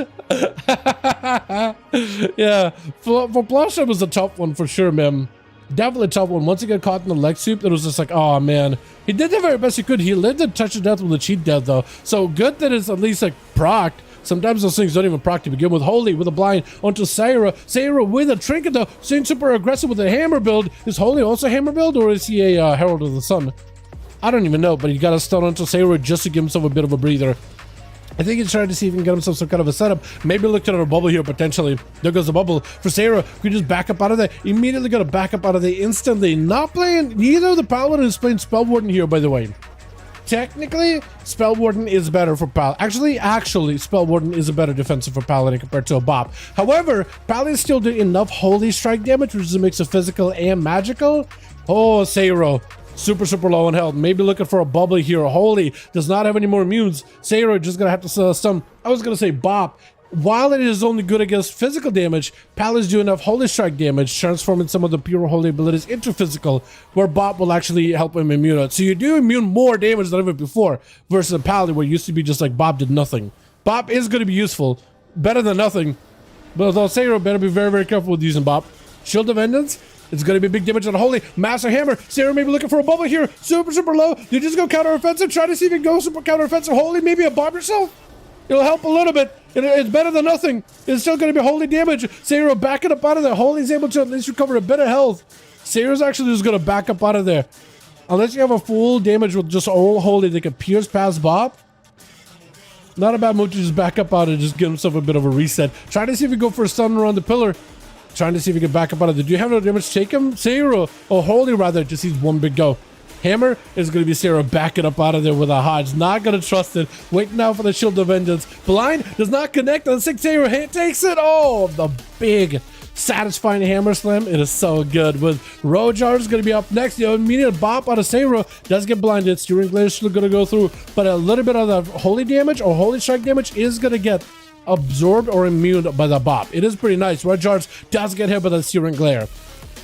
Yeah, for Plush, it was a tough one for sure, man. Definitely a tough one. Once he got caught in the leg sweep, it was just like, oh man. He did the very best he could. He lived to touch of death with a cheat death though. So good that it's at least like procced. Sometimes those things don't even proc to begin with. Holy with a blind onto Sayra. Sayra with a trinket though. Staying super aggressive with a hammer build. Is Holy also hammer build or is he a Herald of the Sun? I don't even know, but he got a stun onto Sayra just to give himself a bit of a breather. I think he's trying to see if he can get himself some kind of a setup. Maybe looked at a bubble here potentially. There goes the bubble for Sarah. We just back up out of there. Immediately got to back up out of there instantly. Not playing. Neither of the Paladin is playing Spell Warden here, by the way. Technically, Spell Warden is better for Paladin. Actually, Spell Warden is a better defensive for Paladin compared to a Bop. However, Paladin still do enough Holy Strike damage, which is a mix of physical and magical. Oh, Sayro. Super, super low on health. Maybe looking for a bubble here. Holy does not have any more immunes. Sayro just gonna have to stun. I was gonna say Bop. while it is only good against physical damage, Paladins do enough Holy Strike damage, transforming some of the pure holy abilities into physical, where Bop will actually help him immune it. So you do immune more damage than ever before, versus a Paladin where it used to be just like Bop did nothing. Bop is going to be useful, better than nothing, but I'll say you better be very, very careful with using Bop. Shield of Vengeance, it's going to be big damage on Holy. Master Hammer, Sarah may be looking for a bubble here, super, super low. You just go counter-offensive, try to see if you can go super counter-offensive. Holy, maybe a Bop yourself. It'll help a little bit. It's better than nothing. It's still going to be Holy damage. Sayro backing up out of there. Holy's able to at least recover a bit of health. Sayro's actually just going to back up out of there. Unless you have a full damage with just all Holy, they can pierce past Bop. Not a bad move to just back up out and just give himself a bit of a reset. Try to see if you go for a stun around the pillar. Trying to see if you can back up out of there. Do you have no damage to take him? Sayro, or Holy rather, just needs one big go. Hammer is going to be Sarah backing up out of there with a Hodge. Not going to trust it. Waiting now for the Shield of Vengeance. Blind does not connect on 6 Sarah. Takes it. Oh, the big satisfying hammer slam. It is so good. With Rojar is going to be up next. The immediate bop out of Sarah does get blinded. Steering Glare is still going to go through. But a little bit of the Holy damage or Holy Strike damage is going to get absorbed or immune by the bop. It is pretty nice. Rojar does get hit by the Steering Glare.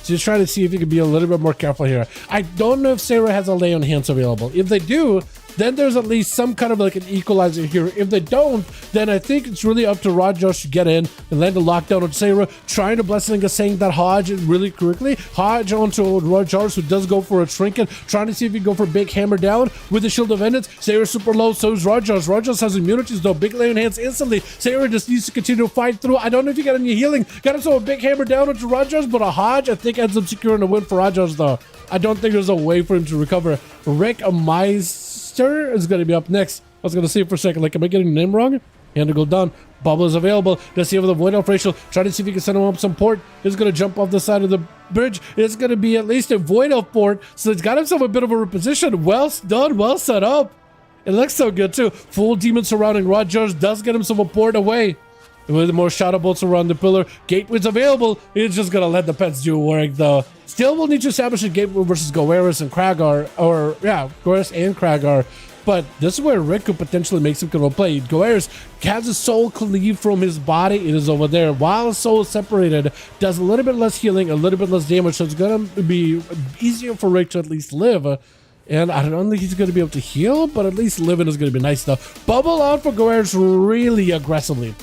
So just trying to see if you can be a little bit more careful here. I don't know if Sarah has a lay on hands available. If they do, then there's at least some kind of like an equalizer here. If they don't, then I think it's really up to Rajos to get in and land a lockdown on Sarah, trying to blessing us saying that Hodge really quickly. Hodge onto Rajos, who does go for a trinket, trying to see if he can go for a big hammer down with the Shield of Vengeance. Sarah super low, so is Rajos. Rajos has immunities though, big lay on hands instantly. Sarah just needs to continue to fight through. I don't know if you got any healing. Got himself a big hammer down onto Rajos, but a Hodge I think ends up securing a win for Rajos though. I don't think there's a way for him to recover. Rick Meister is going to be up next. I was going to see for a second, like, am I getting the name wrong? Hand to go down. Bubble is available. Let's see if the Void Elf Racial. Try to see if he can send him up some port. He's going to jump off the side of the bridge. It's going to be at least a Void Elf port. So he's got himself a bit of a reposition. Well done. Well set up. It looks so good too. Full demon surrounding Rogers does get himself a port away. With more shadow bolts around the pillar. Gateway's available. He's just going to let the pets do work though. Still will need to establish a gateway versus Goeris and Kragar. Or yeah, Goeris and Kragar. But this is where Rick could potentially make some kind of play. Goeris has his soul cleaved from his body. It is over there. While his soul is separated, does a little bit less healing, a little bit less damage. So it's going to be easier for Rick to at least live. And I don't think he's going to be able to heal, but at least living is going to be nice stuff. Bubble out for Goeris really aggressively.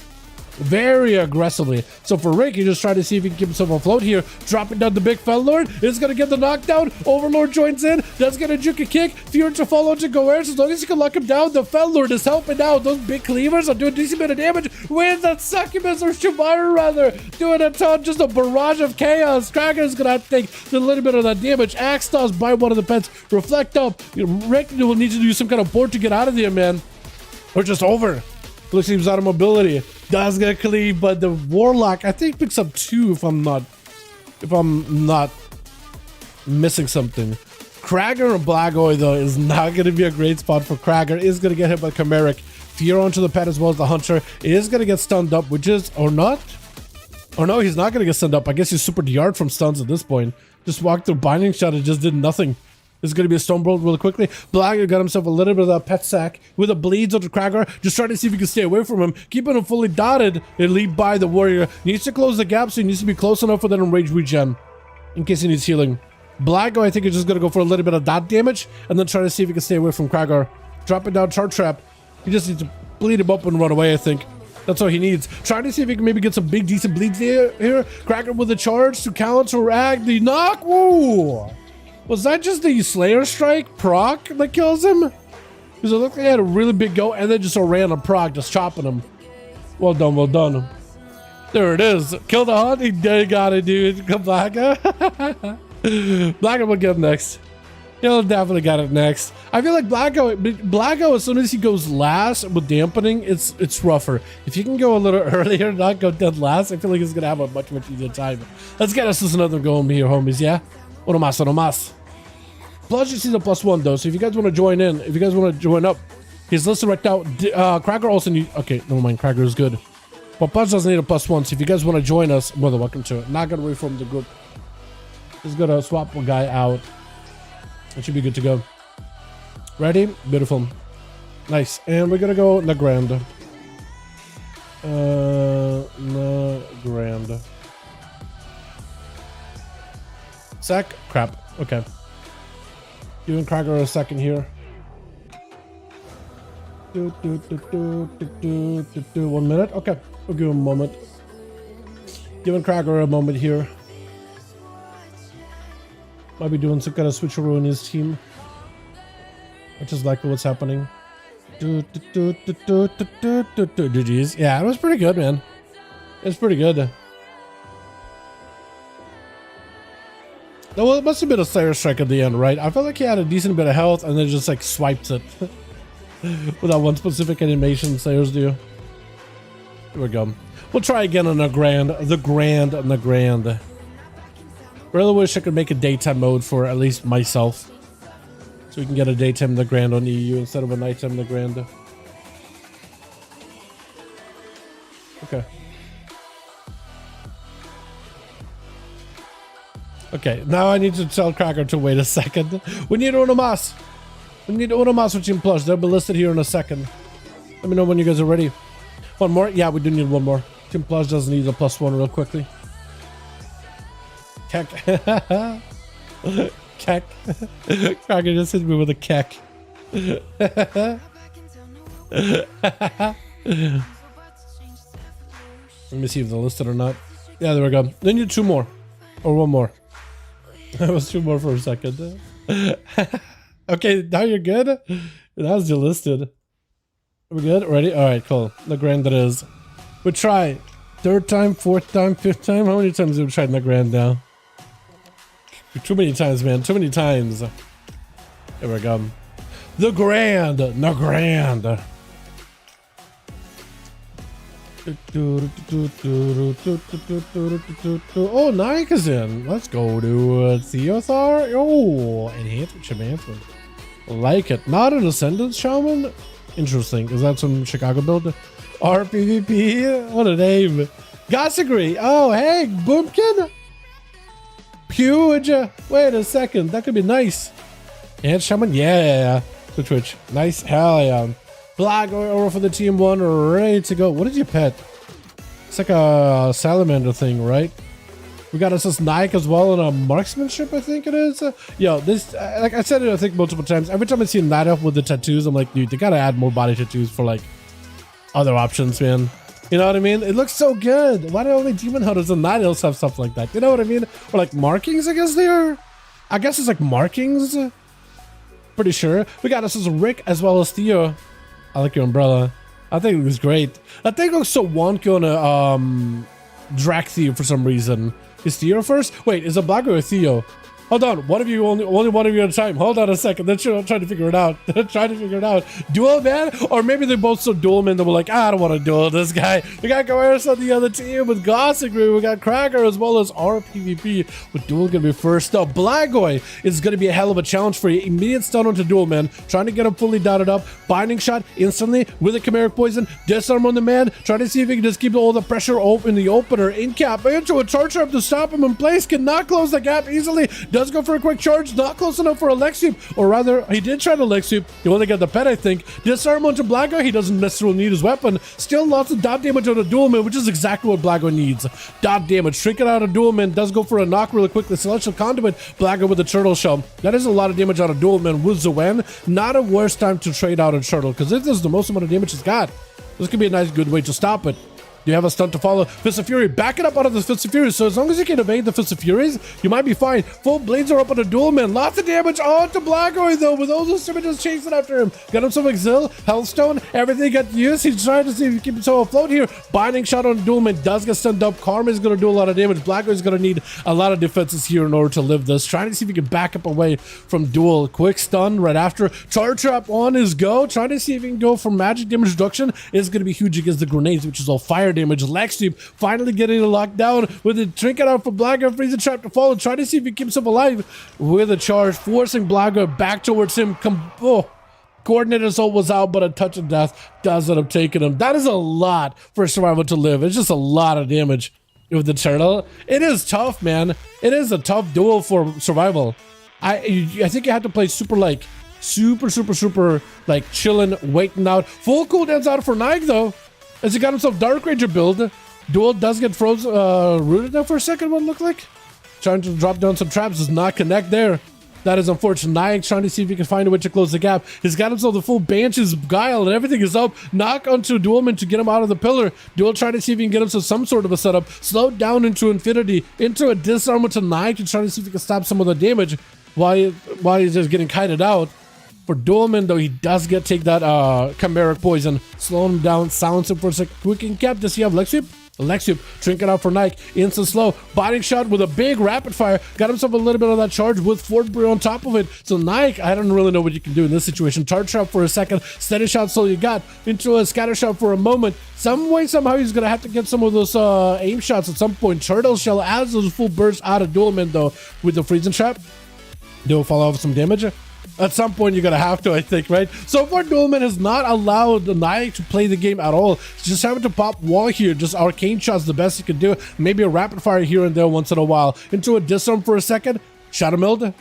Very aggressively. So for Rick, he just trying to see if he can keep himself afloat here. Dropping down the big Fellord. Is going to get the knockdown. Overlord joins in. Does get a juke a kick. Fear to follow to Goeris. As long as he can lock him down, the Fellord is helping out. Those big cleavers are doing a decent bit of damage. With that Succubus or Shamara rather. Doing a ton. Just a barrage of chaos. Kraken is going to have to take a little bit of that damage. Axe does by one of the pets. Reflect up. Rick will need to do some kind of board to get out of there, man. Or just over. Looks like he's out of mobility. Does get cleave, but the Warlock I think picks up 2 if I'm not missing something. Krager and Blagoy though is not going to be a great spot for Krager. Is going to get hit by Chimeric. Fear onto the pet as well as the Hunter. Is going to get stunned up, which is or not. Or no, he's not going to get stunned up. I guess he's super DR'd from stuns at this point. Just walked through Binding Shot and just did nothing. This is going to be a Stone Bolt really quickly. Blacker got himself a little bit of that pet sack with a bleeds onto Kragar. Just trying to see if he can stay away from him. Keeping him fully dotted and lead by the warrior. Needs to close the gap, so he needs to be close enough for that enraged regen. In case he needs healing. Blacko, I think, is just going to go for a little bit of dot damage. And then try to see if he can stay away from Kragar. Dropping down Chart Trap. He just needs to bleed him up and run away, I think. That's all he needs. Trying to see if he can maybe get some big decent bleeds here. Kragar with a charge to counteract the knock. Woo! Was that just the Slayer Strike proc that kills him? Because it looked like he had a really big go and then just a random proc just chopping him. Well done, well done. There it is. Kill the hunt. He got it, dude. Come back. Blacko will get him next. He'll definitely got it next. I feel like Blacko, as soon as he goes last with dampening, it's rougher. If you can go a little earlier, not go dead last, I feel like he's going to have a much easier time. Let's get us another go here, homies, yeah? Uno más. Plus, you see the +1 though, so if you guys want to join in, if you guys want to join up, he's listed right now. Krager also need. Okay, never mind. Krager is good, but Plus doesn't need a +1. So if you guys want to join us, more than welcome to it. Not gonna reform the group. Just gonna swap one guy out. It should be good to go. Ready? Beautiful. Nice. And we're gonna go Legrand. grand. Sec? Crap. Okay. You and Krager a second here. 1 minute? Okay. We'll give him a moment. Giving Krager a moment here. Might be doing some kind of switcheroo in his team. Which is likely what's happening. GG's. Yeah, it was pretty good, man. It's pretty good. Well, it must have been a Slayer Strike at the end, right? I felt like he had a decent bit of health and then just like swiped it. With that one specific animation Slayers do. Here we go. We'll try again on the grand. Really wish I could make a daytime mode for at least myself. So we can get a daytime in the grand on EU instead of a nighttime in the grand. Okay. Okay, now I need to tell Cracker to wait a second. We need Unomas. We need Unomas with Team Plus. They'll be listed here in a second. Let me know when you guys are ready. One more? Yeah, we do need one more. Team Plus does need a +1 real quickly. Keck. Keck. Cracker just hit me with a keck. Let me see if they're listed or not. Yeah, there we go. They need 2 more. Or 1 more. That was 2 more for a second. Okay, now you're good? That was delisted. Are we good? Ready? Alright, cool. The grand that is. We try. 3rd time, 4th time, 5th time? How many times have we tried the grand now? Too many times, man. Too many times. Here we go. The grand. The grand. Oh, Nike is in. Let's go to Theothar. Oh, enhancement. Like it. Not an Ascendant Shaman? Interesting. Is that some Chicago build? RPVP? What a name. Gossagry. Oh, hey, Boomkin. Huge. Wait a second. That could be nice. And Shaman? Yeah. Twitch. Nice. Hell yeah. Flag over for the team 1, ready to go. What did you pet? It's like a salamander thing, right? We got us Nike as well in a marksmanship, I think it is. Yo, this, like I said it, I think multiple times. Every time I see Night Elf with the tattoos, I'm like, dude, they gotta add more body tattoos for like other options, man. You know what I mean? It looks so good. Why do only Demon Hunters and Night Elves have stuff like that? You know what I mean? Or like markings, I guess they are. I guess it's like markings. Pretty sure. We got us as Rick as well as Theo. I like your umbrella. I think it looks great. That thing looks so wonky on a Drac Theo for some reason. Is Theo first? Wait, is it Black or Theo? Hold on, one of you, only one of you at a time. Hold on a second. I'm trying to figure it out. Duel man? Or maybe they're both so duel men that we're like, I don't want to duel this guy. We got Coerce on the other team with Gossagry. We got Cracker as well as RPVP. With Duel gonna be first up. Blagoy is gonna be a hell of a challenge for you. Immediate stun onto Duel man. Trying to get him fully dotted up. Binding shot instantly with a Chimeric Poison. Disarm on the man. Trying to see if he can just keep all the pressure in the opener. In cap into a charge trap to stop him in place. Cannot close the gap easily. Does go for a quick charge, not close enough for a leg sweep, or rather, he did try to leg sweep. He only got the pet, I think. Disarm onto Blago, he doesn't necessarily need his weapon. Still lots of dot damage on a Duelman, which is exactly what Blago needs. Dot damage, trinket out a Duelman, does go for a knock really quickly. Celestial Conduit, Blago with the Turtle Shell. That is a lot of damage on a Duelman with Zoen. Not a worse time to trade out a Turtle, because this is the most amount of damage he's got. This could be a nice, good way to stop it. You have a stunt to follow. Fist of Fury, back it up out of the Fist of Fury. So as long as you can evade the Fist of Furies, you might be fine. Full blades are up on the Duel man. Lots of damage onto Blackboy though, with all those images chasing after him. Got him some Exil, Hellstone, everything got used. He's trying to see if he can keep himself afloat here. Binding shot on Duel man does get stunned up. Karma is going to do a lot of damage. Blackboy is going to need a lot of defenses here in order to live this. Trying to see if he can back up away from Duel. Quick stun right after. Charge trap on his go. Trying to see if he can go for magic damage reduction. It's going to be huge against the grenades, which is all fire damage. Leg sweep finally getting it locked down with a trinket out for Blago. Freezing trap to fall and try to see if he keeps him alive with a charge, forcing Blago back towards him. Coordinated assault was out, but a touch of death does end up taking him. That is a lot for Survival to live. It's just a lot of damage with the turtle. It is tough, man. It is a tough duel for Survival. I think you have to play super like chilling, waiting out. Full cooldowns out for Nike though, as he got himself Dark Ranger build. Duel does get frozen, rooted there for a second, what it looked like. Trying to drop down some traps, does not connect there. That is unfortunate. Nike trying to see if he can find a way to close the gap. He's got himself the full Banshee's Guile and everything is up. Knock onto Duelman to get him out of the pillar. Duel trying to see if he can get himself some sort of a setup. Slowed down into infinity. Into a disarm to Nike to try to see if he can stop some of the damage while he's just getting kited out. For Duelman, though, he does take that Chimeric Poison. Slowing him down, silence him for a sec. Quick cap. Does he have Leg Sweep? Leg Sweep, trinket out for Nike, instant slow, body shot with a big rapid fire, got himself a little bit of that charge with Fort Brew on top of it. So Nike, I don't really know what you can do in this situation. Charge shot for a second, steady shot, so you got into a scatter shot for a moment. Some way, somehow, he's gonna have to get some of those aim shots at some point. Turtle Shell adds those full bursts out of Duelman though with the freezing trap. They'll fall off some damage. At some point, you're gonna have to, I think, right? So far, Duelman has not allowed the Nike to play the game at all. He's just having to pop wall here, just arcane shots, the best he can do. Maybe a rapid fire here and there once in a while. Into a disarm for a second. Shadow Meld.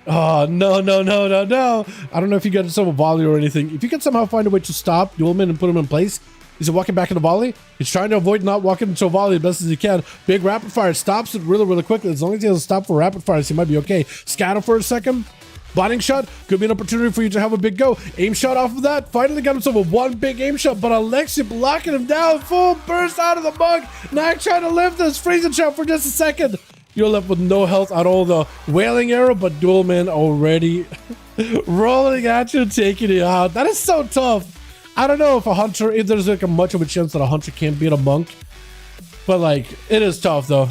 Oh, no. I don't know if you get some volley or anything. If you can somehow find a way to stop Duelman and put him in place. Is he walking back into volley? He's trying to avoid not walking into a volley as best as he can. Big rapid fire stops it really quickly. As long as he doesn't stop for rapid fires, he might be okay. Scatter for a second. Botting shot could be an opportunity for you to have a big go. Aim shot off of that. Finally got himself a one big aim shot, but ONYXIA blocking him down. Full burst out of the mug. Nike trying to lift this freezing shot for just a second. You're left with no health at all. The wailing arrow, but Duelman already rolling at you, taking it out. That is so tough. I don't know if there's like a much of a chance that a hunter can't beat a monk, but like it is tough though.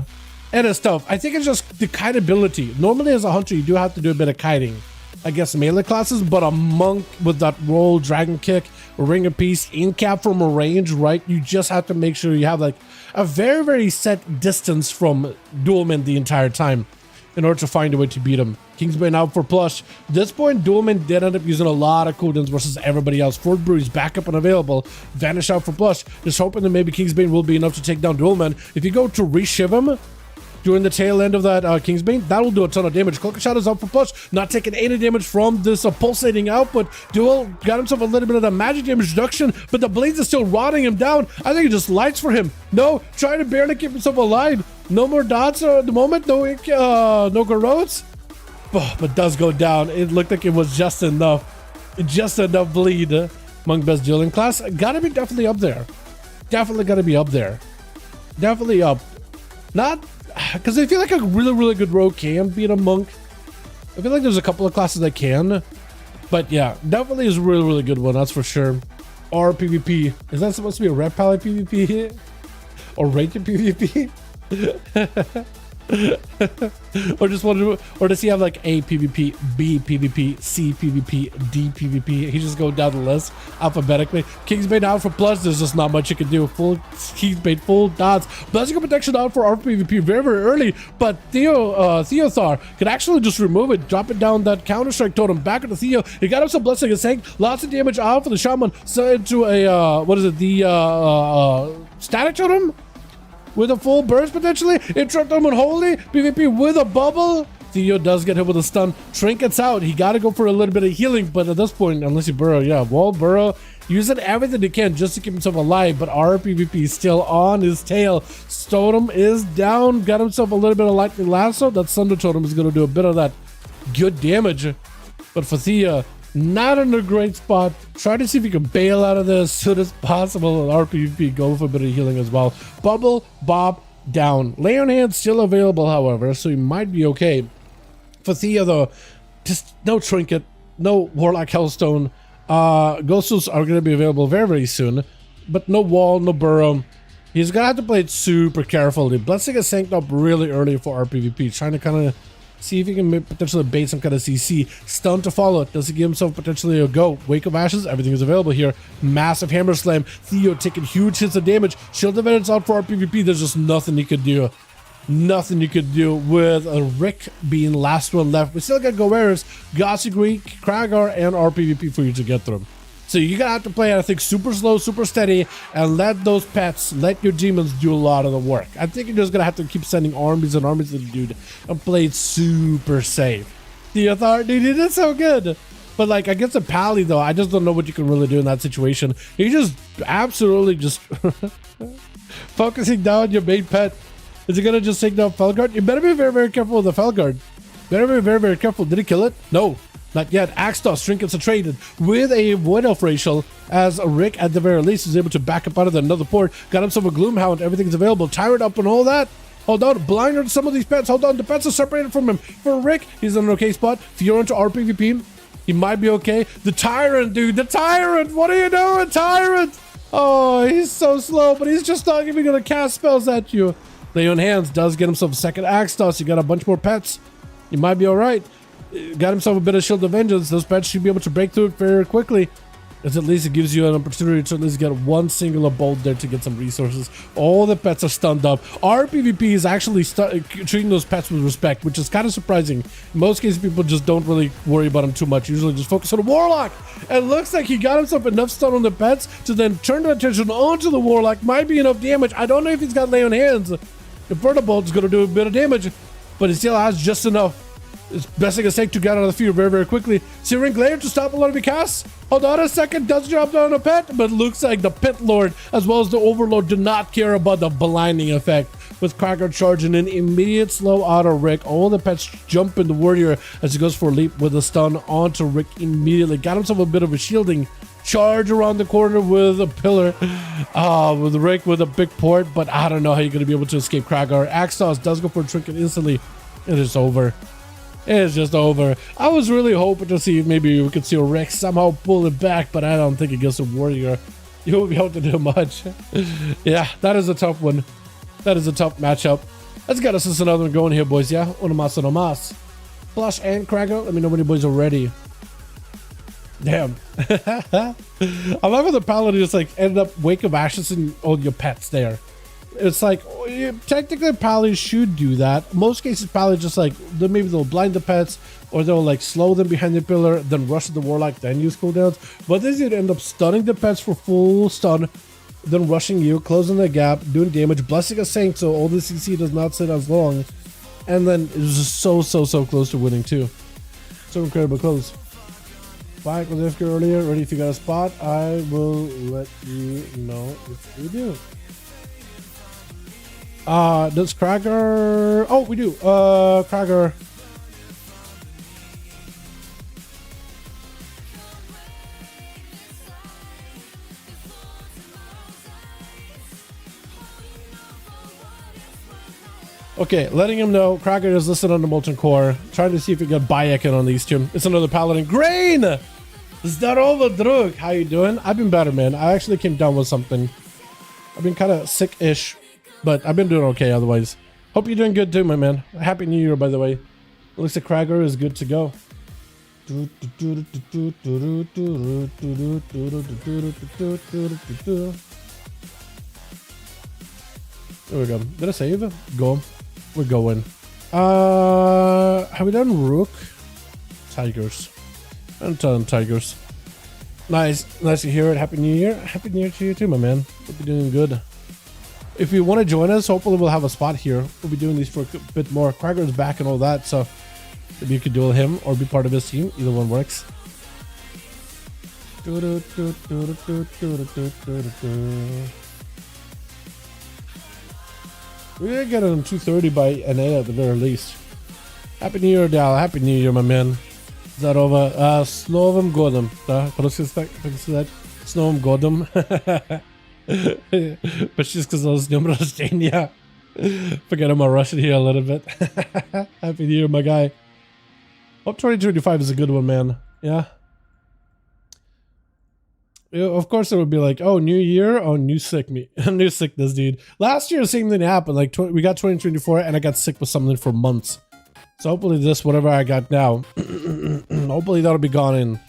It is tough. I think it's just the kite ability. Normally as a hunter, you do have to do a bit of kiting. I guess melee classes, but a monk with that roll, dragon kick, ring of peace, in cap from a range, right? You just have to make sure you have like a very set distance from Duelman the entire time in order to find a way to beat him. Kingsbane out for plush. At this point, Duelman did end up using a lot of cooldowns versus everybody else. Fort Brew is back up and available. Vanish out for plush. Just hoping that maybe Kingsbane will be enough to take down Duelman. If you go to reshiv him during the tail end of that Kingsbane, that will do a ton of damage. Cloak Shot is up for push, not taking any damage from this pulsating output. Duel got himself a little bit of the magic damage reduction, but the blades are still rotting him down. I think it just lights for him. No, trying to barely keep himself alive. No more dots at the moment. No Garrotes. Oh, but does go down. It looked like it was just enough. Just enough bleed. Monk best dueling class. Gotta be definitely up there. Definitely gotta be up there. Definitely up. Not... because I feel like a really good rogue can beat a monk. I feel like there's a couple of classes that can, but yeah, definitely is a really good one, that's for sure. Or PvP. Is that supposed to be a red palette PvP or rated PvP? Or just wonder, or does he have like A PvP, B PvP, C PvP, D PvP? He just go down the list alphabetically. Kingsbane out for plus. There's just not much you can do. Full Kingsbane, full dots. Blessing of Protection out for our PvP very early, but Theothar could actually just remove it, drop it down that Counter-Strike totem back into Theo. He got himself Blessing and Sank. Lots of damage out for the Shaman. So into a what is it? The static totem. With a full burst potentially. Interrupt him with Holy. PvP with a bubble. Theo does get hit with a stun. Trinkets out. He got to go for a little bit of healing. But at this point, unless you burrow, yeah, wall burrow. Using everything he can just to keep himself alive. But our PvP is still on his tail. Totem is down. Got himself a little bit of lightning lasso. That Thunder Totem is going to do a bit of that good damage. But for Theo, not in a great spot. Try to see if you can bail out of this as soon as possible. And RPVP go for a bit of healing as well. Bubble, Bob, down. Lay on Hand still available, however, so you might be okay. For Thea, though, just no Trinket, no Warlock Hellstone. Ghostos are going to be available very soon, but no Wall, no Burrow. He's going to have to play it super carefully. Blessing is sanked up really early for RPVP, trying to kind of see if he can potentially bait some kind of CC. Stun to follow. Does he give himself potentially a go? Wake of Ashes. Everything is available here. Massive Hammer Slam. Theo taking huge hits of damage. Shield of Evidence out for RPVP. There's just nothing he could do. Nothing you could do with a Rick being last one left. We still got Goeris, Gossy Greek, Kragar, and RPVP for you to get through. So you're gonna have to play, I think, super slow, super steady, and let those pets, let your demons do a lot of the work. I think you're just gonna have to keep sending armies and armies to the dude and play it super safe. The authority, dude, it is so good. But like against a Pally though, I just don't know what you can really do in that situation. He just absolutely just Focusing down your main pet. Is he gonna just take down Felguard? You better be very, very careful with the Felguard. Better be very, very careful. Did he kill it? No, not yet. Axtos trinkets are traded with a Void Elf racial, as Rick at the very least is able to back up out of another port. Got himself a Gloomhound. Everything's available. Tyrant up and all that. Hold on, blinder to some of these pets. Hold on, the pets are separated from him. For Rick, he's in an okay spot. Fiora into RPVP. He might be okay. The Tyrant, dude, the Tyrant. What are you doing, Tyrant? Oh, he's so slow, but he's just not even gonna cast spells at you. Lay on hands, does get himself a second Axe Toss. He got a bunch more pets. He might be all right. Got himself a bit of Shield of Vengeance. Those pets should be able to break through it very quickly. As at least it gives you an opportunity to at least get one singular bolt there to get some resources. All the pets are stunned up. Our PvP is actually treating those pets with respect, which is kind of surprising. In most cases, people just don't really worry about them too much. Usually just focus on the Warlock. And it looks like he got himself enough stun on the pets to then turn the attention onto the Warlock. Might be enough damage. I don't know if he's got Lay on Hands. Inferno Bolt is going to do a bit of damage, but he still has just enough. It's best thing to take to get out of the field very, very quickly. Searing Glare to stop a lot of the casts. Hold on a second, does drop down a pet, but looks like the Pit Lord as well as the Overlord do not care about the blinding effect. With Cracker charging in, immediate slow out of Rick. All the pets jump in the Warrior as he goes for a leap with a stun onto Rick immediately. Got himself a bit of a shielding. Charge around the corner with a pillar. With Rick with a big port, but I don't know how you're going to be able to escape Kragar. Axtos does go for a trinket instantly. It is over. It's just over. I was really hoping to see if maybe we could see Rick somehow pull it back, but I don't think against a Warrior you won't be able to do much. Yeah, that is a tough one. That is a tough matchup. Let's get us another one going here, boys. Yeah, uno más. Flush and Cracker. Let me know when you boys are ready. Damn. I love how the Paladin just like ended up Wake of Ashes and all your pets there. It's like, technically Paladins should do that. Most cases Paladins just like, maybe they'll blind the pets or they'll like slow them behind the pillar, then rush the Warlock, then use cooldowns. But this would end up stunning the pets for full stun, then rushing you, closing the gap, doing damage, blessing a Saint so all the CC does not sit as long. And then it was just so close to winning too. So incredibly close. Fine, was AFK earlier. Ready if you got a spot. I will let you know if we do. Does Cracker... Oh, we do. Cracker... Okay, letting him know Cracker is listed on the Molten Core. Trying to see if we got Bayek on these two. It's another Paladin. Grain! Zdarova Drug! How you doing? I've been better, man. I actually came down with something. I've been kind of sick-ish, but I've been doing okay otherwise. Hope you're doing good too, my man. Happy New Year, by the way. Looks like Cracker is good to go. There we go. Did I save? Go. We're going. Have we done Rook? Tigers. I'm telling Tigers. Nice to hear it. Happy New Year. Happy New Year to you too, my man. Hope you're doing good. If you want to join us, hopefully we'll have a spot here. We'll be doing these for a bit more. Cracker's back and all that, so maybe you could duel him or be part of his team. Either one works. We're gonna get it on 2:30 by NA at the very least. Happy New Year, Dal. Happy New Year, my man. Zdarova. Slovem Godem. Prostě tak Slovem Godem. Почти сказал с днем рождения. Forget I'm Russian here a little bit. Happy New Year, my guy. Hope 2025 is a good one, man. Yeah. Of course it would be like, oh, new year, oh, new sickness, dude. Last year, the same thing happened. Like, we got 2024 and I got sick with something for months. So hopefully this, whatever I got now, hopefully that'll be gone in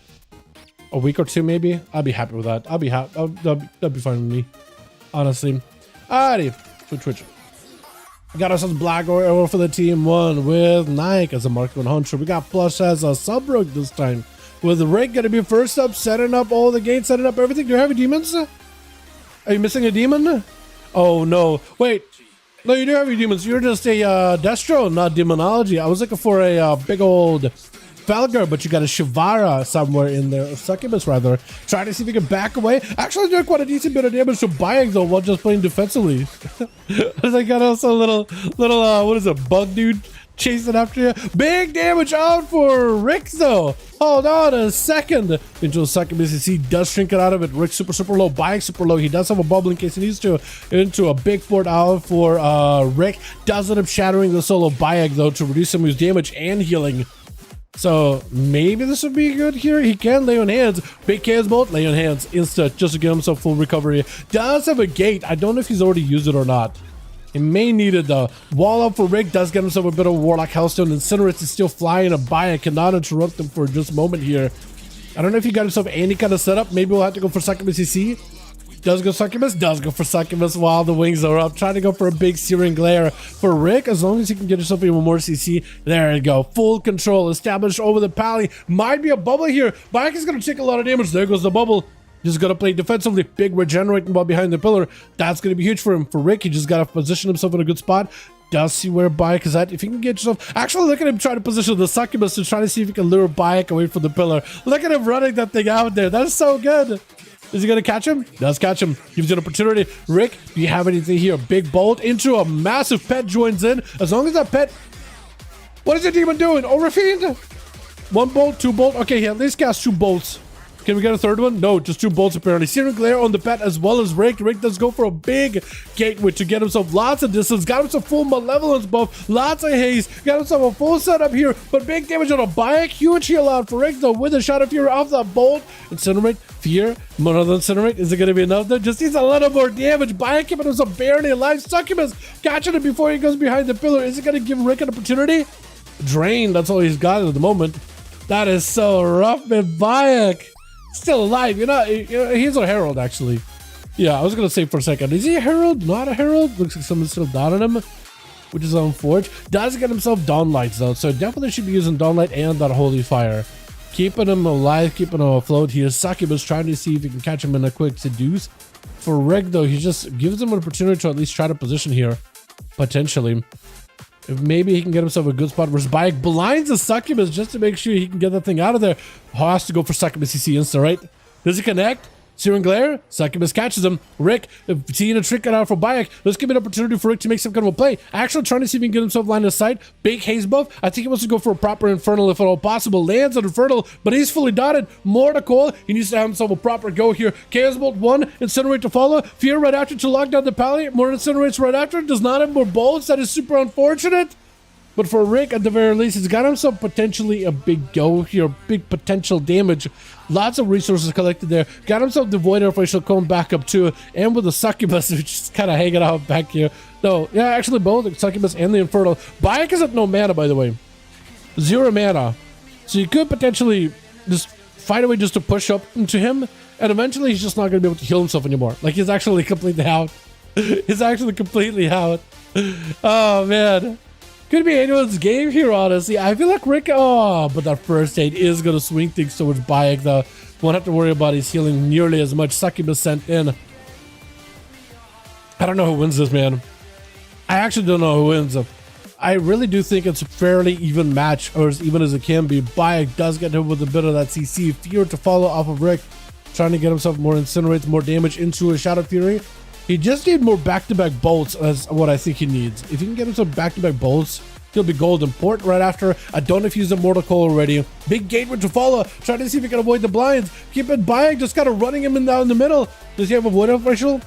a week or two, maybe. I'll be happy with that. I'll be happy. That'll be fine with me, honestly. Alrighty, Twitch. Got ourselves Black Arrow for the team one with Nike as a Mark 100. We got Plush as a Subrook this time. With Rick gonna be first up, setting up all the gates, setting up everything. Do you have any demons? Are you missing a demon? Oh no. Wait. No, you do have any demons. You're just a Destro, not Demonology. I was looking for a big old Felger, but you got a Shivara somewhere in there, Succubus rather. Trying to see if he can back away. Actually doing quite a decent bit of damage to Bayek though, while just playing defensively. I got also a little, what is it, bug dude chasing after you. Big damage out for Rick though. Hold on a second. Into a Succubus, you see, does shrink it out of it. Rick super low, Bayek super low. He does have a bubble in case he needs to. Into a big fort out for Rick. Does end up shattering the solo Bayek though to reduce some of his damage and healing. So maybe this would be good here. He can lay on hands. Big chaos bolt, lay on hands insta just to get himself full recovery. Does have a gate. I don't know if he's already used it or not. He may need it though. Wall up for Rick, does get himself a bit of Warlock Hellstone. Incinerates is still flying. A Bayek cannot interrupt him for just a moment here. I don't know if he got himself any kind of setup. Maybe we'll have to go for Succubus CC. Does go Succubus, does go for Succubus while the wings are up. Trying to go for a big Searing Glare for Rick. As long as he can get himself even more CC. There you go. Full control established over the pally. Might be a bubble here. Bayek is going to take a lot of damage. There goes the bubble. Just got to play defensively. Big regenerating ball behind the pillar. That's going to be huge for him. For Rick, he just got to position himself in a good spot. Does see where Bayek is at. If he can get yourself... Actually, look at him try to position the Succubus to try to see if he can lure Bayek away from the pillar. Look at him running that thing out there. That's so good. Is he going to catch him? Does catch him. Gives you an opportunity. Rick, do you have anything here? Big bolt into a massive pet joins in. As long as that pet... What is the demon doing? Overfiend? 1 bolt, 2 bolt. Okay, he at least cast 2 bolts. Can we get a third one? No, just 2 bolts apparently. Searing Glare on the pet as well as Rick. Rick does go for a big gateway to get himself lots of distance. Got himself full malevolence buff. Lots of haste. Got himself a full setup here. But big damage on a Bayek. Huge heal out for Rick though with a shot of fear off that bolt. Incinerate. Fear. Another Incinerate. Is it going to be enough though? Just needs a little more damage. Bayek keeping himself barely alive. Succubus catching it before he goes behind the pillar. Is it going to give Rick an opportunity? Drain. That's all he's got at the moment. That is so rough, man. Bayek. Still alive, he's a herald actually. Yeah, I was gonna say for a second, is he a herald? Not a herald? Looks like someone's still down on him, which is on Forge. Does get himself Dawn Lights though, so definitely should be using Dawn Light and that Holy Fire. Keeping him alive, keeping him afloat here. Succubus trying to see if he can catch him in a quick seduce. For Rick though, he just gives him an opportunity to at least try to position here, potentially. If maybe he can get himself a good spot versus Bayek. Blinds the Succubus just to make sure he can get that thing out of there. Has to go for Succubus CC insta, right? Does he connect? Searing Glare? Succubus catches him. Rick, seeing a trick out for Bayek. Let's give it an opportunity for Rick to make some kind of a play. Actually trying to see if he can get himself line of sight. Big haze buff. I think he wants to go for a proper Infernal if at all possible. Lands on Infernal, but he's fully dotted. More to call. He needs to have himself a proper go here. Chaos Bolt 1, Incinerate to follow. Fear right after to lock down the pally. More Incinerates right after. Does not have more bolts. That is super unfortunate. But for Rick, at the very least, he's got himself potentially a big go here, big potential damage. Lots of resources collected there. Got himself the Void Official coming back up too, and with the Succubus, which is kind of hanging out back here. No, yeah, actually both the Succubus and the Infernal. Bayek is at no mana, by the way. 0 mana. So you could potentially just find a way just to push up into him, and eventually he's just not going to be able to heal himself anymore. Like, he's actually completely out. He's actually completely out. Oh, man. Could be anyone's game here, honestly. I feel like Rick... Oh, but that first aid is going to swing things towards Bayek, though. Won't have to worry about his healing nearly as much. Succubus sent in. I don't know who wins this, man. I actually don't know who wins. I really do think it's a fairly even match, or as even as it can be. Bayek does get hit with a bit of that CC. Fear to follow off of Rick. Trying to get himself more Incinerates, more damage into a Shadow Fury. He just needs more back-to-back bolts as what I think he needs. If he can get him some back-to-back bolts, he'll be golden. Port right after. I don't know if he's a Mortal Coil already. Big gateway to follow. Trying to see if he can avoid the blinds. Keep it Bayek, just kind of running him in down the middle. Does he have a Void Official?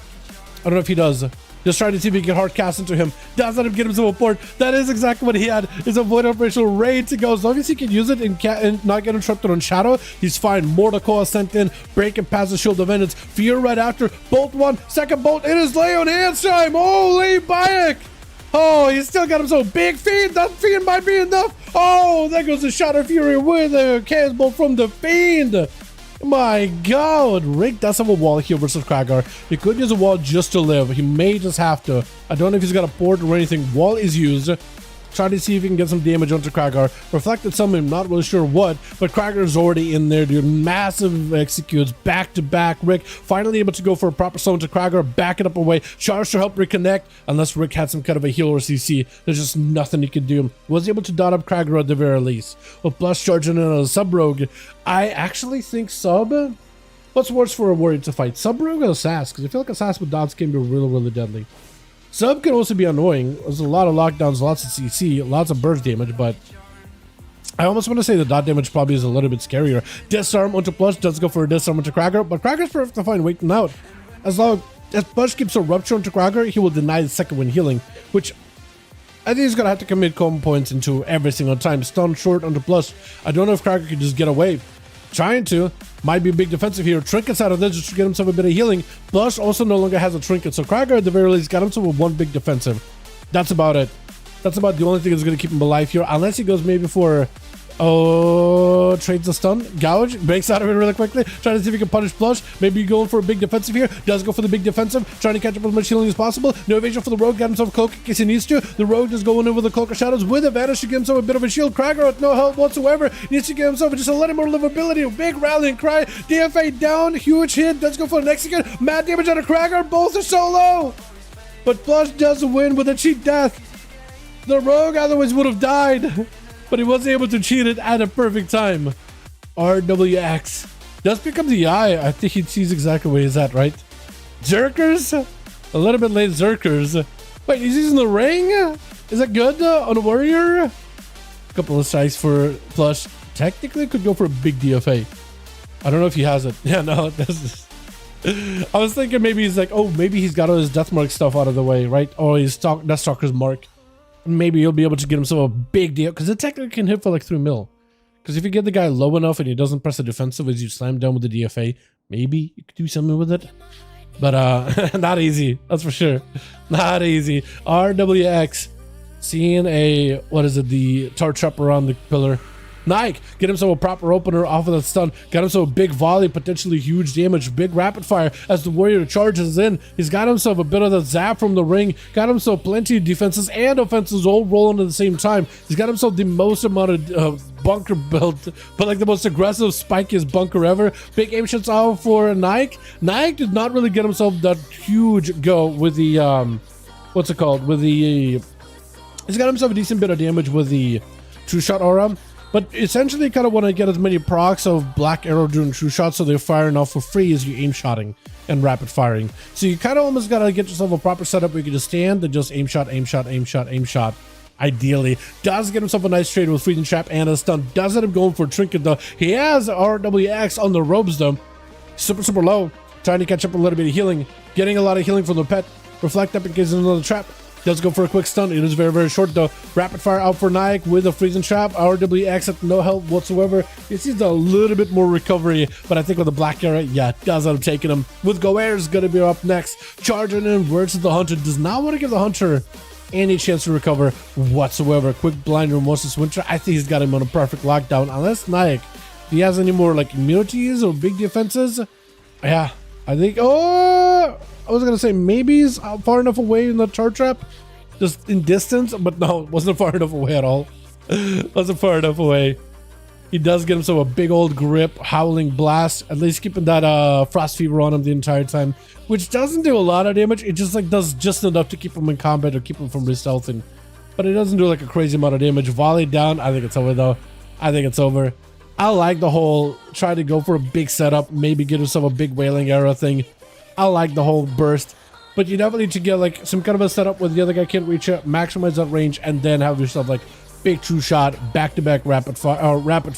I don't know if he does. Just trying to see if he can hard cast into him. Does let him get himself a port. That is exactly what he had. Is a Void Official ready to go. As long as he can use it and not get interrupted on Shadow, he's fine. Mortal Coil sent in. Breaking past the Shield of Vengeance. Fear right after. Bolt 1. Second bolt. It is lay on hands time. Holy Bayek. Oh, he's still got himself a big Fiend. That Fiend might be enough. Oh, there goes the Shadow Fury with a Chaos Bolt from the Fiend. My God, Rick does have a wall here versus Kragar. He could use a wall just to live. He may just have to. I don't know if he's got a port or anything. Wall is used. try to see if you can get some damage onto Kragar. Reflected summon, I'm not really sure what, but Kragar's already in there, dude. Massive executes, back-to-back. Rick finally able to go for a proper summon to Kragar, back it up away. Charge to help reconnect, unless Rick had some kind of a heal or CC. There's just nothing he could do. Was able to dot up Kragar at the very least. With plus charging in a sub-rogue, I actually think sub... What's worse for a warrior to fight? Sub-rogue or Assassin? Because I feel like Assassin with dots can be really, really deadly. Sub can also be annoying. There's a lot of lockdowns, lots of CC, lots of burst damage, but I almost want to say the dot damage probably is a little bit scarier. Disarm onto Plush does go for a disarm onto Kragar, but Kragar's perfect to find waiting out. As long as Plush keeps a rupture onto Kragar, he will deny the second wind healing, which I think he's going to have to commit combo points into every single time. Stun short onto Plush. I don't know if Kragar can just get away. Trying to. Might be a big defensive here. Trinkets out of this just to get himself a bit of healing. Plush also no longer has a trinket, so Kragar at the very least got himself with one big defensive. That's about it. That's about the only thing that's going to keep him alive here, unless he goes maybe for... Oh, trades the stun, gouge, breaks out of it really quickly, trying to see if he can punish Plush. Maybe going for a big defensive here, does go for the big defensive, trying to catch up with as much healing as possible. No evasion for the rogue, got himself cloak in case he needs to. The rogue just going in with the cloak of shadows with advantage to get himself a bit of a shield. Kragar with no help whatsoever, needs to get himself just a little more livability. Big rallying cry, DFA down, huge hit, does go for an execute, mad damage out of Kragar, both are so low. But Plush does win with a cheat death. The rogue otherwise would have died. But he was able to cheat it at a perfect time. RWX does become the eye. I think he sees exactly where he's at, right? Zerkers? A little bit late Zerkers. Wait, he's using the ring? Is that good on a warrior? A couple of strikes for Plush. Technically could go for a big DFA. I don't know if he has it. Yeah, no, this is... I was thinking maybe he's like, oh, maybe he's got all his Deathmark stuff out of the way, right? Or his Deathstalker's mark. Maybe he'll be able to get himself a big deal, because it technically can hit for like 3 mil. Because if you get the guy low enough and he doesn't press the defensive as you slam down with the DFA, maybe you could do something with it. But not easy, that's for sure. Not easy. RWX seeing a, what is it, the tar trap around the pillar. Nike, get himself a proper opener off of that stun. Got himself a big volley, potentially huge damage. Big rapid fire as the warrior charges in. He's got himself a bit of the zap from the ring. Got himself plenty of defenses and offenses all rolling at the same time. He's got himself the most amount of bunker built, but like the most aggressive, spikiest bunker ever. Big aim shots out for Nike. Nike did not really get himself that huge go with the, what's it called? With the, he's got himself a decent bit of damage with the true shot aura. But essentially, you kind of want to get as many procs of Black Arrow during true shots so they're firing off for free as you aim shotting and rapid firing. So you kind of almost got to get yourself a proper setup where you can just stand and just aim shot, aim shot, aim shot, aim shot. Ideally, does get himself a nice trade with freezing trap and a stun. Does end up going for a trinket though. He has RWX on the ropes though. Super low. Trying to catch up a little bit of healing. Getting a lot of healing from the pet. Reflect up in case there's another trap. Does go for a quick stun. It is very short though. Rapid fire out for Nike with a freezing trap. RWX at no help whatsoever. It seems a little bit more recovery, but I think with the black arrow, yeah, does end up taking him. With Goer's gonna be up next. Charging in versus the Hunter. Does not want to give the Hunter any chance to recover whatsoever. Quick blind Moses Winter. I think he's got him on a perfect lockdown. Unless Nike, if he has any more like immunities or big defenses. Yeah, I think, oh, I was gonna say maybe he's far enough away in the tar trap, just in distance, but no, it wasn't far enough away at all. Wasn't far enough away. He does get himself a big old grip, howling blast, at least keeping that frost fever on him the entire time, which doesn't do a lot of damage. It just like does just enough to keep him in combat or keep him from re-stealthing, but it doesn't do like a crazy amount of damage. Volley down. I think it's over though. I think it's over. I like the whole try to go for a big setup, maybe get himself a big wailing arrow thing. I like the whole burst, but you definitely need to get like some kind of a setup where the other guy can't reach it, maximize that range, and then have yourself like big true shot, back-to-back rapid fire, or rapid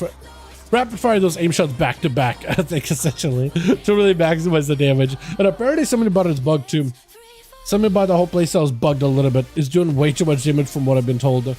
fire those aim shots back-to-back, I think, essentially, to really maximize the damage. And apparently something about it's bugged too. Something about the whole playstyle is bugged a little bit. It's doing way too much damage from what I've been told.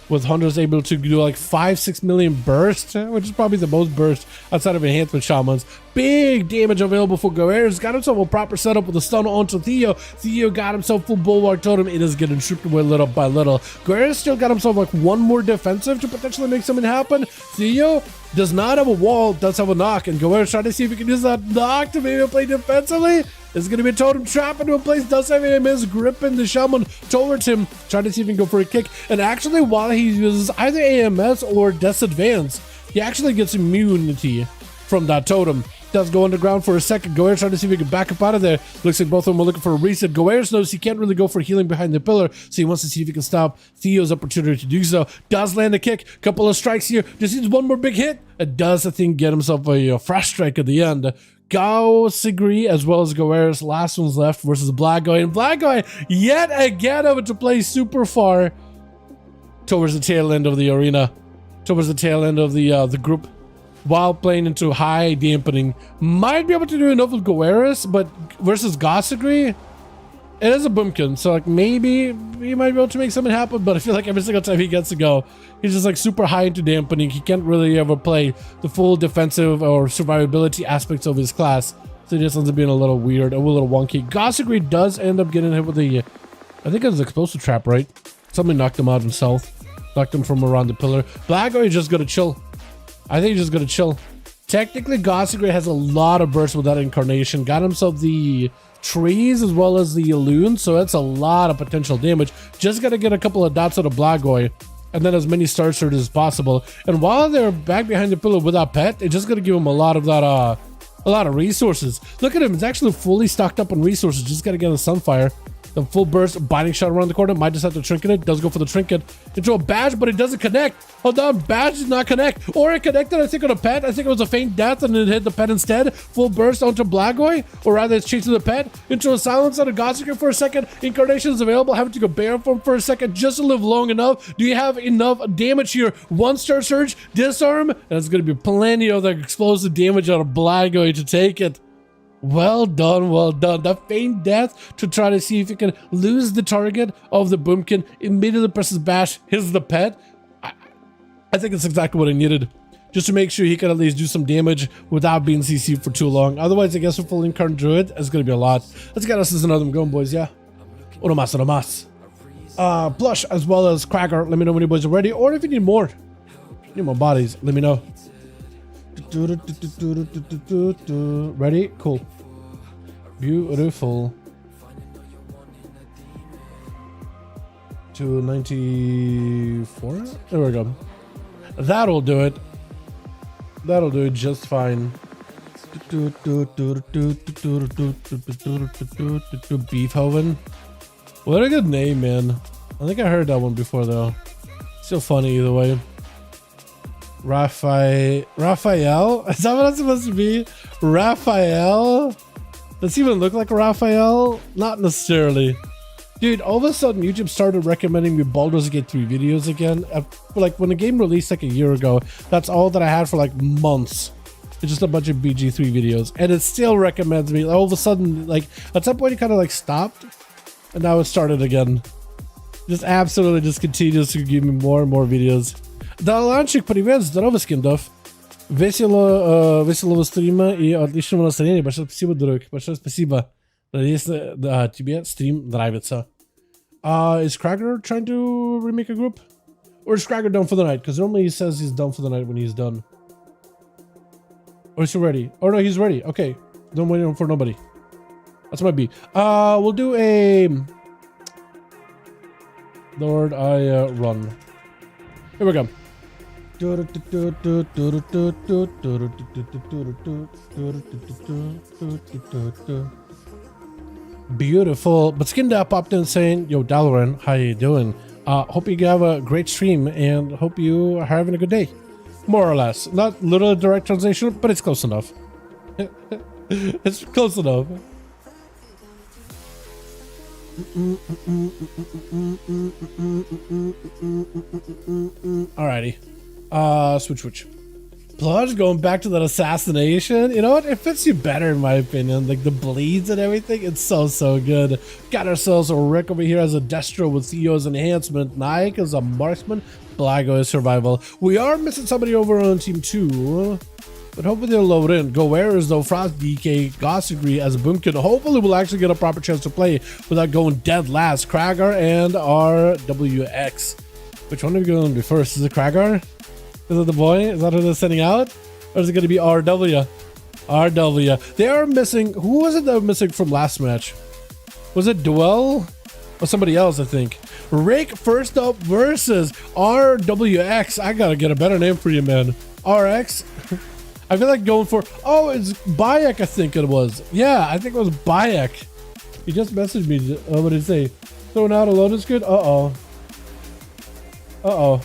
With Hunters able to do like 5-6 million burst, which is probably the most burst outside of enhancement shamans. big damage available for Guerreros. Got himself a proper setup with a stun onto Theo. Theo got himself full Bulwark Totem. It is getting stripped away little by little. Guerreros still got himself like one more defensive to potentially make something happen. Theo does not have a wall, does have a knock, and Guerreros trying to see if he can use that knock to maybe play defensively. It's going to be a totem trap into a place. Does have AMS gripping the shaman towards him, trying to see if he can go for a kick. And actually, while he uses either AMS or Disadvance, he actually gets immunity from that totem. Does go underground for a second. Guerreros trying to see if he can back up out of there. Looks like both of them are looking for a reset. Guerreros knows he can't really go for healing behind the pillar, so he wants to see if he can stop Theo's opportunity to do so. Does land a kick. Couple of strikes here. Just needs one more big hit. It does, I think, get himself a frost strike at the end. Sigri as well as Guerreros. Last one's left versus Blagoy. And Blagoy, yet again, able to play super far towards the tail end of the arena. Towards the tail end of the group. While playing into high dampening. Might be able to do enough with Guerreros, but versus Sigri, it is a boomkin, so like maybe he might be able to make something happen, but I feel like every single time he gets to go, he's just like super high into dampening. He can't really ever play the full defensive or survivability aspects of his class, so he just ends up being a little weird, a little wonky. Sigri does end up getting hit with the, I think it was explosive trap, right? Somebody knocked him out himself, knocked him from around the pillar. Blagoy is just gonna chill. I think he's just gonna chill. Technically, Sigri has a lot of bursts with that incarnation. Got himself the trees as well as the loon, so that's a lot of potential damage. Just gotta get a couple of dots out of Blagoy, and then as many star surges as possible. And while they're back behind the pillar without pet, it's just gonna give him a lot of that, a lot of resources. Look at him; it's actually fully stocked up on resources. Just gotta get a Sunfire. The full burst, binding shot around the corner. Might just have to trinket it. Does go for the trinket into a badge, but it doesn't connect. Hold on, badge did not connect. Or it connected, I think, on a pet. I think it was a faint death and it hit the pet instead. Full burst onto Blagoy, or rather it's chasing the pet. Into a silence on a Godseeker for a second. Incarnation is available. Having to go bare form for a second just to live long enough. Do you have enough damage here? 1-star surge, disarm. That's going to be plenty of the explosive damage out of Blagoy to take it. Well done, well done. That feign death to try to see if you can lose the target of the boomkin. Immediately presses bash, hits the pet. I think it's exactly what I needed. Just to make sure he can at least do some damage without being CC'd for too long. Otherwise, I guess a full incarnate druid is going to be a lot. Let's get us another one going, boys, yeah? Uno más. Blush as well as Cracker. Let me know when you boys are ready. Or if you need more. Need more bodies, let me know. Ready? Cool. Beautiful. 294? There we go. That'll do it. That'll do it just fine. Beefhoven. What a good name, man. I think I heard that one before, though. Still funny either way. Raphael? Is that what it's supposed to be? Raphael? Does he even look like Raphael? Not necessarily. Dude, all of a sudden YouTube started recommending me Baldur's Gate 3 videos again. Like when the game released like a year ago, that's all that I had for like months. It's just a bunch of BG3 videos. And it still recommends me. All of a sudden, like at some point it kind of like stopped. And now it started again. Just absolutely just continues to give me more and more videos. Dalaranчик, привет, здорово, скиндов. Веселого стрима и отличного настроения. Большое спасибо, друг. Большое спасибо. Если тебе стрим нравится. Is Cracker trying to remake a group? Or is Cracker done for the night? Because normally he says he's done for the night when he's done. Or is he ready? Oh no, he's ready. Okay. Don't wait for nobody. That's my B. We'll do a Lord I run. Here we go. Beautiful. But Skindap popped in saying, yo, Dalaran, how you doing? Hope you have a great stream and hope you are having a good day. More or less. Not literally direct translation, but it's close enough. It's close enough. Alrighty. Switch. Plunge, going back to that assassination. You know what? It fits you better in my opinion. Like the bleeds and everything. It's so good. Got ourselves a Rick over here as a Destro with Theo's enhancement. Nike as a marksman. Blago is survival. We are missing somebody over on team 2. But hopefully they'll load in. Goeres though, Frost, DK, Gossagri as a Boomkin. Hopefully we'll actually get a proper chance to play without going dead last. Kragar and RWX. Which one are we going to be first? Is it Kragar? Is it the boy? Is that who they're sending out? Or is it going to be RW? RW. They are missing. Who was it that was missing from last match? Was it Duel? Or somebody else, I think. Rick first up versus RWX. I gotta get a better name for you, man. RX? I feel like going for... Oh, it's Bayek, I think it was. Yeah, I think it was Bayek. He just messaged me. What did he say? Throwing out a lotus grid? Uh-oh. Uh-oh.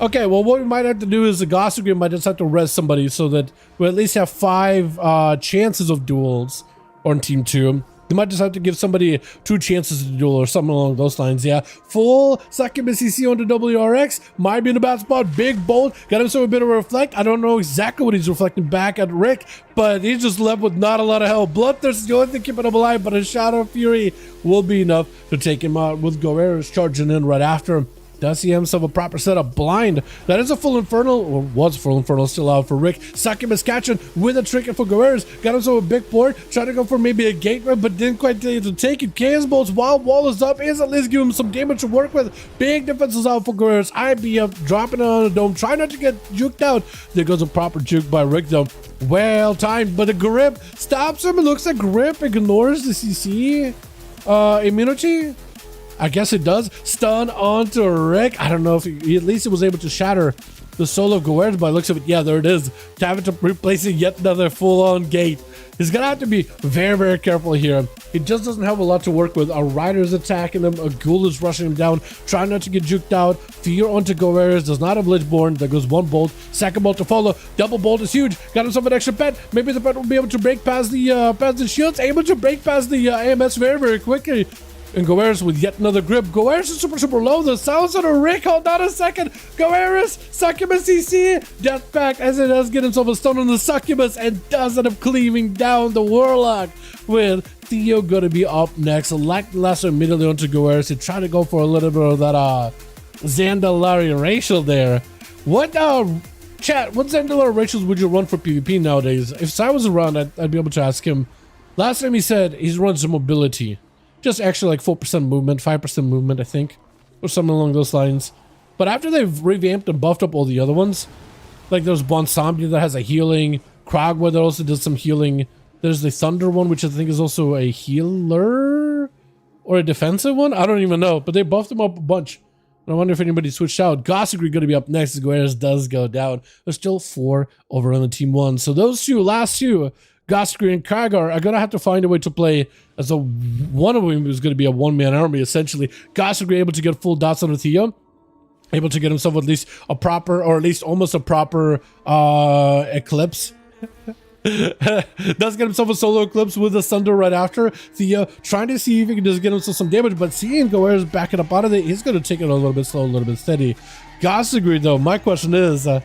Okay, well, what we might have to do is the Gossagri might just have to res somebody so that we at least have 5 chances of duels on Team 2. You might just have to give somebody 2 chances to duel or something along those lines, yeah. Full Succubus CC onto WRX. Might be in a bad spot. Big, bold. Got himself a bit of a reflect. I don't know exactly what he's reflecting back at Rick, but he's just left with not a lot of health. Bloodthirst is the only thing keeping him alive, but a Shadow of Fury will be enough to take him out with Goeres charging in right after him. Does he have himself a proper setup? Blind. That is a full Infernal, or was full Infernal, still out for Rick. Succubus catching with a trick for Goeres. Got himself a big board. Trying to go for maybe a gateway, but didn't quite to take it. Chaos Bolt's Wild Wall is up. Is at least give him some damage to work with. Big defenses out for Goeres. IBF dropping it on the dome. Trying not to get juked out. There goes a proper juke by Rick though. Well timed, but the grip stops him. It looks like grip ignores the CC immunity. I guess it does. Stun onto Rick. I don't know if he at least it was able to shatter the soul of Goeres by the looks of it. Yeah, there it is. Having to replacing yet another full-on gate. He's gonna have to be very, very careful here. He just doesn't have a lot to work with. A rider's attacking him. A ghoul is rushing him down. Trying not to get juked out. Fear onto Goeres. Does not have Lichborn. There goes 1 bolt. Second bolt to follow. Double bolt is huge. Got himself an extra pet. Maybe the pet will be able to break past the shields. Able to break past the AMS very, very quickly. And Goeres with yet another grip. Goeres is super, super low. The sounds of the Rick. Hold on a second. Goeres, Succubus CC. Death back as it does get himself a stone on the Succubus and does end up cleaving down the Warlock with Theo going to be up next. Lackluster immediately onto Goeres. He tried to go for a little bit of that Zandalari racial there. What chat, what Zandalari racials would you run for PvP nowadays? If Sai was around, I'd be able to ask him. Last time he said he runs mobility. Just actually like 4% movement, 5% movement, I think. Or something along those lines. But after they've revamped and buffed up all the other ones, like there's Bonsambi that has a healing, Kragwa that also does some healing. There's the Thunder one, which I think is also a healer? Or a defensive one? I don't even know, but they buffed them up a bunch. And I wonder if anybody switched out. Gossagri going to be up next as Goeres does go down. There's still 4 over on the Team 1. So those last two, Gossagri and Kragar are going to have to find a way to play as one of them is going to be a one-man army, essentially. Gossagri able to get full dots on the Theo. Able to get himself at least a proper, or at least almost a proper Eclipse. Does get himself a solo Eclipse with a Thunder right after. Theo trying to see if he can just get himself some damage, but seeing Goeres backing up out of it, he's going to take it a little bit slow, a little bit steady. Gossagri, though, my question is... what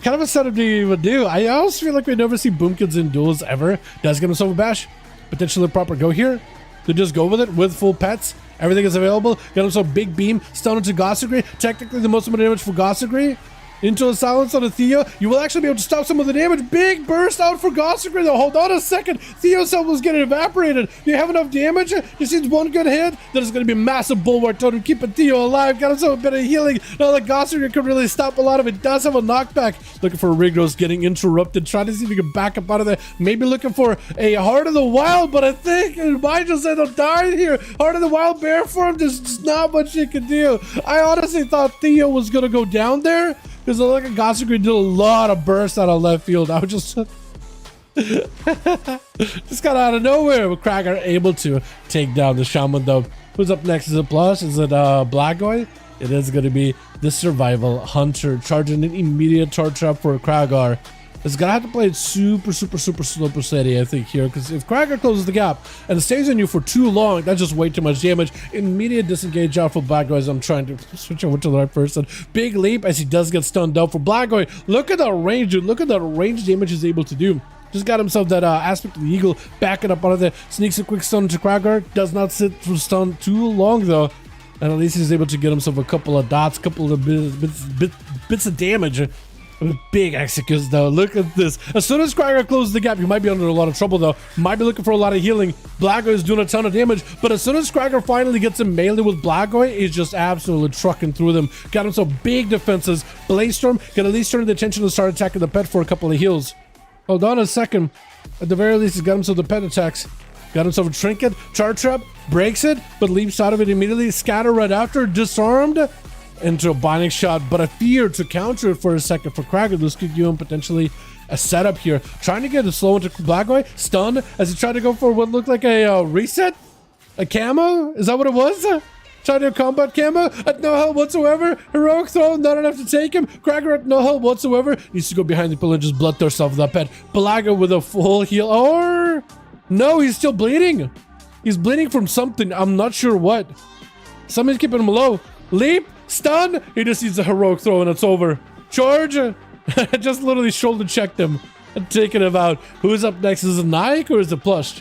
kind of a setup do you even do? I always feel like we never see Boomkins in duels ever. Does get himself a bash. Potentially a proper go here. To just go with it with full pets. Everything is available. Got himself big beam. Stun into Gossagri. Technically the most amount of damage for Gossagri. Into a silence on a Theo. You will actually be able to stop some of the damage. Big burst out for Gossagri though. Hold on a second. Theo's health was getting evaporated. Do you have enough damage? Just needs one good hit. Then it's going to be a massive bulwark totem. Keeping Theo alive. Got himself a bit of healing. Now that Gossagri can really stop a lot of it. Does have a knockback. Looking for Rigros getting interrupted. Trying to see if he can back up out of there. Maybe looking for a Heart of the Wild, but I think it might just end up dying here. Heart of the Wild bear form. There's just not much you can do. I honestly thought Theo was going to go down there. Because I look at Gossagri did a lot of bursts out of left field. I was just... just got out of nowhere with Kragar able to take down the Shaman though. Who's up next? Is it Plus? Is it Blackgoy? It is going to be the Survival Hunter. Charging an immediate charge trap for Kragar. It's going to have to play it super slow steady, I think, here. Because if Kragar closes the gap and it stays on you for too long, that's just way too much damage. Immediate disengage out for Blackgoy as I'm trying to switch over to the right person. Big leap as he does get stunned out for Blackgoy. Look at that range, dude. Look at that range damage he's able to do. Just got himself that aspect of the eagle, backing up out of there. Sneaks a quick stun to Kragar. Does not sit for stun too long, though. And at least he's able to get himself a couple of dots, couple of bits of damage. Big executes though. Look at this. As soon as Krager closes the gap, you might be under a lot of trouble though. Might be looking for a lot of healing. Blagoy is doing a ton of damage, but as soon as Krager finally gets him melee with Blagoy, he's just absolutely trucking through them. Got him some big defenses. Blaze Storm can at least turn the attention to start attacking the pet for a couple of heals. Hold on a second. At the very least, he's got himself the pet attacks. Got himself a trinket, charge trap, breaks it, but leaps out of it immediately. Scatter right after, disarmed into a binding shot, but I fear to counter it for a second for Krager. This could give him potentially a setup here. Trying to get a slow into Blagoy, stun as he tried to go for what looked like a reset? A camo? Is that what it was? Trying to do a combat camo at no help whatsoever. Heroic throw, not enough to take him. Krager at no help whatsoever. Needs to go behind the pillar and just bloodthirst off that pet. Blagoy with a full heal. Or no, he's still bleeding. He's bleeding from something. I'm not sure what. Somebody's keeping him low. Leap, stun. He just needs a heroic throw and it's over. Charge. Just literally shoulder checked him and taken him out. Who's up next? Is it Nike or is it Plush?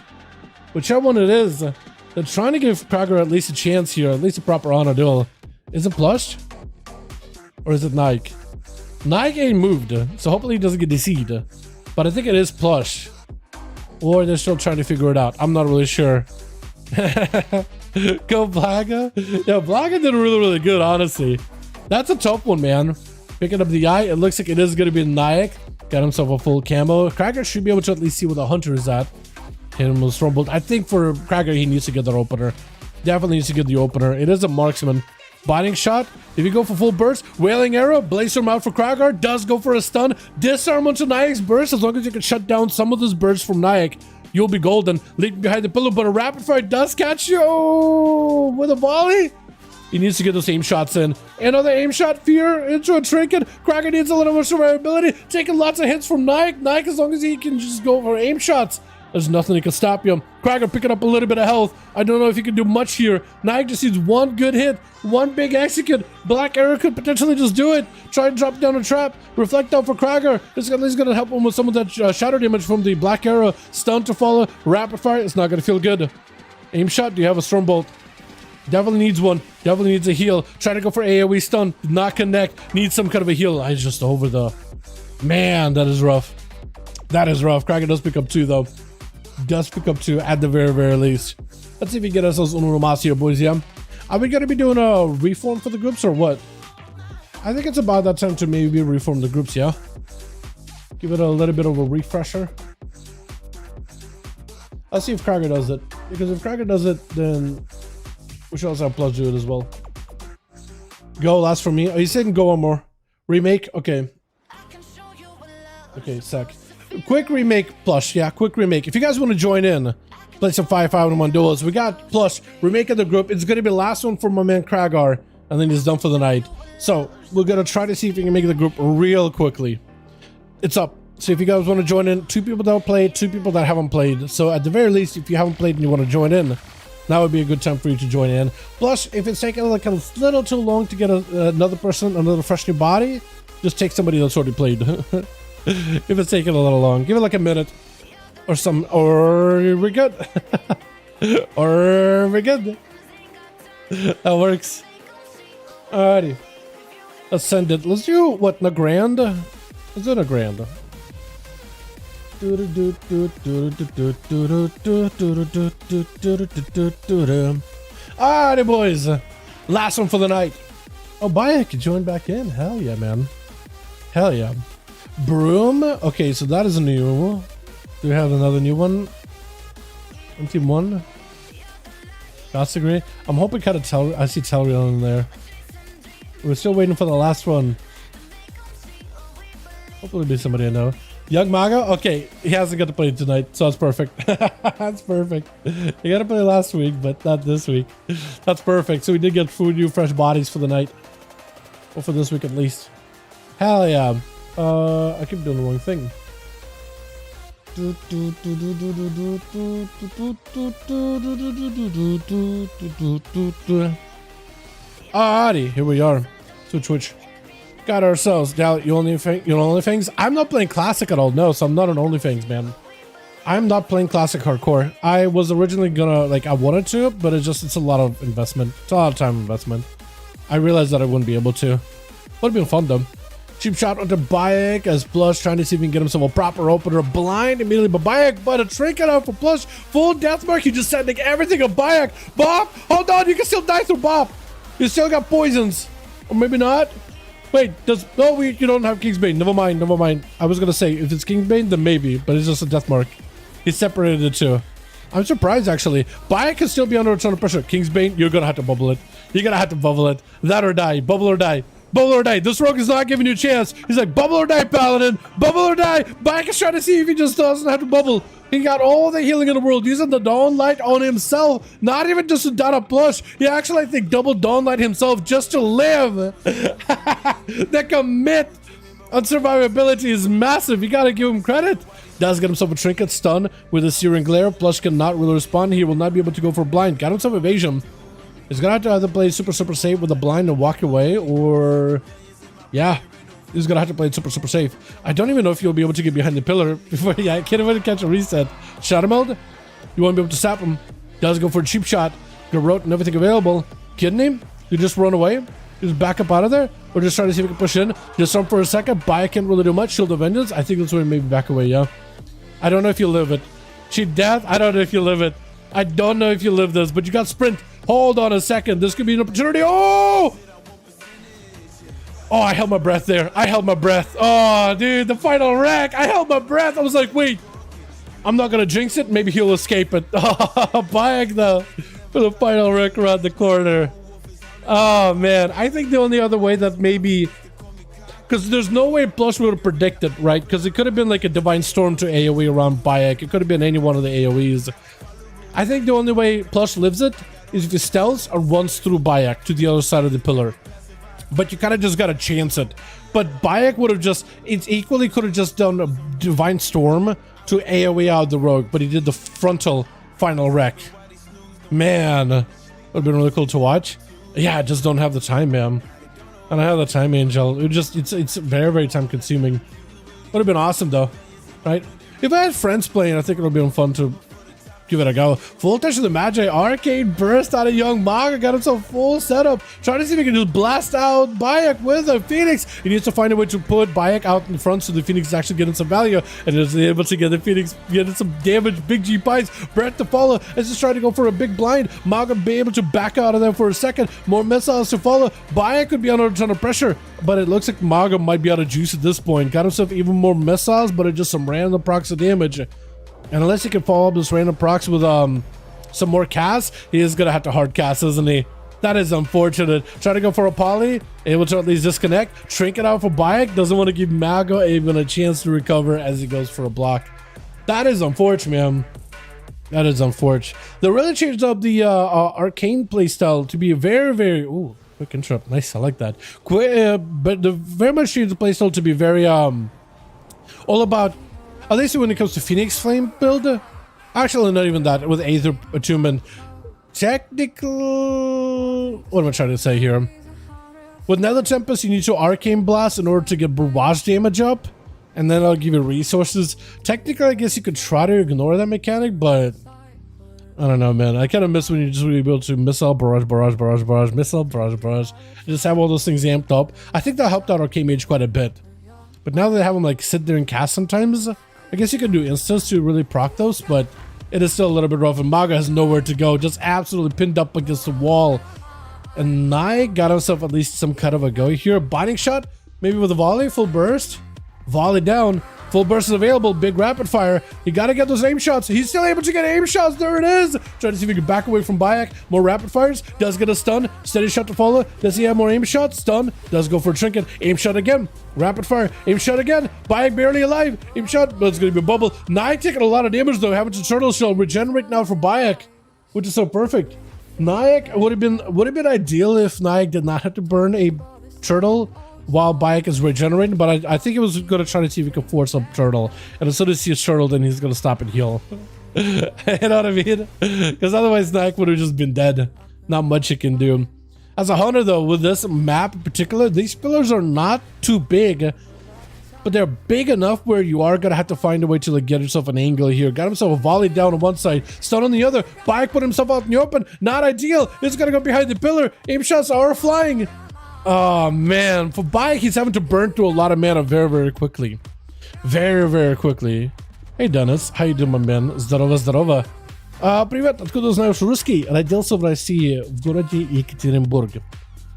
Whichever one it is. They're trying to give Krager at least a chance here, at least a proper honor duel. Is it Plush? Or is it Nike? Nike ain't moved, so hopefully he doesn't get deceived. But I think it is Plush. Or they're still trying to figure it out. I'm not really sure. Go Blaga. Yeah, Blaga did really good, honestly. That's a tough one, man. Picking up the eye, it looks like it is going to be Nike. Got himself a full camo. Krager should be able to at least see where the hunter is at. Hit him with Stormbolt. I think for Krager, he needs to get that opener. Definitely needs to get the opener. It is a marksman. Binding shot. If you go for full burst, Wailing Arrow, Blaze Storm out for Krager. Does go for a stun. Disarm onto Nayak's burst. As long as you can shut down some of this burst from Nayak, you'll be golden. Leaping behind the pillow, but a rapid fire does catch you. Oh, with a volley. He needs to get those aim shots in. Another aim shot, fear into a trinket. Krager needs a little more survivability. Taking lots of hits from Nayak. Nayak, as long as he can just go for aim shots, there's nothing that can stop you. Krager picking up a little bit of health. I don't know if he can do much here. Nayak just needs one good hit. One big execute. Black Arrow could potentially just do it. Try and drop down a trap. Reflect out for Krager. This at least going to help him with some of that shadow damage from the Black Arrow. Stun to follow. Rapid fire. It's not going to feel good. Aim shot. Do you have a Stormbolt? Definitely needs one. Definitely needs a heal. Trying to go for AoE stun. Did not connect. Needs some kind of a heal. I just over the... Man, that is rough. That is rough. Krager does pick up 2 though. Does pick up 2 at the very least. Let's see if we get ourselves ONYXIA, boys. Yeah, are we gonna be doing a reform for the groups or what? I think it's about that time to maybe reform the groups. Yeah, give it a little bit of a refresher. Let's see if Krager does it, because if Krager does it, then we should also have Plus do it as well. Go, last for me. Are you saying go one more? Remake? Okay. Okay, sec. Quick remake Plush. Yeah, quick remake. If you guys want to join in, play some 5v5 1v1 duels. We got Plush remake of the group. It's going to be the last one for my man Krager, and then he's done for the night. So we're going to try to see if we can make the group real quickly. It's up. So if you guys want to join in, 2 people that have played, 2 people that haven't played. So at the very least, if you haven't played and you want to join in, now would be a good time for you to join in. Plus, if it's taking like a little too long to get another person, another fresh new body, just take somebody that's already played. If it's taking a little long, give it like a minute or some, or we're good. Or we're good. That works. Alrighty. Let's send it. Let's do what? A grand? Let's do a grand. Alrighty, boys. Last one for the night. Oh, Bayek, join back in. Hell yeah, man. Hell yeah. Broom. Okay, so that is a new. Do we have another new one? On team 1. That's agree. I'm hoping kind of I see Telriel in there. We're still waiting for the last one. Hopefully, it'll be somebody I know. Young Maga? Okay, he hasn't got to play tonight, so that's perfect. That's perfect. He got to play last week, but not this week. That's perfect. So we did get 4 new fresh bodies for the night. Or for this week at least. Hell yeah. I keep doing the wrong thing. Alrighty, here we are. Twitch. Got ourselves down. You OnlyFans? I'm not playing classic at all. No, so I'm not on OnlyFans, man. I'm not playing classic hardcore. I was originally gonna, like, I wanted to, but it's a lot of investment. It's a lot of time investment. I realized that I wouldn't be able to. Would have been fun though. Cheap shot onto Bayek as Plush trying to see if he can get himself a proper opener. Blind immediately, but Bayek, but a trinket out for Plush. Full death mark. He just sending everything of Bayek. Bop, hold on. You can still die through Bop. You still got poisons. Or maybe not. Wait, you don't have Kingsbane. Never mind, never mind. I was going to say, if it's Kingsbane, then maybe, but it's just a death mark. He separated the two. I'm surprised, actually. Bayek can still be under a ton of pressure. Kingsbane, you're going to have to bubble it. You're going to have to bubble it. That or die. Bubble or die. Bubble or die. This rogue is not giving you a chance. He's like, bubble or die, Paladin. Bubble or die. Bayek is trying to see if he just doesn't have to bubble. He got all the healing in the world using the Dawn Light on himself. Not even just to dot a Plush. He actually, I think, double Dawn Light himself just to live. The commit on survivability is massive. You gotta give him credit. Does get himself a trinket stun with a Searing Glare. Plush cannot really respond. He will not be able to go for blind. Got himself evasion. He's gonna have to either play super safe with a blind and walk away, or yeah, he's gonna have to play it super safe. I don't even know if you'll be able to get behind the pillar before. Yeah, I can't even catch a reset. Shadow meld, you won't be able to sap him. Does go for a cheap shot. Garrote and everything available. Kidding him? You just run away. Just back up out of there, or just try to see if we can push in. Just run for a second. Bayek can't really do much. Shield of Vengeance. I think that's where maybe back away. Yeah. I don't know if you live it. Cheap death. I don't know if you live it. I don't know if you live this, but you got sprint. Hold on a second. This could be an opportunity. Oh! Oh, I held my breath there. I held my breath. Oh, dude, the final wreck. I held my breath. I was like, wait, I'm not going to jinx it. Maybe he'll escape it. Oh, Bayek, though, for the final wreck around the corner. Oh, man. I think the only other way that maybe... Because there's no way Plush would have predicted, right? Because it could have been like a Divine Storm to AoE around Bayek. It could have been any one of the AoEs. I think the only way Plush lives it is if he stealths or runs through Bayek to the other side of the pillar. But you kind of just got to chance it. But Bayek would have just... It equally could have just done a Divine Storm to AoE out the rogue. But he did the frontal final wreck. Man. Would have been really cool to watch. Yeah, I just don't have the time, man. And I have the time, Angel. It's very time consuming. Would have been awesome though, right? If I had friends playing, I think it would have been fun to give it a go. Full touch of the Magi. Arcade burst out of Young Maga. Got himself full setup. Trying to see if he can just blast out Bayek with a Phoenix. He needs to find a way to put Bayek out in front so the Phoenix is actually getting some value. And is able to get the Phoenix getting some damage. Big G pies. Brett to follow. Is just trying to go for a big blind. Maga be able to back out of there for a second. More missiles to follow. Bayek could be under a ton of pressure. But it looks like Maga might be out of juice at this point. Got himself even more missiles, but it's just some random procs of damage. And unless he can follow up this random procs with some more casts, he is gonna have to hard cast, isn't he? That is unfortunate. Try to go for a poly, able to at least disconnect. Trinket out for Bayek, doesn't want to give Mago even a chance to recover as he goes for a block. That is unfortunate, man. That is unfortunate. They really changed up the arcane playstyle to be a very ooh, quick interrupt. Nice, I like that. But the very much changed the playstyle to be very all about, at least when it comes to Phoenix Flame build. Actually, not even that. With Aether Attunement. Technical... What am I trying to say here? With Nether Tempest, you need to Arcane Blast in order to get barrage damage up. And then I'll give you resources. Technically, I guess you could try to ignore that mechanic, but... I don't know, man. I kind of miss when you just be able to missile, barrage, missile, barrage. Just have all those things amped up. I think that helped out Arcane Mage quite a bit. But now they have them like sit there and cast sometimes, I guess you can do instants to really proc those, but it is still a little bit rough. And Maga has nowhere to go, just absolutely pinned up against the wall. And Nye got himself at least some kind of a go here. Binding shot, maybe with a volley, full burst. Volley down. Full burst is available. Big rapid fire. You got to get those aim shots. He's still able to get aim shots. There it is. Trying to see if he can back away from Bayek. More rapid fires. Does get a stun. Steady shot to follow. Does he have more aim shots? Stun. Does go for a trinket. Aim shot again. Rapid fire. Aim shot again. Bayek barely alive. Aim shot. But it's going to be a bubble. Nye taking a lot of damage though. Having to turtle shell. Regenerate now for Bayek, which is so perfect. Nyack would have been ideal if Nyack did not have to burn a turtle while Bayek is regenerating, but I think he was going to try to see if he could force a turtle. And as soon as he sees turtle, then he's going to stop and heal. You know what I mean? Because otherwise Nyack would have just been dead. Not much he can do. As a hunter though, with this map in particular, these pillars are not too big, but they're big enough where you are going to have to find a way to like get yourself an angle here. Got himself a volley down on one side, stun on the other. Bayek put himself out in the open. Not ideal. It's going to go behind the pillar. Aim shots are flying. Oh man, for Bayek, he's having to burn through a lot of mana very, very quickly. Very quickly. Hey Dennis, how you doing, my man? Здорово, здорово. Привет, откуда знаешь русский? Родился в России, в городе Екатеринбург.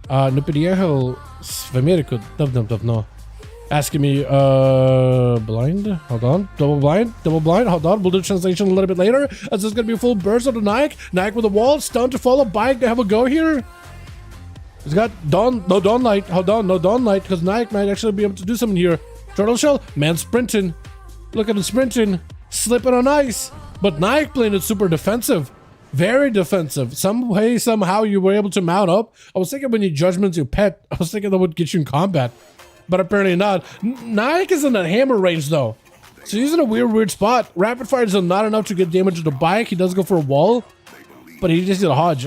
Но переехал в Америку давно. Asking me, blind? Hold on. Double blind? Hold on. We'll do translation a little bit later. Is this gonna be a full burst of the Nike? Nike with a wall, stun to follow, Bayek to have a go here? He's got no Dawn Light. Hold on, no Dawn Light, because Nike might actually be able to do something here. Turtle Shell, man sprinting. Look at him sprinting, slipping on ice. But Nike playing it super defensive. Very defensive. Some way, somehow you were able to mount up. I was thinking when you judgment your pet, I was thinking that would get you in combat. But apparently not. Nike is in a hammer range though. So he's in a weird spot. Rapid fire is not enough to get damage to the bike. He does go for a wall, but he just did a hodge.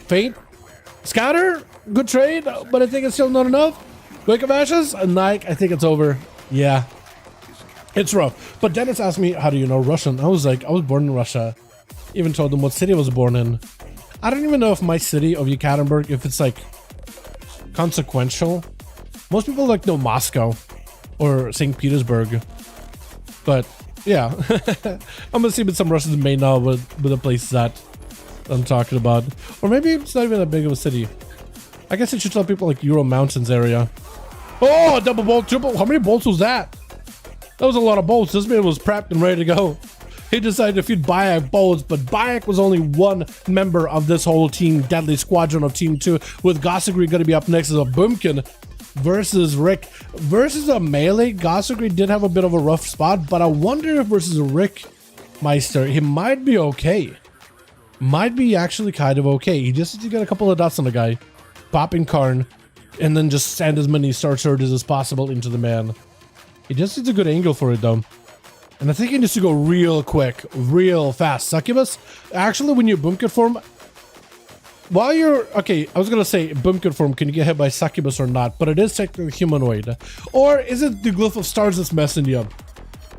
Faint. Scouter, good trade, but I think it's still not enough. Wake of Ashes, and Nike, I think it's over. Yeah. It's rough. But Dennis asked me, how do you know Russian? I was like, I was born in Russia. Even told him what city I was born in. I don't even know if my city of Yekaterinburg, if it's like consequential. Most people like know Moscow or St. Petersburg. But yeah, I'm assuming some Russians may know with the place that I'm talking about. Or maybe it's not even that big of a city. I guess I should tell people like Ural Mountains area. Oh, double bolt, triple. How many bolts was that? That was a lot of bolts. This man was prepped and ready to go. He decided to feed Bayek bolts, but Bayek was only one member of this whole team, Deadly Squadron of Team 2, with Gossagri going to be up next as a Boomkin versus Rick. Versus a melee, Gossagri did have a bit of a rough spot, but I wonder if versus a Rick Meister, he might be okay. Might be actually kind of okay. He just needs to get a couple of dots on the guy, popping Karn, and then just send as many Star Surges as possible into the man. He just needs a good angle for it though. And I think he needs to go real quick, real fast. Succubus, actually when you Boomkin form, while you're, okay, I was gonna say Boomkin form, can you get hit by Succubus or not? But it is technically humanoid. Or is it the Glyph of Stars that's messing you up?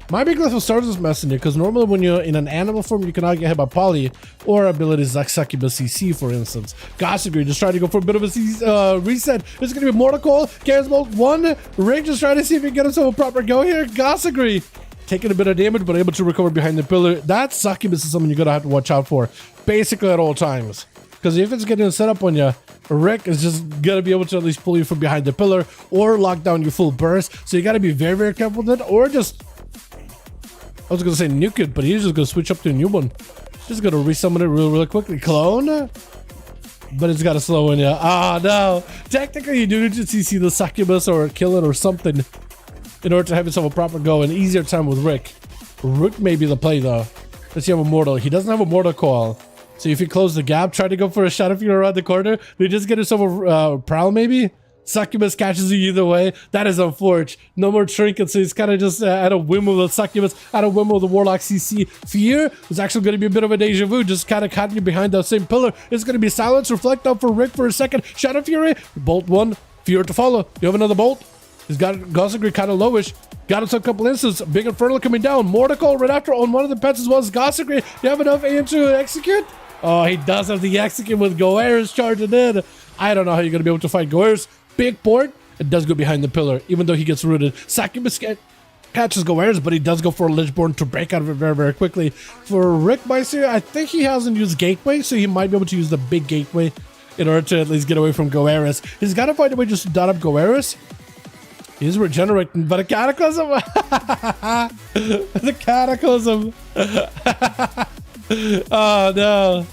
Might be Glyph of Stars that's messing you, because normally when you're in an animal form, you cannot get hit by Poly or abilities like Succubus CC, for instance. Gossagri just trying to go for a bit of a reset. It's gonna be Mortal Coil, Chaos Bolt 1. Rick just trying to see if he can get himself a proper go here. Gossagri taking a bit of damage, but able to recover behind the pillar. That Succubus is something you're gonna have to watch out for, basically at all times. Because if it's getting set up on you, Rick is just gonna be able to at least pull you from behind the pillar or lock down your full burst. So you gotta be very careful with it, or just, I was gonna say nuke it, but he's just gonna switch up to a new one. Just gonna resummon it real quickly. Clone? But it's gotta slow in you. Ah, no. Technically, you do need to CC the Succubus or kill it or something in order to have yourself a proper go. An easier time with Rick. Rick may be the play though. Let's see, have a Mortal. He doesn't have a Mortal Coil. So if you close the gap, try to go for a Shadow Fury around the corner, you just get yourself a Prowl maybe? Succubus catches you either way. That is unfortunate. No more trinkets, so he's kind of just at a whim of the Succubus, at a whim of the Warlock CC. Fear is actually going to be a bit of a deja vu, just kind of caught you behind that same pillar. It's going to be Silence, Reflect up for Rick for a second. Shadow Fury, Bolt 1, Fear to follow. You have another Bolt? He's got Gossagri kind of lowish. Got himself a couple instances. Big Infernal coming down. Mortical right after on one of the pets as well as Gossagri. You have enough aim to execute? Oh, he does have the execute with Goer's charging in. I don't know how you're going to be able to fight Goer's. Big port. It does go behind the pillar, even though he gets rooted. Succubus catches Goer's, but he does go for a Lichborn to break out of it very quickly. For Rick Meister, I think he hasn't used Gateway, so he might be able to use the big Gateway in order to at least get away from Goer's. He's got to find a way just to dot up Goer's. He's regenerating, but a Cataclysm! The Cataclysm! Oh no.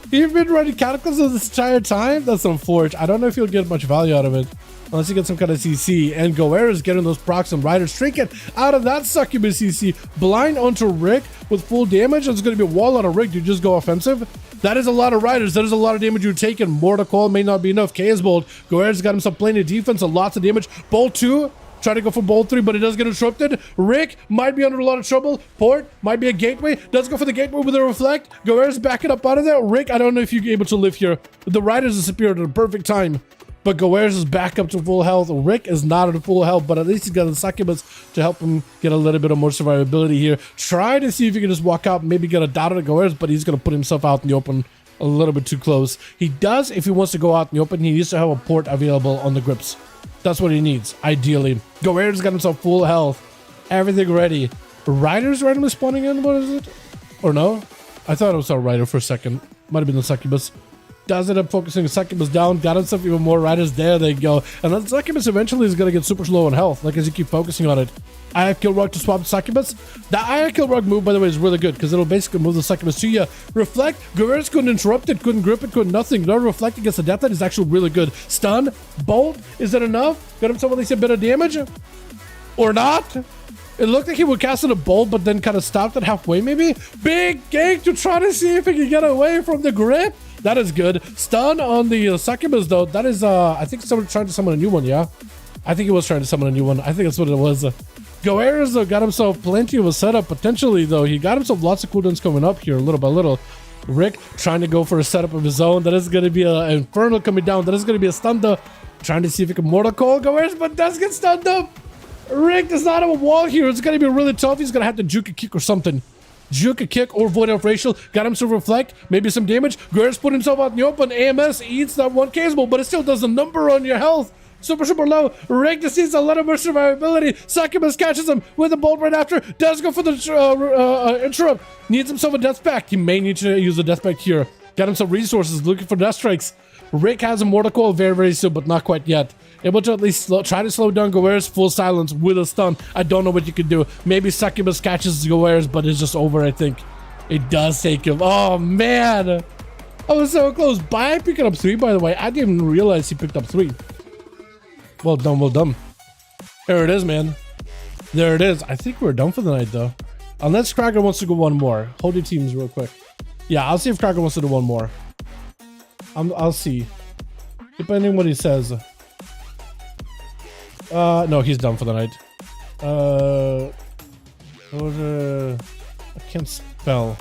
You've been running Cataclysm this entire time? That's unfortunate. I don't know if you'll get much value out of it. Unless you get some kind of CC. And Goer is getting those procs and riders. Trinket out of that Succubus CC. Blind onto Rick with full damage. It's going to be a wall out of Rick. You just go offensive. That is a lot of riders. That is a lot of damage you're taking. Mortal Coil may not be enough. Chaos Bolt. Goer's got himself plenty of defense and lots of damage. Bolt 2. Try to go for Bolt 3, but it does get interrupted. Rick might be under a lot of trouble. Port might be a gateway. Does go for the gateway with a reflect. Goer's backing up out of there. Rick, I don't know if you're able to live here. The riders disappeared at a perfect time. But Goer's is back up to full health. Rick is not at full health, but at least he's got the Succubus to help him get a little bit of more survivability here. Try to see if you can just walk out and maybe get a dot on Goer's, but he's going to put himself out in the open a little bit too close. He does, if he wants to go out in the open, he needs to have a port available on the grips. That's what he needs, ideally. Goer's got himself full health. Everything ready. Riders randomly spawning in? What is it? Or no? I thought it was a rider for a second. Might have been the succubus. Does end up focusing the succubus down. Got himself even more riders. There they go. And then succubus eventually is going to get super slow on health. Like as you keep focusing on it. I have kill rug to swap succubus. The I kill rug move, by the way, is really good because it'll basically move the succubus to you. Reflect. Guerreros couldn't interrupt it, couldn't grip it, couldn't nothing. No reflect against the death. That is actually really good. Stun. Bolt. Is that enough? Got himself at least a bit of damage? Or not? It looked like he would cast in a bolt, but then kind of stopped at halfway, maybe. Big gank to try to see if he can get away from the grip. That is good. Stun on the succubus, though. That is, I think someone trying to summon a new one, yeah? I think he was trying to summon a new one. I think that's what it was. Goer's, though, got himself plenty of a setup, potentially, though. He got himself lots of cooldowns coming up here, little by little. Rick trying to go for a setup of his own. That is going to be an Infernal coming down. That is going to be a stun, though. Trying to see if he can Mortal Call Goer's, but does get stunned up. Rick does not have a wall here. It's going to be really tough. He's going to have to juke a kick or something. Juke a kick or void of racial. Got him to reflect. Maybe some damage. Guerrero's put himself out in the open. AMS eats that one casable, but it still does a number on your health. Super, super low. Rick just needs a little more survivability. Succubus catches him with a bolt right after. Does go for the interrupt. Needs himself a death pact. He may need to use a death pact here. Got him some resources. Looking for death strikes. Rick has a Mortal Call very, very soon, but not quite yet. Able to at least try to slow down Goer's full silence with a stun. I don't know what you can do. Maybe Succubus catches Goer's, but it's just over, I think. It does take him. Oh, man. I was so close. By picking up 3, by the way. I didn't even realize he picked up 3. Well done, well done. There it is, man. There it is. I think we're done for the night, though. Unless Kraken wants to go one more. Hold your teams real quick. Yeah, I'll see if Kraken wants to do one more. I'll see. Depending on what he says. No, he's done for the night. I can't spell.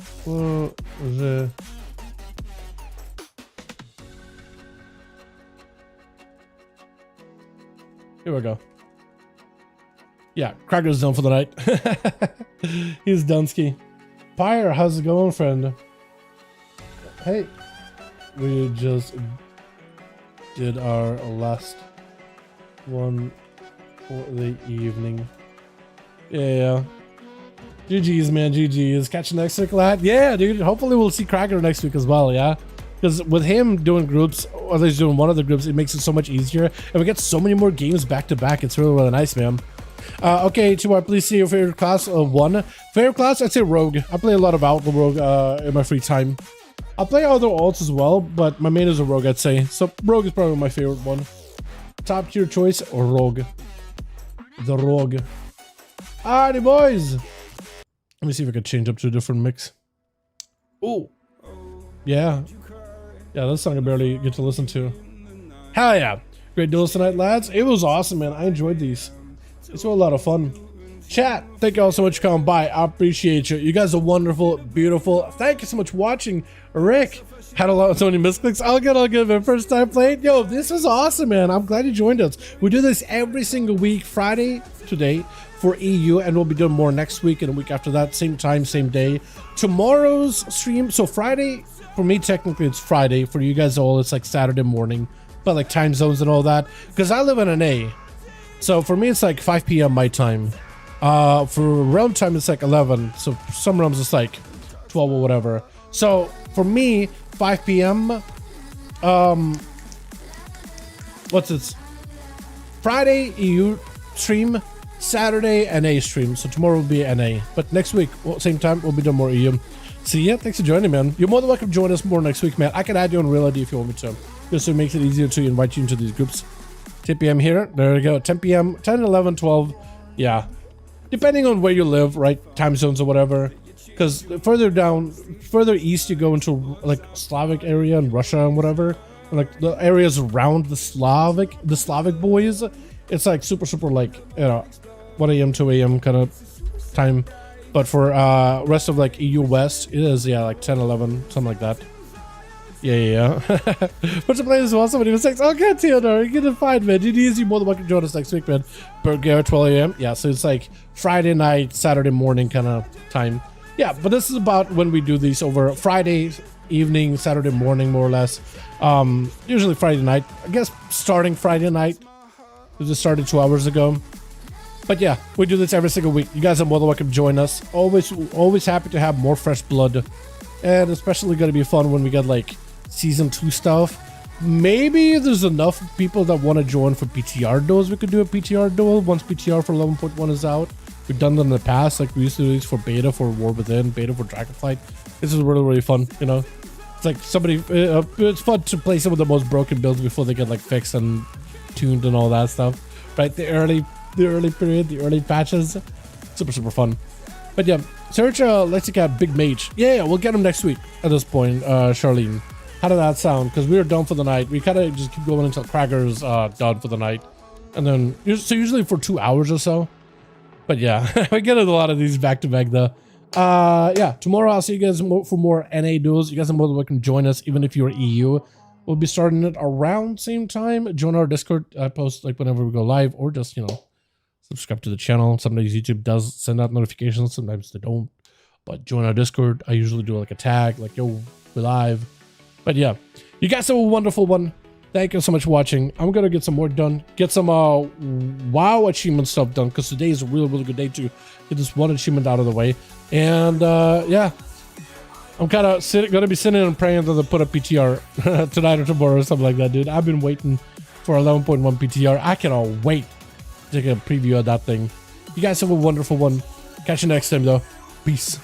Here we go. Yeah, Cracker's done for the night. He's Dunsky. Pyre, how's it going, friend? Hey. We just did our last one for the evening. Yeah. GG's, man. GG's. Catch you next week, lad. Yeah, dude. Hopefully we'll see Cracker next week as well, yeah? Because with him doing groups, or at least doing one of the groups, it makes it so much easier. And we get so many more games back to back. It's really, really nice, man. Okay, Chihuahua, please say your favorite class. One. Favorite class, I'd say Rogue. I play a lot of Outlaw Rogue in my free time. I play other alts as well, but my main is a Rogue, I'd say. So Rogue is probably my favorite one. Top tier choice or Rogue? The Rogue. Alrighty, boys. Let me see if I can change up to a different mix. Oh, yeah. Yeah, this song I barely get to listen to. Hell yeah. Great duels tonight, lads. It was awesome, man. I enjoyed these. It's a lot of fun. Chat, thank you all so much for coming by. I appreciate you. You guys are wonderful, beautiful. Thank you so much for watching. Rick had a lot of so many misclicks. All good, man. First time playing. Yo, this is awesome, man. I'm glad you joined us. We do this every single week, Friday today for EU, and we'll be doing more next week and a week after that. Same time, same day. Tomorrow's stream, so Friday, for me, technically it's Friday. For you guys all, it's like Saturday morning, but like time zones and all that. Because I live in NA. So for me, it's like 5 p.m. my time. For realm time, it's like 11. So some realms it's like 12 or whatever. So for me, 5 p.m. What's it? Friday EU stream, Saturday NA stream. So tomorrow will be NA, but next week, well, same time, we'll be doing more EU. So yeah, thanks for joining, man. You're more than welcome to join us more next week, man. I can add you on Real ID if you want me to. Just so it makes it easier to invite you into these groups. 10 p.m. here. There we go. 10 p.m. 10, 11, 12. Yeah. Depending on where you live, right? Time zones or whatever. Because further down, further east, you go into like Slavic area and Russia and whatever. And like the areas around the Slavic boys, it's like super like, you know, 1 a.m. 2 a.m. kind of time. But for rest of like EU West, it is, yeah, like 10, 11, something like that. Yeah. What's the plan as well? Somebody was like, okay, Theodore, you're gonna find, man. You're more than welcome to join us next week, man. Burger 12 a.m. Yeah, so it's like Friday night, Saturday morning kind of time. Yeah, but this is about when we do these over Friday evening, Saturday morning, more or less. Usually Friday night. I guess starting Friday night. We just started 2 hours ago. But yeah, we do this every single week. You guys are more than welcome to join us. Always happy to have more fresh blood. And especially going to be fun when we get like season 2 stuff. Maybe there's enough people that want to join for PTR duels. We could do a PTR duel once PTR for 11.1 is out. We've done them in the past, like we used to do these for beta for War Within, beta for Dragonflight. This is really, really fun, you know. It's like somebody, it's fun to play some of the most broken builds before they get like fixed and tuned and all that stuff, right? The early period, the early patches, super fun. But yeah, search Lexica Big Mage. Yeah, we'll get him next week at this point, Charlene. How did that sound? Because we were done for the night. We kind of just keep going until Cracker's done for the night. And then, so usually for 2 hours or so. But yeah, we get a lot of these back to back though. Yeah, tomorrow I'll see you guys for more NA duels. You guys are more than welcome to join us, even if you're EU. We'll be starting it around same time. Join our Discord. I post like whenever we go live, or just, you know, subscribe to the channel. Sometimes YouTube does send out notifications, sometimes they don't. But join our Discord. I usually do like a tag, like, yo, we're live. But yeah, you guys have a wonderful one. Thank you so much for watching. I'm gonna get some more done, get some WoW achievement stuff done, because today is a really good day to get this one achievement out of the way. And yeah, I'm kind of gonna be sitting and praying that they put a PTR tonight or tomorrow or something like that, dude. I've been waiting for 11.1 PTR. I cannot wait to take a preview of that thing. You guys have a wonderful one. Catch you next time though. Peace.